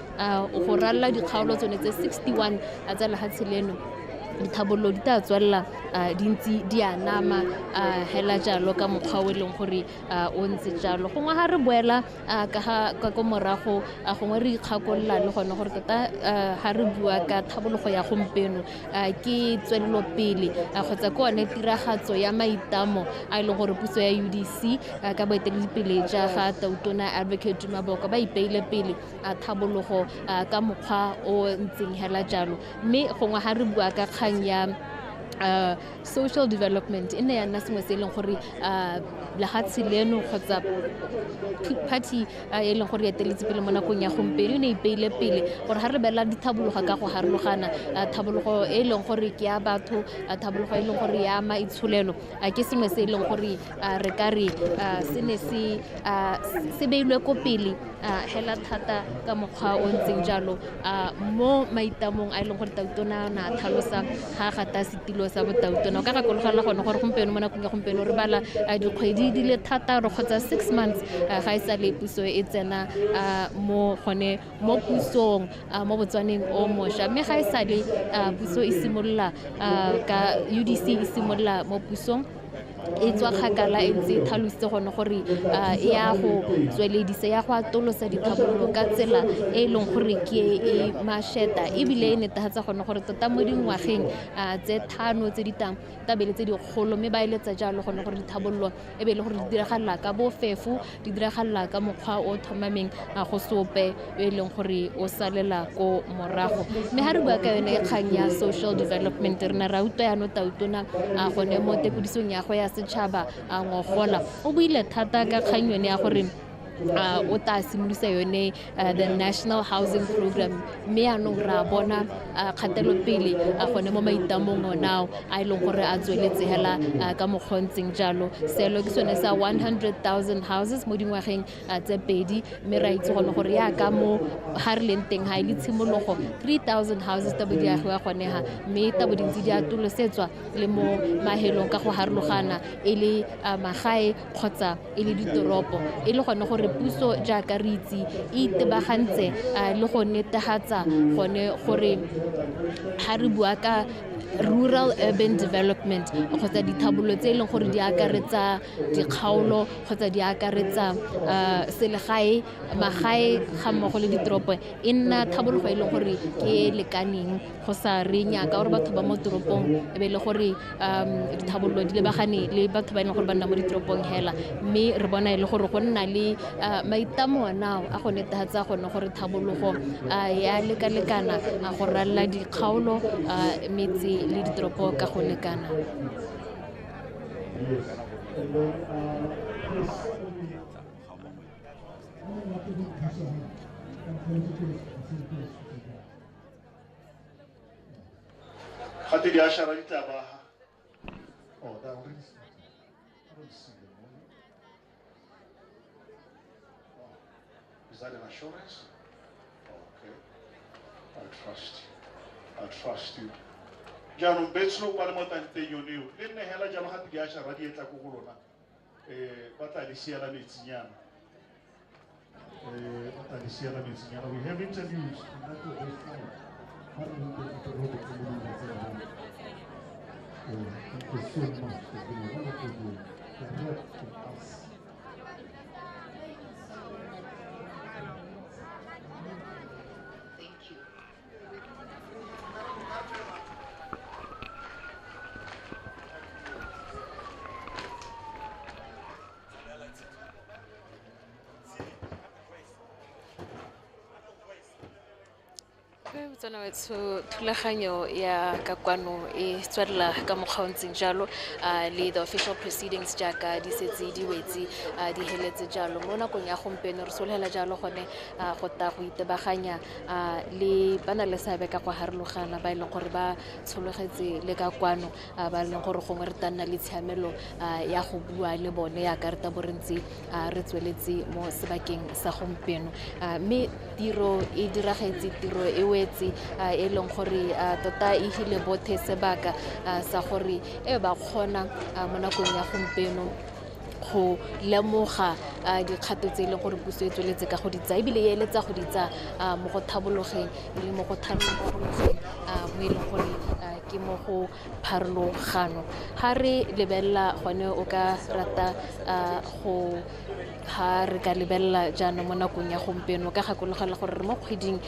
go ralla dikgaolo tsone tse 61 tsa lehatshe leno dithabololo di tla tswella di ntse di anama hela jalo ka mokgwa o leng gore o ntse jalo gongwe ha re boela ka go morago gongwe re ikgakolola le gone gore tota ha re bua ka thabologo ya gompieno ke tswelelopele kgotsa ke one tiragatso ya maitamo a leng gore puso ya UDC ka boeteledipele ja ga Tautona Advocate Maboko ba ipeile pele thabologo ka mokgwa o ntseng hela jalo mme gongwe ha re bua ka kgang ya social development e ne ya nna sengwe se e leng gore lehatshe leno kgotsa party e leng gore eteletse pele mo nakong ya gompieno e ne ipeile pele gore ha re bela dithabologa ka go harologana thabologo e leng gore ke ya batho thabologo e leng gore ya ama itsholelo ke sengwe se e leng gore re ka re se ne se beilwe ko pele hela thata ka mokgwa o ntseng jalo mo maitamong a e leng gore Tautona na tlhalosa ga gata setilo sa botautona o ka gakologela gone gore gompieno mo nakong ya gompieno re bala dikgwedi di le thataro kgotsa 6 months ga e sa le puso e tsena mo pusong mo Botswaneng o mošwa mme ga e sa le puso e simolola ka UDC e simolola mo pusong e tswa kgakala e ntse tlhalositse gone gore e ya go tsweledisa ya go atolosa dithabololo ka tsela e leng gore ke e masheta ebile e netefatsa gone gore tota mo dingwageng tse 5 tse ditang tabele tse dikgolo mme ba eletsa jalo gone gore dithabololo e be le gore di diragalla ka bofefo di diragalla ka mokgwa o thomameng go sope e leng gore o salela ko morago mme ha re bua ka yone kgang ya social development re na ra utlwa ya no Tautona gone mo tepodisong ya go ya setšhaba ngogola o buile thata ka kgang yone ya gore o ta simolisa yone the national housing program mme anong ra bona kgatelopele gone mo maitamong onao a e leng gore a tsweletse hela ka mokgontseng jalo selo ke sone sa 100,000 houses mo dingwageng tse 2 mme ra itse gone gore ya ka mo ha re leng teng ha ile tshimologo 3,000 houses ta bodi ya go gone ha mme ta bodi ntse di atolosetswa le mo mahelong ka go harologana e le magae kgotsa e le ditoropo e le gone gore puso jaaka re itse e itebagantse le go netefatsa gone gore ha re bua ka rural urban development kgotsa dithabololo tse e leng gore di akaretsa dikgaolo kgotsa di akaretsa selegae magae ga mmogo le ditoropo e nna thabologo e leng gore ke lekaneng go sa re nyaka gore batho ba mo toropong e be le gore dithabololo di lebagane le batho ba e leng gore ba nna mo ditoropong hela mme re bona e le gore go nna le maitamo anao a go netefatsa gone gore thabologo ya lekalekana go ralla dikgaolo metse le ditoropo ka go lekana Khati dia shara ditaba. Oh, that one. I don't see the money. Is that an assurance? Okay. I trust you. Janu betso kwa mo tante yoni. Le nne hela janu khati dia shara di etla go rona. Bata di sia la metsinyana. Bata di sia la metsinyana. We have interviews. Thank you so much for being a wonderful day. To help us. Thank you. Botswana wetso thulaganyo ya kakwano e tswela ka mokgaontseng jalo le the official proceedings jaaka di setse di wetse di heletse jalo mo nakong ya gompieno re solela jalo gone go ta go itebaganya le bana le sabe ka go harologana ba ileng gore ba tshologetse le kakwano ba ileng gore gongwe re tanna le tshiamelo ya go bua le bone ya ka re ta borentsi re tsweletse mo sebakeng sa gompieno mme tiro e diragetse tiro e wetse e leng gore tota e hile bothe sebaka sa gore e ba kgona mo nakong ya gompieno go lemoga dikgato tse e leng gore puso e tsweletse ka go di tsaya ebile e eletsa go di tsaya mo go tlhabologeng le mo go tlhabologeng mo e leng gore ke mo go pharologano ga re lebelela gone o ka rata go ha re ka lebelela jaanong mo nakong ya gompieno ka gakologela gore re mo kgweding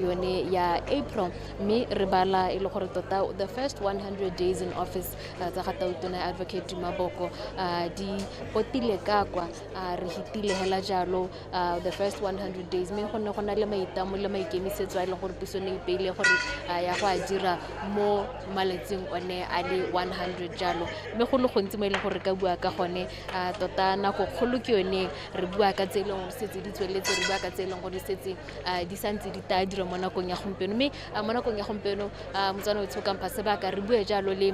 yone ya April mme re bala e le gore tota the first 100 days in office tsa ga Tautona Advocate Maboko di potile ka kwa re hitile hela jalo the first 100 days mme go ne go na le maitamo le maikemisetso a e leng gore puso ne ipeile gore ya go a dira mo maletseng one a le 100 jalo mme go le gontsi mo e leng gore ka bua ka gone tota nako kgolo ke yone re bua ka tse e leng gore setse di tsweletse re bua ka tse e leng gore setse di santse di tla dira mo nakong ya gompieno mme mo nakong ya gompieno Motswana o tshokang pasebaka re bue jalo le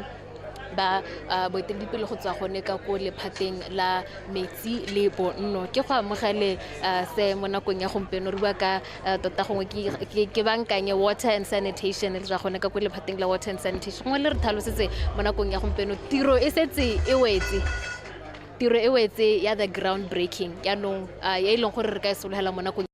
ba boeteledipele go tswa gone ka ko lephateng la metsi le bonno ke go amogele se mo nakong ya gompieno re bua ka tota gongwe ke bankanye water and sanitation le tswa gone ka ko lephateng la water and sanitation gongwe le re tlhalosetse mo nakong ya gompieno tiro e setse e wetse ya the ground breaking yaanong ya e leng gore re ka e sologela mo nakong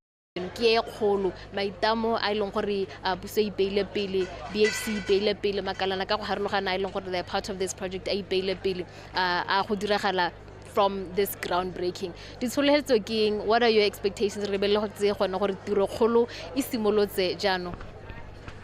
ke e kgolo maitamo a e leng gore puso e ipeile pele BFC ipeile pele makalana ka go harologana a e leng gore the part of this project a ipeile pele a go diragala from this groundbreaking ditsholetso ke eng what are your expectations re bele go tse gone gore tiro kgolo e simolotse jaanong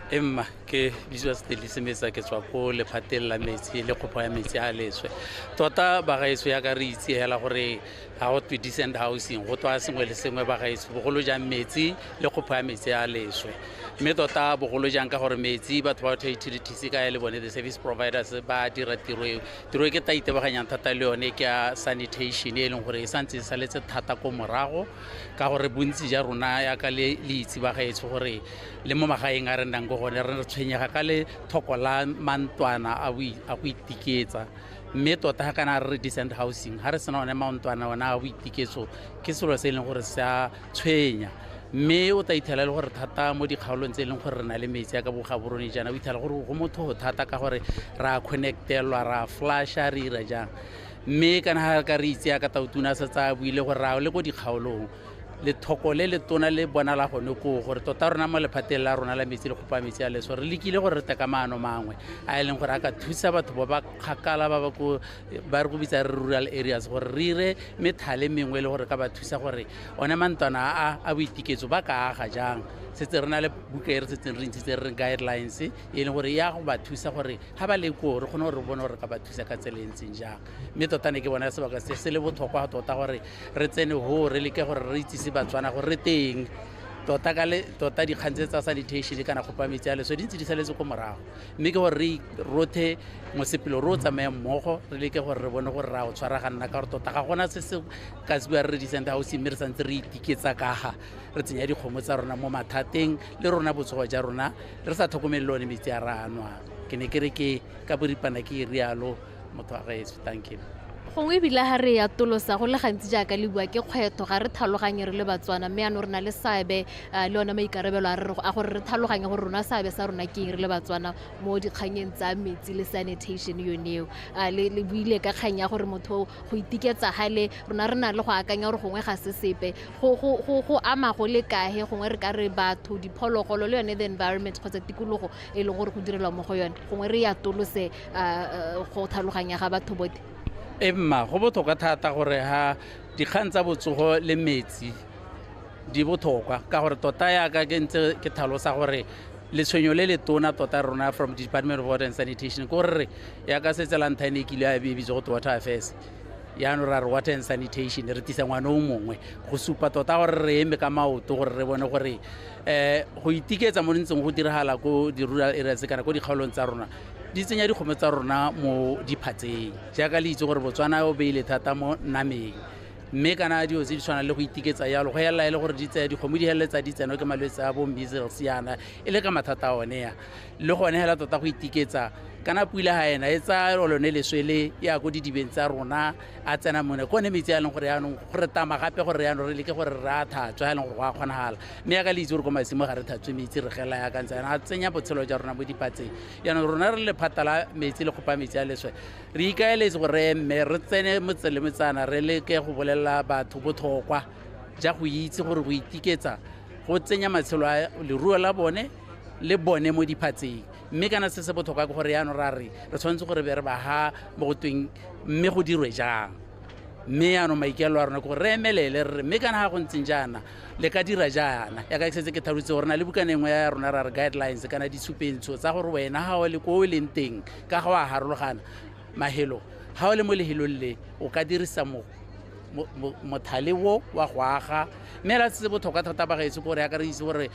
Emma ke biswa steli semesa ke tswa ko lephateng la metsi le kgopho ya metsi a leswe tota ba gaetso ya ka re itse hela gore ha go twe decent housing go twa sengwe le sengwe ba gaetso bogolo jang metsi le kgopho ya metsi a leswe mme tota bogolo jang ka gore metsi batho ba tho utilities ka le bone the service providers ba dira tiro e ke taite ba ganyang thata le yone ke ya sanitation e leng gore e santse sa letse thata ko morago ka gore bontsi ja rona ya ka le itse ba gaetso gore le mo magaeng a re nang go gone re tshwenyega ka le thokola mantwana a go itiketsa mme tota ga kana re decent housing ha re sena one mantwana ona a go itiketso ke selo se e leng gore se a tshwenya mme o ta ithela le gore thata mo dikgaolong tse e leng gore re na le metsi ya ka bogaborone jaana o ithela gore go motho go thata ka gore ra connectelwa ra flasha re ira jang mme kana ga ka re itse ya ka Tautona se tsa buile gore ra le go dikgaolong le thoko le le tona le bona la gone ko gore tota rona mo lephateng la rona la metsi le kgopa metsi a leso re lekile gore re teka maano mangwe a e leng gore a ka thusa batho ba ba kgakala ba re go bitsa rural areas gore re ire methale mengwe le gore ka ba thusa gore one mantwana a boitiketso ba ka aga jang setse re na le buka e re setse re ntshitse re guidelines e leng gore ya go ba thusa gore ga ba le ko re kgone gore re bone gore ka ba thusa ka tsela e ntseng jang mme tota ne ke bona sebaka se le botlhokwa tota gore re tsene ho re leke gore re itsise Batswana gore re teng tota dikgantse tsa sanitation kana kgopa metsi a leso di ntse di saletse ko morago mme ke gore re rothe mosepelo ro tsamaya mmogo re leke gore re bone gore ra o tshwaraganna ka gore tota ga gona se se ka se bua re decent housing mme re santse re itiketsa ka ga re tsenya dikgomo tsa rona mo mathateng le rona botsogo ja rona re sa tlhokomele le one metsi a ra anwa ke ne ke re ke ka boripana ke rialo motho a gaetso thank you gongwe ebile ga re ya tolosa go le gantsi jaaka le bua ke kgwetho ga re tlhaloganye re le Batswana mme ano re na le seabe le ona maikarabelo a gore re tlhaloganye gore rona seabe sa rona ke eng re le Batswana mo dikganyeng tsa metsi le sanitation yoneo le buile ka kganya gore motho go itiketsa gale rona re na le go akanya gore gongwe ga se sepe go ama go le kae gongwe re ka re batho diphologolo le yone the environment kgotsa tikologo e leng gore go direlwa mo go yone gongwe re ya tolose go tlhaloganya ga batho bote Emma go botlhokwa thata gore ha dikgang tsa botsogo le metsi di botlhokwa ka gore tota ya ka ke ntse ke tlhalosa gore letshwenyo le le tona tota rona from Department of Water and Sanitation ko re ya ka setse la nthane ke ile a bitso go water affairs ya no ra water and sanitation re tisa ngwana o mongwe go supa tota gore re eme ka maoto gore re bone gore go itiketsa mo ntseng go diragala ko di rural areas kana ko dikgaolong tsa rona di tsenya dikgomo tsa rona mo diphatseng jaaka le itse gore Botswana o beile thata mo nameng mme kana dio tse di tshwana le go itiketsa yalo go yalla ile gore di tsaya dikgomo di heletsa di tsena ke malwetse a bo measles yana ile ka mathata one ya le gone hela tota go itiketsa kana pula ha ena e tsa lone leswele ya go didibeng tsa rona a tsena mone go ne metsi a leng gore yaanong gore tama gape gore yaanong re le ke gore ra thatswa ya leng gore go a kgonagala mme ya ka le itse gore ko masimo ga re thatswe metsi re gela ya ka ntse a tsenya botshelo jwa rona mo dipatseng yaanong rona re le phata la metsi le gopa metsi a leswe re ikaeletse gore mme re tsene motsele motsana re le ke go bolela batho botlhokwa ja go itse gore go itiketsa go tsenya matshelo a leruo la bone le bone mo diphatseng mme kana se se botlhokwa ke gore yaanong ra re tshwanetse gore be re ba ha mo go tweng mme go dirwe jang mme yaanong maikelo a rona ke gore re emelele re mme kana ga go ntseng jaana le ka dira jaana ya ka setse ke thalotse gore na le bukana engwe ya rona ra re guidelines kana ditshupentsho tsa gore wena ga o le ko o leng teng ka ga wa harologana mahelo ga o le mo lehelong le o ka dirisa mothale wo wa go aga mme la se botlhokwa thata ba gaetse gore ya ka re itse gore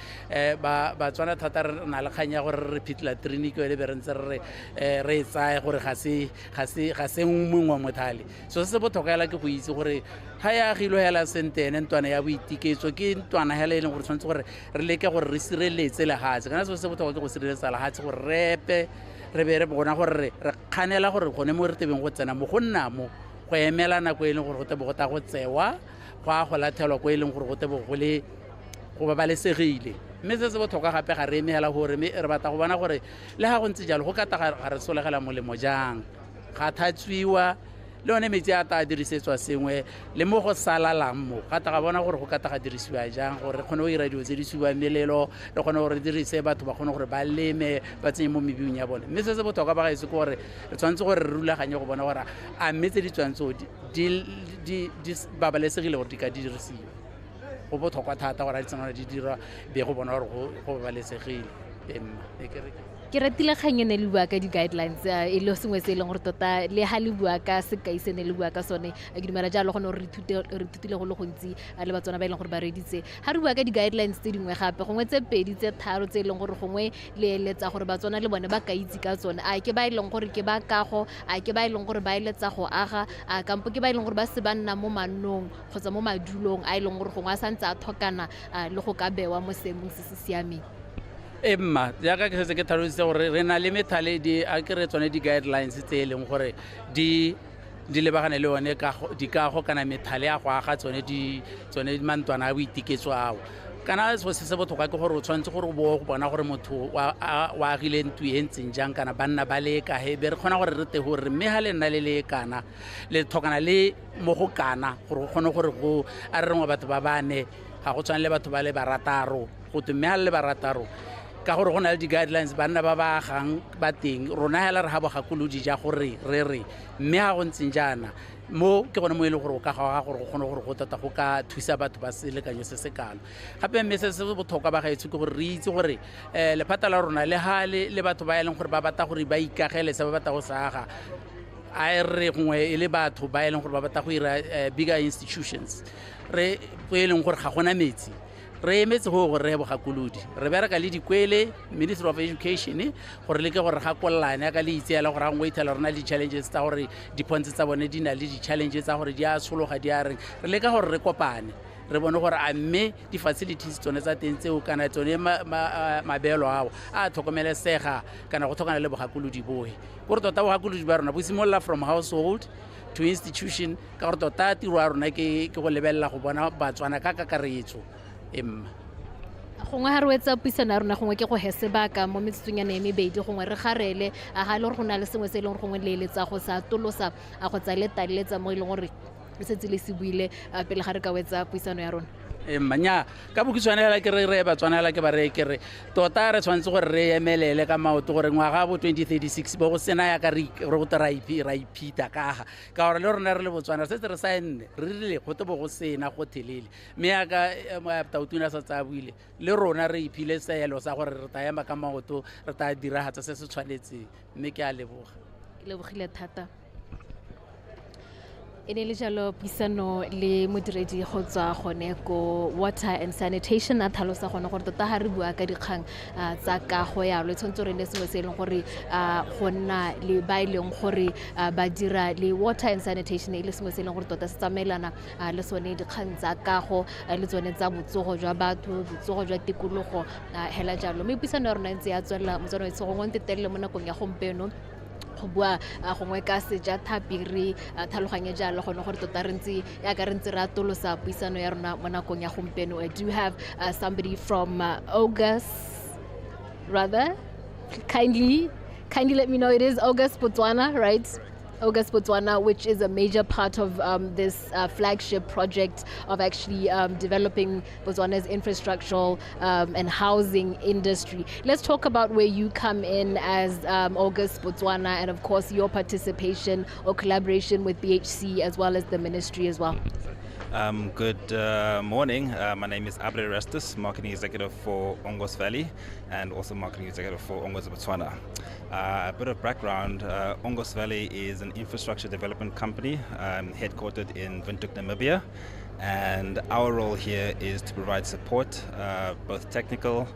Batswana thata re na le kgang ya gore re phitla triniki le be re ntse re tsaye gore ga se mongwe mothale so se botlhokwa hela ke go itse gore ha ya agilwe hela sentene ntwana ya boitiketso ke ntwana hela e leng gore tshwanetse gore re leke gore re sireletse lehatshe kana se botlhokwa ke go sireletsa lehatshe gore repe re be re bona gore re kganela gore gone mo re tebeng go tsena mo go nna mo go emela nako e leng gore go tebe go ta go tsewa go a go lathelwa ko e leng gore go tebe go babalesegile mme se se botlhokwa gape ga re emela gore re batla go bona gore le ga go ntse jalo go ka ta ga re solegela molemo jang ga thatswiwa le one metsi a ta dirisetswa sengwe le mo go salalang mo ga ta ga bona gore go ka ta ga dirisiwa jang gore re kgone go ira dio tse di siwa melelo le kgone gore dirise batho ba kgone gore ba leme ba tsenye mo mebiung ya bone mme se se botlhokwa ba gaetse ke gore re tshwanetse gore re rulaganye go bona gore a mme tse di tswantse di babalesegile gore di ka dirisiwa go botlhokwa thata gore a di tsena di dira be go bona gore go babalesegile ke ratile kgang ene le bua ka di-guidelines e le sengwe se e leng gore tota le ga le bua ka sekai se ne le bua ka sone ke dumela jalo gone re ithutile go le gontsi le Batswana ba e leng gore ba reditse ga re bua ka di-guidelines tse dingwe gape gongwe tse pedi tse tharo tse e leng gore gongwe le eletsa gore Batswana le bone ba ka itse ka tsone a ke ba e leng gore ke ba kago a ke ba e leng gore ba eletsa go aga a kampo ke ba e leng gore ba se ba nna mo mannong kgotsa mo madulong a e leng gore gongwe a santse a thokana le go ka bewa mo seemong se se siameng emma ya ka ke setse ke tlhalositse gore re na le methale a ke re tsone di-guidelines tse e leng gore di lebagane le yone dikago kana methale ya go aga tsone mantwana a boitiketso ao kana se se botlhokwa ke gore o tshwanetse gore o bo go bona gore motho wa agile ntlo e ntseng jang kana banna ba le ka hebe re kgona gore re te gore mme ha le nna le kana le tlhokana le mo go kana gore go kgone gore go a re rengwa batho ba bane ga go tshwana le batho ba le barataro go te mme ha le barataro ka gore go na le di-guidelines banna ba ba agang ba teng rona hela re ga bogakolodi ja gore re mme ga go ntseng jaana mo ke gone mo e leng gore o ka ga gore go kgone gore go tota go ka thusa batho ba selekanyo se se kalo gape mme se se botlhokwa ba gaetsho ke gore re itse gore lephata la rona le ga le batho ba e leng gore ba batla gore ba ikagele se ba batla go sa aga a re gongwe e le batho ba e leng gore ba batla go ira bigger institutions re e leng gore ga gona metsi re emetse go gore re bogakolodi re bereka le dikwele Ministry of Education gore le ke gore ga kollane ka le itseela gore ga ngwe itela rona di-challenges tsa gore dipontshe tsa bone di na le di-challenges tsa gore di a tshologa di a reng re le ka gore re kopane re bone gore a mme di-facilities tsone tsa teng tseo kana tsone mabelo ao a tlhokomelesega kana go tlhokana le bogakolodi boe gore tota bogakolodi ba rona bo simolola from household to institution ka gore tota tiro ya rona ke go lebelela go bona Batswana ka kakaretso emma gongwe ga re wetsa puisano ya rona gongwe ke go hese baka mo metsotsonyana e mebedi gongwe re garele a ga le gore go na le sengwe se e leng gore gongwe le eletsa go sa tolosa a go tsa le taleletsa mo e leng gore re setse le se buile pele ga re ka wetsa puisano ya rona nya ka bokitswanela ke re Batswana ke ba re ke re tota re tshwanetse gore re emelele ka maoto gore ngwaga bo 2036 bo go sena ya ka re go tera ipita ka gore le rona re le Botswana se re sa enne re rile go te bo go sena go thelele mme ya ka tautuna sa tsa buile le rona re iphile seelo sa gore re ta ema ka maoto re ta diragatsa se se tshwanetseng mme ke a leboga ke lebogile thata e ne le jalo puisano le modiredi go tswa gone ko water and sanitation a tlhalosa gone gore tota ga re bua ka dikgang tsa kago yalo tshwanetse re ne sengwe se e leng gore go nna le ba e leng gore ba dira le water and sanitation e le sengwe se e leng gore tota se tsamaelana le sone dikgang tsa kago le tsone tsa botsogo jwa batho botsogo jwa tikologo hela jalo mme puisano ya rona ntse ya tswelela motswana wa itsego go ntetelele mo nakong ya gompieno go bua gongwe ka sejatlhapi re tlhaloganye jalo gone gore tota re ntse ya ka re ntse re atolosa puisano ya rona mo nakong ya gompieno. I do have somebody from August, rather, kindly let me know. It is August, Botswana, right? August, Botswana, which is a major part of this flagship project of actually developing Botswana's infrastructural and housing industry. Let's talk about where you come in as August, Botswana, and of course your participation or collaboration with BHC as well as the ministry as well. Good morning. My name is Abre Restus, Marketing Executive for Ongos Valley and also Marketing Executive for Ongos Botswana. A bit of background, Ongos Valley is an infrastructure development company headquartered in Windhoek, Namibia. And our role here is to provide support, both technical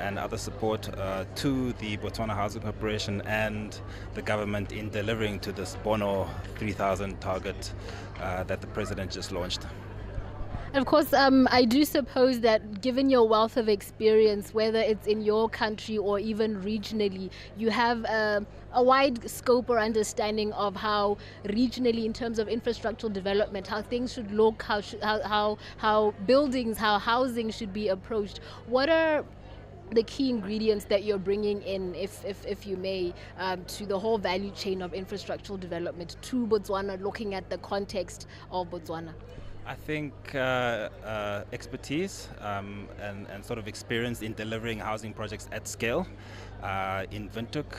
and other support to the Botswana Housing Corporation and the government in delivering to this Bono 3000 target that the president just launched. And of course, I do suppose that given your wealth of experience, whether it's in your country or even regionally, you have a wide scope or understanding of how regionally, in terms of infrastructural development, how things should look, how buildings, how housing should be approached. What are the key ingredients that you're bringing in, if you may, to the whole value chain of infrastructural development to Botswana, looking at the context of Botswana? I think expertise and sort of experience in delivering housing projects at scale. In Windhoek,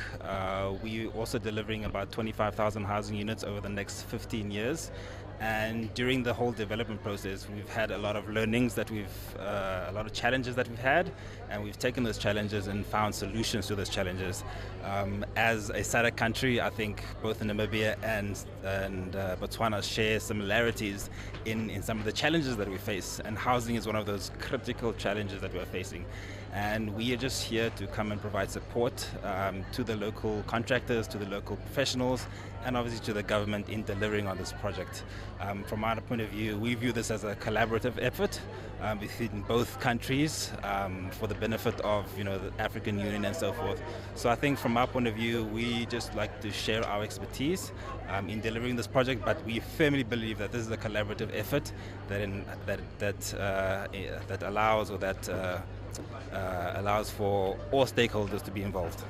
we're also delivering about 25,000 housing units over the next 15 years. And during the whole development process, we've had a lot of learnings that a lot of challenges that we've had, and we've taken those challenges and found solutions to those challenges. As a SADC country, I think both Namibia and Botswana share similarities in some of the challenges that we face, and housing is one of those critical challenges that we're facing. And we are just here to come and provide support to the local contractors, to the local professionals, and obviously to the government in delivering on this project. From our point of view, we view this as a collaborative effort between both countries for the benefit of the African Union and so forth. So I think from our point of view, we just like to share our expertise in delivering this project, but we firmly believe that this is a collaborative effort that allows allows for all stakeholders to be involved.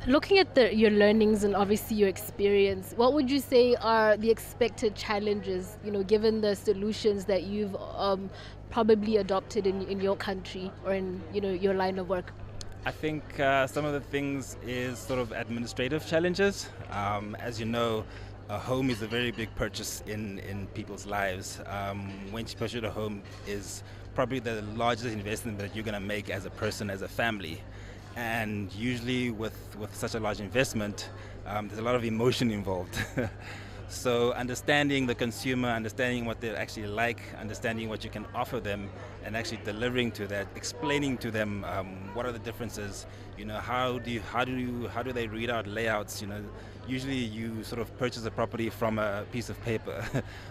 Looking at your learnings and obviously your experience, what would you say are the expected challenges, given the solutions that you've probably adopted in your country or in your line of work? I think some of the things is sort of administrative challenges. As you know, a home is a very big purchase in people's lives. When you purchase a home is probably the largest investment that you're going to make as a person, as a family. And usually with such a large investment, there's a lot of emotion involved. So understanding the consumer, understanding what they actually like, understanding what you can offer them, and actually delivering to that, explaining to them what are the differences. How do they read out layouts? Usually you sort of purchase a property from a piece of paper,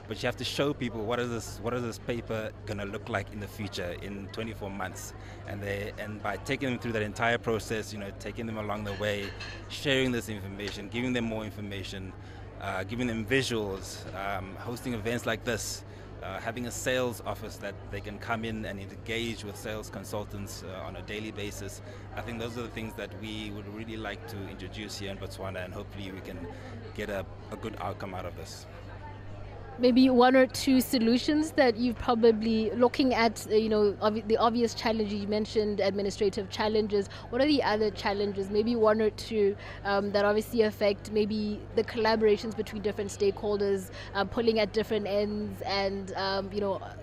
but you have to show people what is this paper gonna look like in the future in 24 months, and by taking them through that entire process, taking them along the way, sharing this information, giving them more information, giving them visuals, hosting events like this, having a sales office that they can come in and engage with sales consultants on a daily basis. I think those are the things that we would really like to introduce here in Botswana, and hopefully we can get a good outcome out of this. Maybe one or two solutions that you've probably looking at, the obvious challenges you mentioned, administrative challenges. What are the other challenges? Maybe one or two that obviously affect maybe the collaborations between different stakeholders, pulling at different ends, and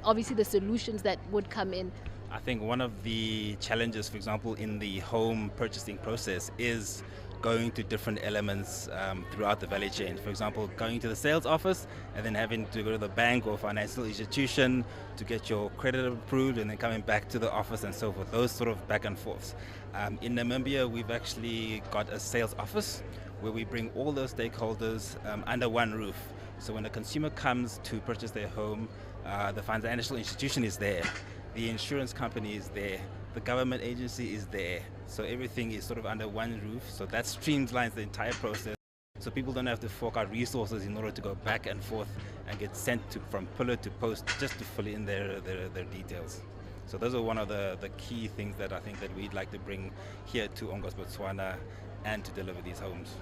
obviously the solutions that would come in. I think one of the challenges, for example, in the home purchasing process is going to different elements throughout the value chain. For example, going to the sales office and then having to go to the bank or financial institution to get your credit approved, and then coming back to the office and so forth. Those sort of back and forths. In Namibia, we've actually got a sales office where we bring all those stakeholders under one roof. So when a consumer comes to purchase their home, the financial institution is there. the insurance company is there, the government agency is there. So everything is sort of under one roof. So that streamlines the entire process. So people don't have to fork out resources in order to go back and forth and get sent from pillar to post just to fill in their details. So those are one of the key things that I think that we'd like to bring here to Ongos, Botswana, and to deliver these homes.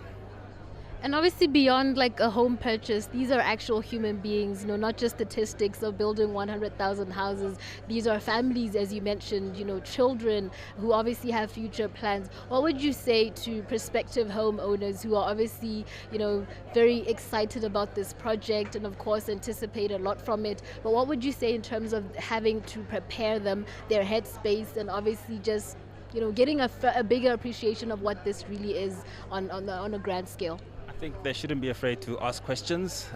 And obviously beyond like a home purchase, these are actual human beings, not just statistics of building 100,000 houses. These are families, as you mentioned, children who obviously have future plans. What would you say to prospective homeowners who are obviously, very excited about this project and of course anticipate a lot from it? But what would you say in terms of having to prepare them, their headspace, and obviously just, getting a bigger appreciation of what this really is on a grand scale? I think they shouldn't be afraid to ask questions,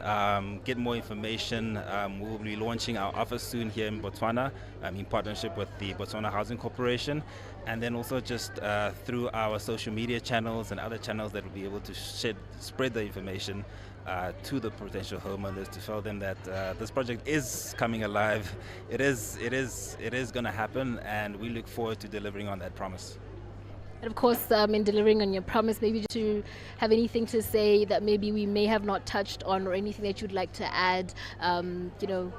get more information. We'll be launching our office soon here in Botswana in partnership with the Botswana Housing Corporation, and then also just through our social media channels and other channels that will be able to spread the information to the potential homeowners to show them that this project is coming alive. It is going to happen, and we look forward to delivering on that promise. And of course, in delivering on your promise, maybe to have anything to say that maybe we may have not touched on, or anything that you'd like to add, to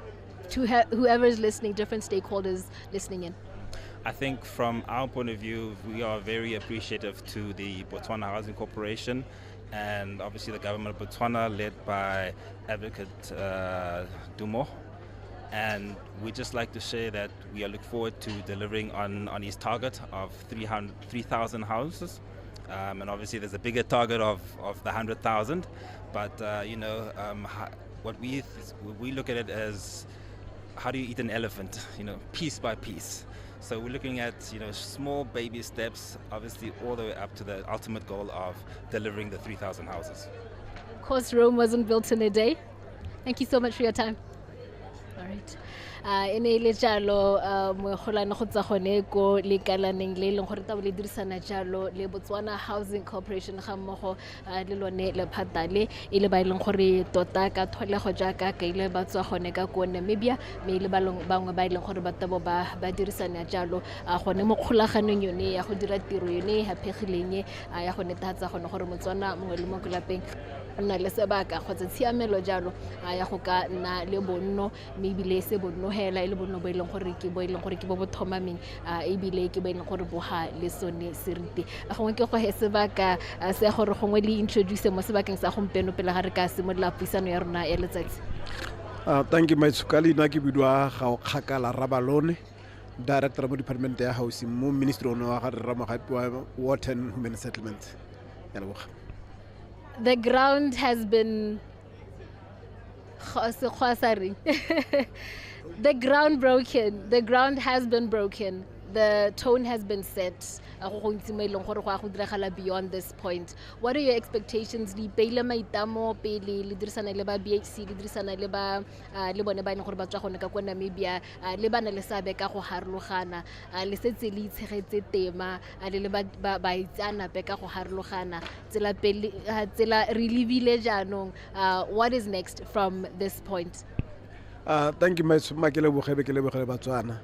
whoever is listening, different stakeholders listening in. I think from our point of view, we are very appreciative to the Botswana Housing Corporation and obviously the government of Botswana, led by Advocate Dumo. And we'd just like to share that we look forward to delivering on his target of 3,000 houses. And obviously there's a bigger target of the 100,000. But, what we look at it as, how do you eat an elephant, piece by piece. So we're looking at, small baby steps, obviously all the way up to the ultimate goal of delivering the 3,000 houses. Of course, Rome wasn't built in a day. Thank you so much for your time. All right. Ene le jalo mo golana go tsa gone ko le kalaneng le leng gore ta le dirisana jalo le Botswana Housing Corporation ga mmogo le lone le phatale ile ba ileng gore tota ka tlholego jaaka ka ile ba tswa gone ka ko Namibia me ile bangwe ba ileng gore ba tabo ba dirisana jalo gone mo kgolaganong yone ya go dira tiro yone ha phegileng ya go netatsa gone gore Motswana mongwe le mo lapeng nna le sebaka kgotsa tshiamelo jalo ya go ka nna le bonno me ibile se bonno hela ile bonno bo ileng gore ke bo bothomameng ebile ke bo ileng gore bo ha le sone seriti gongwe ke go he sebaka se gore gongwe le introduce mo sebakeng sa gompeno pele ga re ka simolla puisano ya rona ya letsatsi. Thank you Maitsukali, na ke bidwa ga o kgakala Rabalone, Director mo Department ya Housing mo Ministerial wa ga Ramogapi wa Water and Human Settlements. The ground has been the ground broken. The ground has been broken. The tone has been set. Beyond this point, what are your expectations? Li pele maitamo pele le dirisana le ba BHC, le dirisana le ba le bone ba ine gore ba tswa gone ka kwa Namibia, le bana le sabe ka go harologana, le setse le itshegetse tema, le ba itsana pe ka go harologana tsela pele tsela re livile jaanong. What is next from this point? Thank you Makele bogebe Batswana.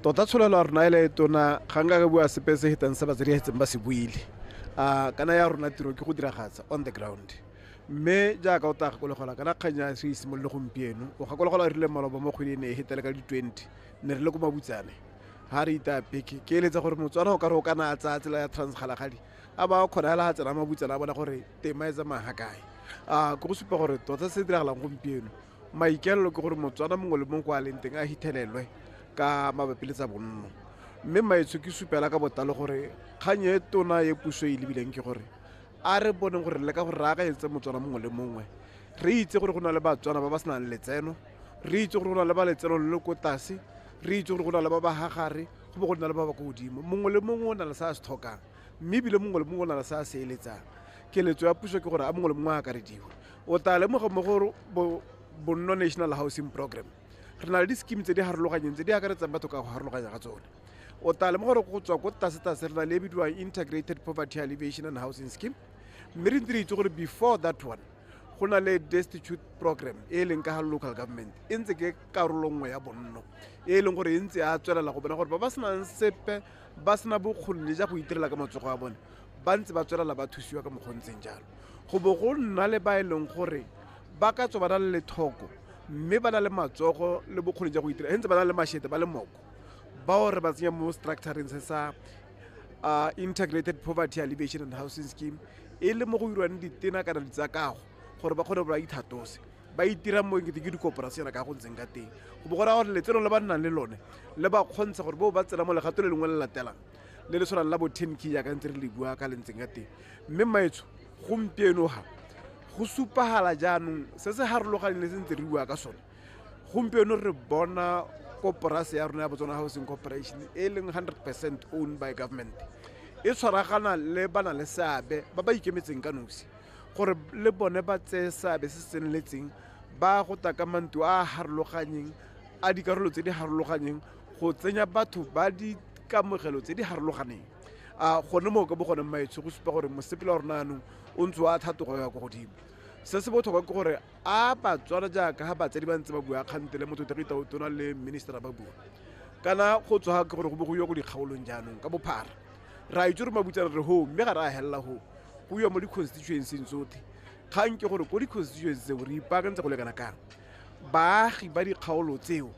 Tota tsholelo a rona ile tona ganga ga bua sepese hitang sa batsedi hetseng ba se buile kana ya rona tiro ke go diragatsa on the ground mme jaaka o taga kolegola kana khanya se isimolole gompieno o ga kolegola rile maloba mo kgwedi ne hitela ka di 20 ne re le go mabutsane ha re ita peke ke eletsa gore Motswana o ka re o kana tsa tsela ya transgalagadi a ba khona la ha tsena mabutsana a bona gore tema e tsama ha kae go go supa gore tota se diragalang gompieno maikelelo ke gore Motswana mongwe le mongwe a lenteng a hitelelwe ka mabapi tsa bonno mme maitsho ke supela ka botalo gore khanye tona ye puso e lebileng ke gore a re boneng gore le ka gore raga etse Motswana mongwe le mongwe re itse gore go na le Batswana ba ba senang letseno, re itse gore go na le ba letseno le ko tase, re itse gore go na le ba ba hagare, go bo go na le ba ba go godimo. Mongwe le mongwe o na le sa se tlhokang mme bile mongwe le mongwe o na le sa se eletsang. Keletso ya puso ke gore a mongwe le mongwe a ka re diwa o tale mo go bonno National Housing Program. Re na le di-scheme tse di harologanyeng tse di akaretsang batho ka go harologanya ga tsone. O tale mo gore go tswa ko tase re na le bidiwang Integrated Poverty Alleviation and Housing Scheme. Mme re itse gore before that one go na le destitute program e leng ka local government e ntse ke karolo nngwe ya bonno e leng gore e ntse a tswelela go bona gore ba senang sepe ba sena bokgoni ja go itirela ka matsogo a bone ba ntse ba tswelela ba thusiwa ka mokgontseng jalo go bo go nna le ba e leng gore ba ka tswa ba na le thoko mme ba na le matsogo le bokgoni ja go itirela ntse ba na le mashete ba le moko ba o re ba tsenya mo structuring se sa integrated poverty alleviation and housing scheme e le mo go irwang ditena kana ditsakago gore ba kgone ba ithatose ba itira mo ke dikoporasiyana ka go ntseng ka teng go bo gora gore letseno le ba nnang le lone le ba kgontsha gore bo ba tsena mo legato le lengwe le latelang le le tshwanang la bo 10K ya ka ntse re le bua ka le ntseng ka teng mme maetso gompieno ha go supagala jaanong se se harologaneng le se ntse re bua ka sone gompieno re bona koporasi ya rona ya Botswana Housing Corporation e leng 100% owned by government e tshwaragana le bana le seabe ba ba ikemetseng ka nosi gore le bone ba tse seabe se se tseneletseng ba go taka mantu a harologanyeng a dikarolo tse di harologanyeng go tsenya batho ba di kamogelo tse di harologaneng gone mo ka bo gone maitsho go supa gore mosepele wa rona anong o ntse wa thatogo ya go godimo se se botlhokwa ke gore a Batswana jaaka ga batsadi ba ntse ba bua kgantele motho te go tona le minister ba bua kana go tswa ke gore go bo go yo go dikgaolong jaanong ka bophara ra itse re mabutsana re ho mme ga ra hella ho go yo mo di constituencies tsotlhe kgang ke gore go di constituencies tseo re ipaakantse go le kana kang baagi ba dikgaolo tseo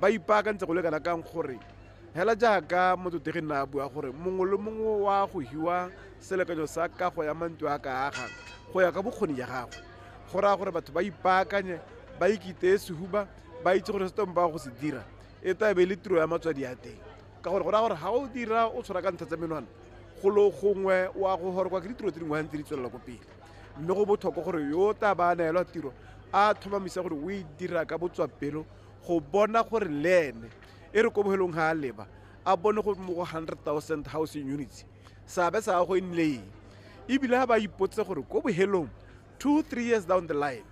ba ipaakantse go le kana kang gore hela jaaka motho te ge nna bua gore mongwe le mongwe wa go hiwa selekanyo sa kago ya mantu a ka aga go ya ka bokgoni ya gago go raya gore batho ba ipaakanye ba ikite sehuba ba itse gore se tomba go se dira e ta be le tiro ya matswadi ya teng ka gore go raya gore ga o dira o tshwara ka ntlha tsa menwana go lo gongwe wa go gore kwa ke ditiro tse dingwe ntse di tswelela ko pele mme go botlhokwa gore yo ta ba neelwa tiro a thomamisa gore o e dira ka botswapelo go bona gore le ene e re ko bohelong ga a leba a bone go mo go 100,000 housing units sabe sa go nnile ebile ga ba ipotse gore ko bohelong 2-3 years down the line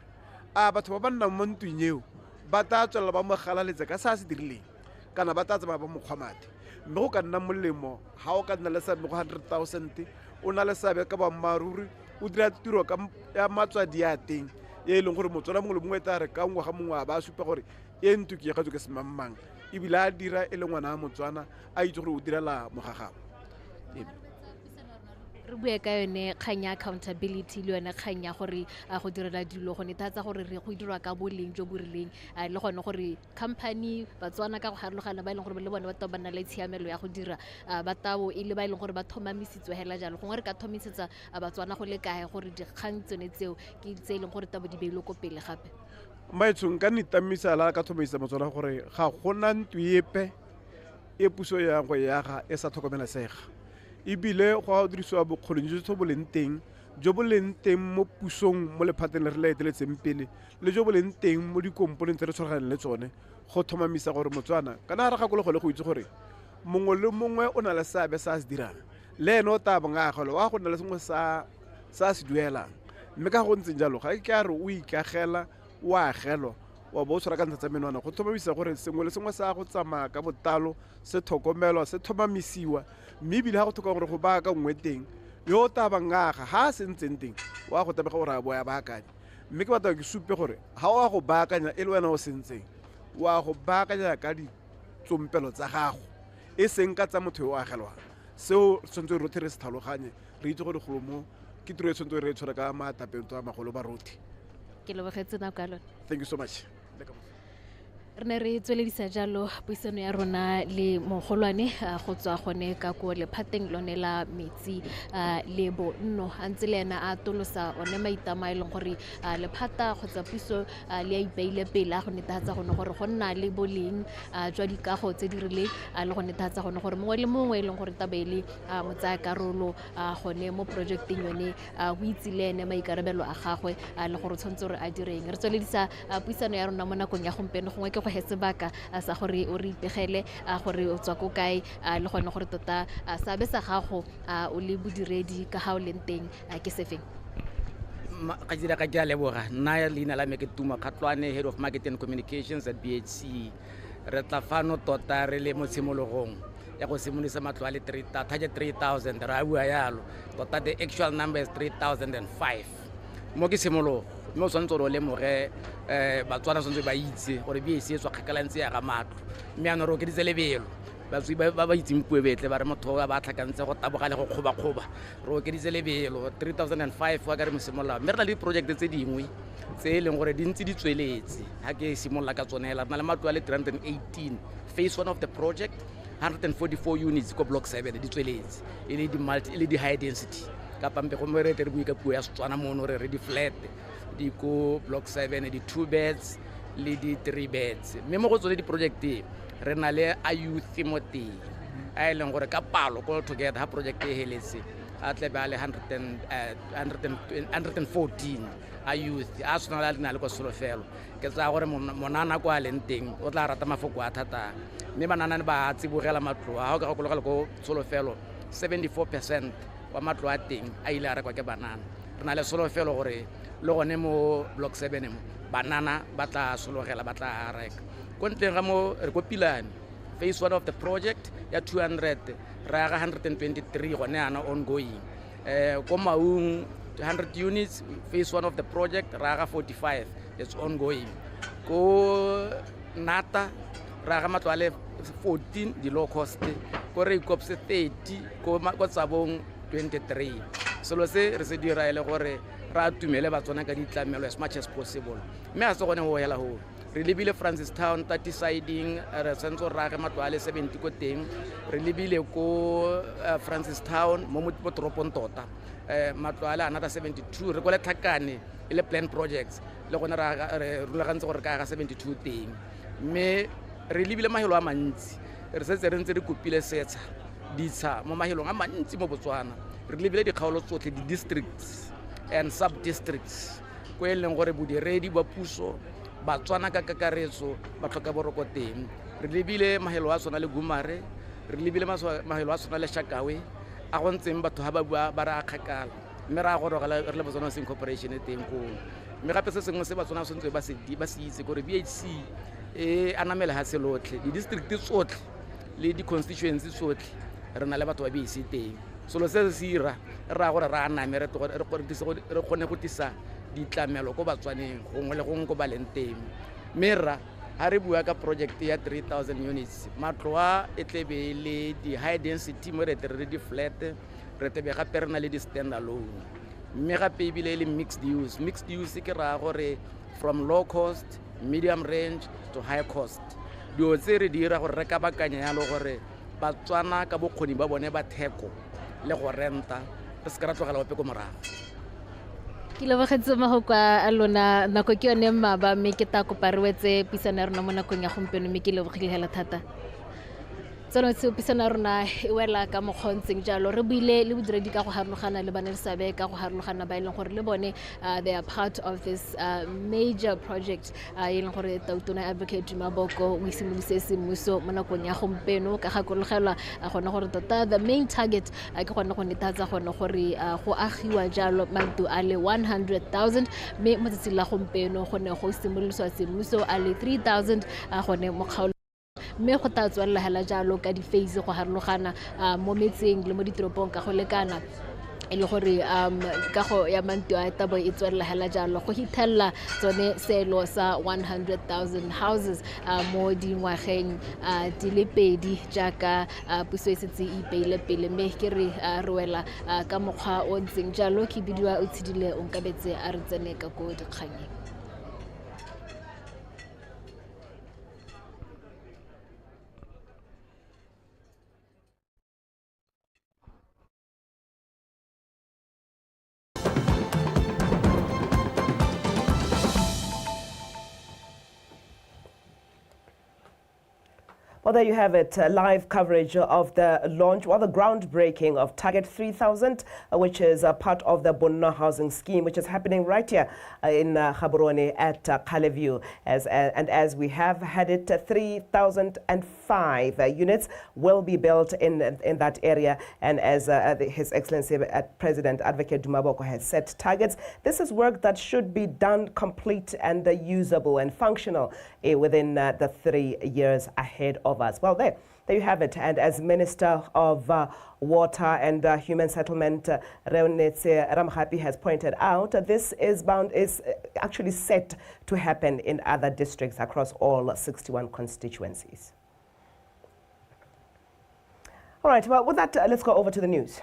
a batho ba ba nnang mo ntweng eo ba tla tswelela ba mo galaletse ka sa se dirileng kana ba tla tsamaya ba mokgwamate mme go ka nna molemo ga o ka nna le sabe go 100,000 o na le sabe ka boammaaruri o dira tiro ka ya matswadi ya teng e leng gore Motswana mongwe le mongwe ta re ka ngwaga mongwe a ba supa gore e ntuki ya gatso ke semangmang ebile a dira e le ngwana wa Motswana a itse gore o direla mogagabo re bue ka yone kgang ya accountability le yone kgang ya gore go direla dilo go netatsa gore re go dirwa ka boleng jo bo rileng le gone gore company Batswana ka go harologana ba e leng gore le bone ba nna le tshiamelo ya go dira ba tabo e le ba e leng gore ba thomamisitswe hela jalo gongwe re ka thomisetsa Batswana go le kae gore dikgang tsone tseo ke tse e leng gore tabo di beilwe ko pele gape maitshong ka nitamisa la ka thomisa Motswana gore ga gona ntwe epe e puso ya go ya ga e sa tlhokomelasega ebile go a dirisiwa bokgoni jo bo leng teng mo pusong mo lephateng le re le eteletseng pele le jo bo leng teng mo dikomponeng tse re tshwaraganeng le tsone go thomamisa gore Motswana kana ga re gakologo le go itse gore mongwe le mongwe o na le seabe sa se dirang le ene o tla bongagelo wa go nna le sengwe sa se duelang mme ka go ntseng jalo ga ke a re o ikagela o agelwa wa bo tshwara ka ntlha tsa menwana go thomamisa gore sengwe le sengwe sa go tsamaya ka botalo se tlhokomelwa se thomamisiwa mme ebile ga go tlhoka gore go baa ka nngwe teng yo o tabangaga ga a sentseng teng wa go tabega gore a boya baakanya mme ke batla ke supe gore ga o a go baakanya e le wena o sentseng wa go baakanya ka ditsompelo tsa gago e seng ka tsa motho yo o agelwang seo tshwanetse re rothe re se tlhaloganye re itse gore golomo ke tiro e tshwanetse re e tshware ka maatapento a magolo ba rothi ke lebogetse nako ya lone thank you so much re ne re tsweledisa jalo puisano ya rona le mogolwane go tswa gone ka ko lephateng lone la metsi le bonno a ntse le ena a tolosa one maitama e leng gore lephata kgotsa puso le a ipeile pele a go netefatsa gone gore go nna le boleng jwa dikago tse di rileng le go netefatsa gone gore mongwe le mongwe e leng gore tabeele motsaya karolo gone mo projecteng yone o itse le ene maikarabelo a gagwe le gore tshwanetse gore a direng re tsweledisa puisano ya rona mo nakong ya gompieno gongwe ke go he sebaka sa gore o re ipegele gore o tswa ko kae le gone gore tota sabe sa gago o le bodiredi ka ga o leng teng ke sefeng ka dira ka dia leboga nna leina la me ke Tuma Khatlwane, head of marketing and communications at BHC. Re tla fano tota re le mo tshimologong ya go simolisa matlo a le 3,000 ra bua yalo tota the actual number is 3,005 mo ke simologo mme o tshwanetse gore o lemoge batswana tshwanetse ba itse gore BAC e tswa kgakala ntse ya ga matlo mme yana re okeditse lebelo batswi ba itseng puo betle ba re motho ba tlhakantse go taboga le go kgoba-kgoba re okeditse lebelo 3005 wa ka re mosimolola mme re na le diprojekte tse dingwe tse e leng gore di ntse di tsweletse ga ke simolola ka tsonela re na le matlo a le 318 phase 1 of the project 144 units ko block 7 di tsweletse e le di high density ka pampe go re tle re bue ka puo ya Setswana mono re di flat di ko block 7 di 2 beds le di 3 beds mme mo go tsone di project re na le a youth mo teng a e leng gore ka palo ko together ha project e heletse a tle ba le 114 a youth a tsona le ko solofelo ke tsa gore monana kwa leng teng o tla rata mafoko a thata mme banana ba tsibogela matlo a go ka go solofelo 74% wa matlo a teng a ile a rekwa ke banana re na le solofelo gore le gone mo block 7 mo banana ba tla sologela ba tla reka ko nteng ga mo re ko pilane phase 1 of the project ya 200 ra ga 123 gone ana ongoing ko maung 100 units phase 1 of the project ra ga 45 it's ongoing ko nata ra ga matlo a le 14 di low cost ko re ikopse 30 ko tsabong 23 selo se re se dira ile gore ra tumele batswana ka ditlamelo as much as possible mme a se gone ho hela ho re lebile Francistown 30 siding re sentse ra ga matlo a le 70 ko teng re lebile ko Francistown mo toropong tota matlo a le another 72 re go le Tlhakane ile plan projects le gone re rulagantse gore ka ga 72 teng mme re lebile mahelo a mantsi re setse re ntse re kopile setsa ditsha mo mahelong a mantsi mo Botswana re lebile dikgaolo tsotlhe di districts and sub districts ko e leng gore bodiredi ba puso batswana ka kakaretso ba tlhoka boroko teng re lebile mahelo a tsona le Gumare re lebile mahelo a tsona le Shakawe a go ntseng batho ha ba bua ba ra kgakala mme ra go re le Botswana Sing Corporation teng ko mme gape se sengwe se batswana se ntse ba se itse gore BHC e anamela ha selotlhe di district tsotlhe le di constituencies tsotlhe re na le batho ba BAC teng solo se se ira ra gore ra aname re kgone go tisa ditlamelo ko batswaneng gongwe le gongwe ko baleng teng mme ra ha re bua ka project ya 3000 units matlo a e tlebe le di high density mo re tere di flat re tebe gape re na le di stand alone mme gape e bile le mixed use ke ra gore from low cost medium range to high cost dio tse re dira gore re ka bakanya ya le gore batswana ka bokgoni ba bone ba theko le go renta re se ka ra tlogela ope ko morago ke lebogetse mo kwa a lona nako ke yone maba mme ke ta kopa re wetse pisana rona mo nakong ya gompieno mme ke lebogile hela thata tsona se pisana rona e wela ka mokgontseng jalo re buile le bodiredi ka go harologana le bana le sabe ka go harologana ba ileng gore le bone they are part of this major project e leng gore tautona advocate Maboko o isimolise semmuso mo nakong ya gompieno ka gakologelwa a gona gore tota the main target ke gona go netatsa gona gore go agiwa jalo mantu a le 100,000 mme mo tsatsing la gompieno gone go simoloswa semmuso a le 3,000 gone mo kgaolo mme go ta tswalla hela jalo ka di phase go harologana mo metseng le mo ditoropong ka go lekana e le gore ka go ya mantu a tabo e tswalla hela jalo go hitella tsone selo sa 100,000 houses mo dingwageng di le pedi jaaka puso e setse e ipeile pele mme ke re wela ka mokgwa o ntseng jalo ke bidiwa o tshidile o nkabetse a re tsene ka go dikganyeng. Well, there you have it, live coverage of the launch, the groundbreaking of Target 3000, which is a part of the Bono housing scheme, which is happening right here in Gaborone at Khaleview. And as we have had it, 3,005 units will be built in that area. And as His Excellency President Advocate Maboko has set targets, this is work that should be done complete and usable and functional within the 3 years ahead of us. Well, there There you have it. And as Minister of Water and Human Settlement, Reunetse Ramokgapi has pointed out, this is actually set to happen in other districts across all 61 constituencies. All right, well, with that, let's go over to the news.